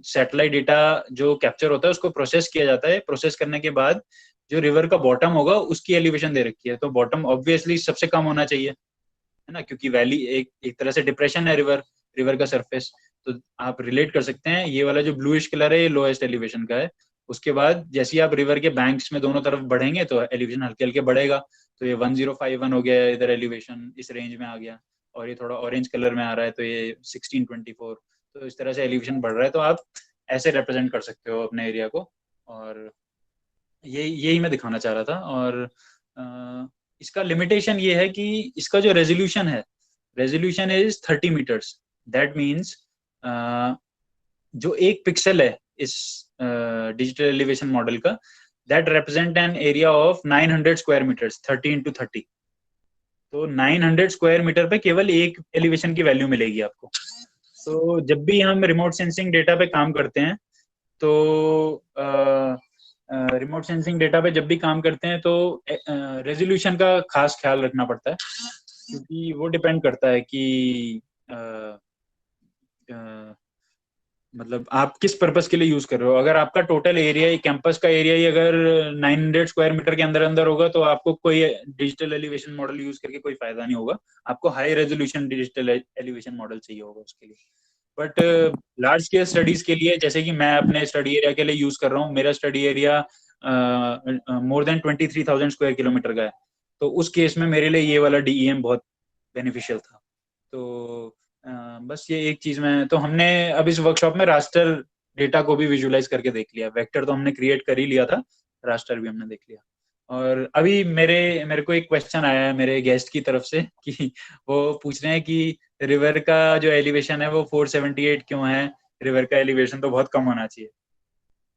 B: सैटेलाइट डेटा जो कैप्चर होता है उसको प्रोसेस किया जाता है, प्रोसेस करने के बाद जो रिवर का बॉटम होगा उसकी एलिवेशन दे रखी है। तो बॉटम ऑब्वियसली सबसे कम होना चाहिए, है ना, क्योंकि वैली एक एक तरह से डिप्रेशन है रिवर, रिवर का सरफेस। तो आप रिलेट कर सकते हैं ये वाला जो ब्लूइश कलर है ये लोएस्ट एलिवेशन का है। उसके बाद जैसे ही आप रिवर के बैंक्स में दोनों तरफ बढ़ेंगे तो एलिवेशन हल्के हल्के बढ़ेगा। तो ये 1051 हो गया, इधर एलिवेशन इस रेंज में आ गया। और ये थोड़ा ऑरेंज कलर में आ रहा है तो ये 1624। तो इस तरह से एलिवेशन बढ़ रहा है, तो आप ऐसे रिप्रेजेंट कर सकते हो अपने एरिया को। और यही मैं दिखाना चाह रहा था। और इसका लिमिटेशन ये है कि इसका जो रेजोल्यूशन है, resolution is 30 metres. That means जो एक पिक्सल है इस डिजिटल एलिवेशन मॉडल का, that represent an area of 900 square metres, 30 × 30। तो 900 स्क्वायर मीटर पे केवल एक एलिवेशन की वैल्यू मिलेगी आपको। तो जब भी हम रिमोट सेंसिंग डेटा पे काम करते हैं तो रिमोट सेंसिंग डेटा पे जब भी काम करते हैं तो रेजोल्यूशन का खास ख्याल रखना पड़ता है, क्योंकि वो डिपेंड करता है कि अ, अ, मतलब आप किस पर्पस के लिए यूज कर रहे हो। अगर आपका टोटल एरिया ही कैंपस का एरिया ही अगर 900 स्क्वायर मीटर के अंदर अंदर होगा तो आपको कोई डिजिटल एलिवेशन मॉडल यूज करके कोई फायदा नहीं होगा। आपको high resolution digital elevation model चाहिए होगा उसके लिए। बट लार्ज स्केल स्टडीज के लिए, जैसे कि मैं अपने स्टडी एरिया के लिए यूज कर रहा हूँ, मेरा study area more than 23,000 square kilometre का है, तो उस केस में मेरे लिए ये वाला डीईएम बहुत बेनिफिशियल था। तो बस ये एक चीज में तो हमने अब इस वर्कशॉप में रास्टर डेटा को भी विजुलाइज करके देख लिया। वेक्टर तो हमने क्रिएट कर ही लिया था, रास्टर भी हमने देख लिया। और अभी मेरे मेरे को एक क्वेश्चन आया है मेरे गेस्ट की तरफ से कि वो पूछ रहे हैं कि रिवर का जो एलिवेशन है वो 478 क्यों है, रिवर का एलिवेशन तो बहुत कम होना चाहिए।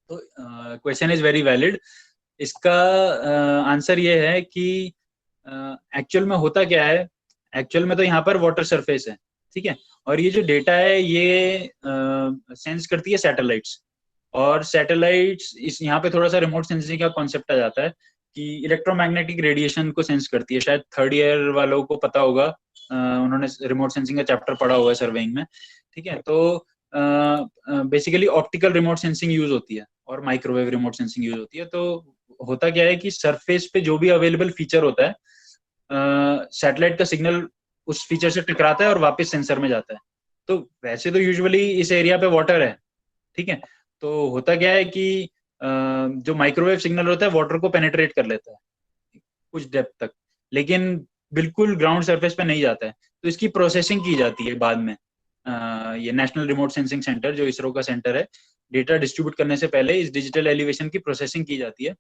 B: तो क्वेश्चन इज वेरी वैलिड। इसका आंसर ये है कि एक्चुअल में होता क्या है, एक्चुअल में तो यहाँ पर वाटर सरफेस है, ठीक है, और ये जो डेटा है ये सेंस करती है सैटेलाइट्स, और सैटेलाइट्स इस यहाँ पे थोड़ा सा रिमोट सेंसिंग का कॉन्सेप्ट आ जाता है कि इलेक्ट्रोमैग्नेटिक रेडिएशन को सेंस करती है। शायद थर्ड ईयर वालों को पता होगा, उन्होंने रिमोट सेंसिंग का चैप्टर पढ़ा हुआ है सर्वेइंग में, ठीक है। तो basically optical remote sensing use होती है और माइक्रोवेव रिमोट सेंसिंग यूज होती है। तो होता क्या है कि सरफेस पे जो भी अवेलेबल फीचर होता है, सैटेलाइट का सिग्नल उस फीचर से टकराता है और वापस सेंसर में जाता है। तो वैसे तो यूजुअली इस एरिया पे वाटर है, ठीक है, तो होता क्या है कि जो माइक्रोवेव सिग्नल होता है वाटर को पेनिट्रेट कर लेता है कुछ डेप्थ तक, लेकिन बिल्कुल ग्राउंड सरफेस पे नहीं जाता है। तो इसकी प्रोसेसिंग की जाती है बाद में। ये नेशनल रिमोट सेंसिंग सेंटर जो इसरो का सेंटर है, डेटा डिस्ट्रीब्यूट करने से पहले इस डिजिटल एलिवेशन की प्रोसेसिंग की जाती है।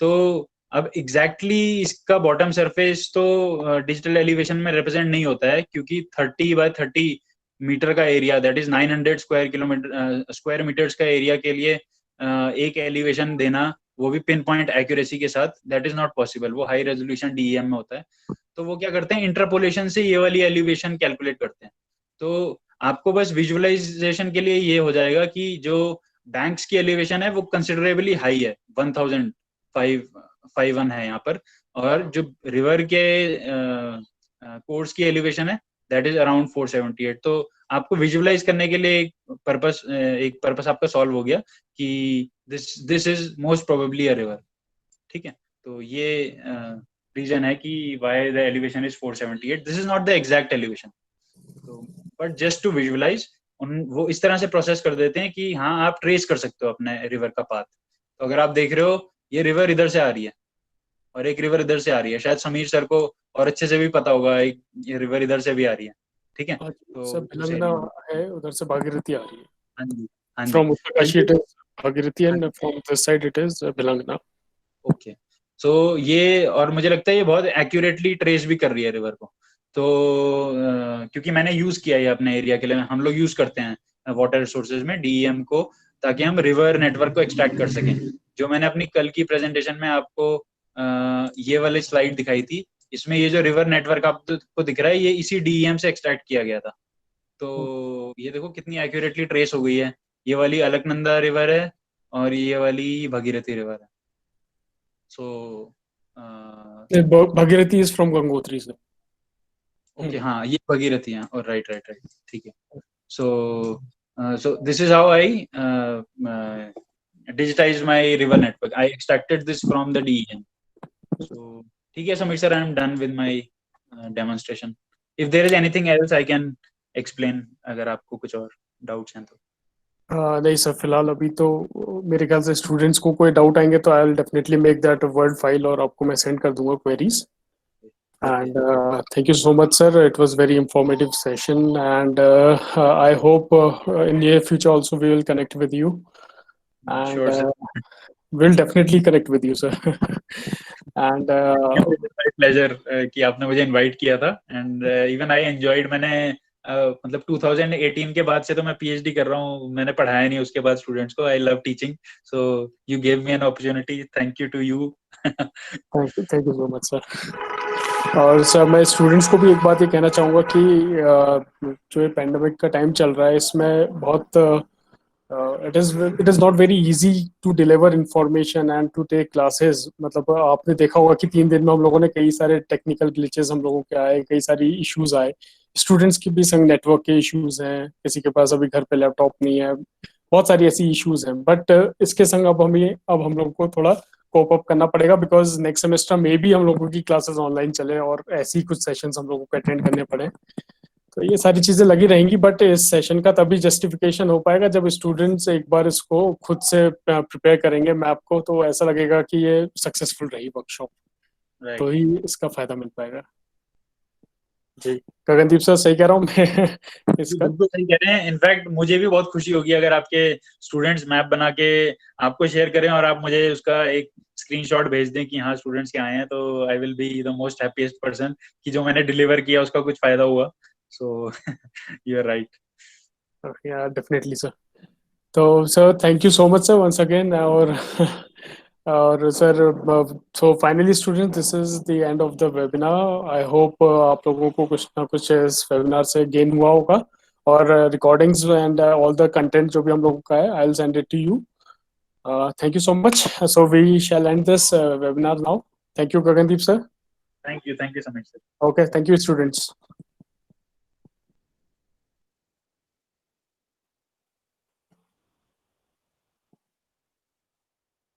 B: तो अब एग्जैक्टली इसका बॉटम सरफेस तो डिजिटल एलिवेशन में रिप्रेजेंट नहीं होता है, क्योंकि 30 बाय 30 मीटर का area, that is 900 square kilometre square metres का एरिया के लिए एक एलिवेशन देना, वो भी पिन पॉइंट एक्यूरेसी के साथ, दैट इज नॉट पॉसिबल। वो हाई रेजोल्यूशन डीईएम में होता है। तो वो क्या करते हैं, इंटरपोलेशन से ये वाली एलिवेशन कैलकुलेट करते हैं। तो आपको बस विजुअलाइजेशन के लिए ये हो जाएगा कि जो बैंक्स की एलिवेशन है वो कंसिडरेबली हाई है, 1051 है यहाँ पर, और जो रिवर के कोर्स की एलिवेशन है दैट इज अराउंड 478। तो आपको विजुअलाइज करने के लिए एक पर्पस आपका सॉल्व हो गया कि this is most probably a river, ठीक है। तो ये रीजन है कि why the elevation is 478। This is not the exact elevation, तो बट जस्ट टू विजुअलाइज वो इस तरह से प्रोसेस कर देते हैं कि हाँ आप ट्रेस कर सकते हो अपने रिवर का पाथ। तो अगर आप देख रहे हो ये रिवर इधर से आ रही है और एक रिवर इधर से आ रही है, शायद समीर सर को और अच्छे से भी पता होगा, एक ये रिवर इधर से भी आ रही है, ठीक है, तो
A: सब
B: उस
A: भिलंगना
B: एरिया में।
A: है, उधर से भागीरथी आ रही है।
B: हाँ जी, हाँ जी।
A: फ्रॉम
B: तो
A: उत्तरकाशी
B: ये,
A: इट इज भागीरथी
B: हाँ
A: एंड
B: जी,
A: from this side it is Bhilangana.
B: Okay. So ये, और मुझे लगता है ये बहुत एक्यूरेटली ट्रेस भी कर रही है रिवर को। तो क्योंकि मैंने यूज किया है अपने एरिया के लिए, हम लोग यूज करते हैं वाटर रिसोर्सेज में डीईएम को, ताकि हम रिवर नेटवर्क को एक्सट्रैक्ट कर सकें। जो मैंने अपनी कल की प्रेजेंटेशन में आपको ये वाली स्लाइड दिखाई थी, इसमें ये जो रिवर नेटवर्क आपको दिख रहा है ये इसी डीईएम से एक्सट्रैक्ट किया गया था। तो ये देखो कितनी एक्यूरेटली ट्रेस हो गई है। ये वाली अलकनंदा रिवर है और ये वाली भगीरथी रिवर है। सो
A: भागीरथी इज फ्रॉम गंगोत्री से।
B: ओके, हाँ ये भगीरथी है, और राइट राइट राइट, ठीक है। So so this is how I digitized my river network. I extracted this from the DEM. So ठीक है Sameer sir, I am done with my demonstration. If there is anything else I can explain, अगर आपको कुछ और doubts हैं तो।
A: नहीं sir, फिलहाल अभी तो मेरे ख्याल से स्टूडेंट्स को कोई डाउट आएंगे तो I will definitely make that word file और आपको मैं सेंड कर दूंगा queries.
B: Okay,
A: And thank you so much, sir. It was very informative session, and I hope in near future also we will connect with you, and
B: sure sir.
A: we'll definitely connect with you, sir. And
B: pleasure कि आपने मुझे invite किया था, and even I enjoyed. मैंने मतलब 2018 के बाद से तो मैं पीएचडी कर रहा हूँ, मैंने पढ़ाया नहीं उसके बाद स्टूडेंट्स को। I love teaching, so you gave me an opportunity, thank you to you.
A: Thank you so much sir. और सर मैं स्टूडेंट्स को भी एक बात ये कहना चाहूँगा कि जो ये पैंडेमिक का टाइम चल रहा है इसमें बहुत it is not very easy to deliver information and to take classes. मतलब आपने देखा होगा कि 3 दिन में हम लोगों ने कई सारे टेक्निकल ग्लिचेस हम लोगों के आए, कई सारी इश्यूज आए। स्टूडेंट्स के भी संग नेटवर्क के इश्यूज हैं, किसी के पास अभी घर पे लैपटॉप नहीं है, बहुत सारी ऐसी इश्यूज हैं। बट इसके संग अब हम लोग को थोड़ा कोप अप करना पड़ेगा, बिकॉज नेक्स्ट सेमेस्टर में भी हम लोगों की क्लासेस ऑनलाइन चले और ऐसी ही कुछ सेशंस हम लोगों को अटेंड करने पड़े। तो ये सारी चीजें लगी रहेंगी, बट इस सेशन का तभी जस्टिफिकेशन हो पाएगा जब स्टूडेंट्स एक बार इसको खुद से प्रिपेयर करेंगे मैप को, तो ऐसा लगेगा कि ये सक्सेसफुल रही वर्कशॉप, तो
B: राइट,
A: ही इसका फायदा मिल पाएगा। जी गगनदीप सर, सही कह रहा हूँ मैं इसका?
B: बिल्कुल सही कह रहे हैं। इनफैक्ट मुझे भी बहुत खुशी होगी अगर आपके स्टूडेंट्स मैप बना के आपको शेयर करें और आप मुझे उसका एक स्क्रीनशॉट भेज दें कि हाँ स्टूडेंट्स के आए हैं, तो I will be the most happiest person कि जो मैंने डिलीवर किया उसका कुछ फायदा हुआ। So you're right.
A: Yeah, definitely, sir. So, sir, thank you so much, sir, once again. और sir, so finally students, this is the end of the webinar. I hope आप लोगों को कुछ ना कुछ इस webinar से gain हुआ होगा, और recordings and all the content जो भी हम लोगों का है, I'll send it to you. Thank you so much. So we shall end this webinar now. Thank you, Gagandeep sir.
B: Thank you so much, sir.
A: Okay, thank you, students.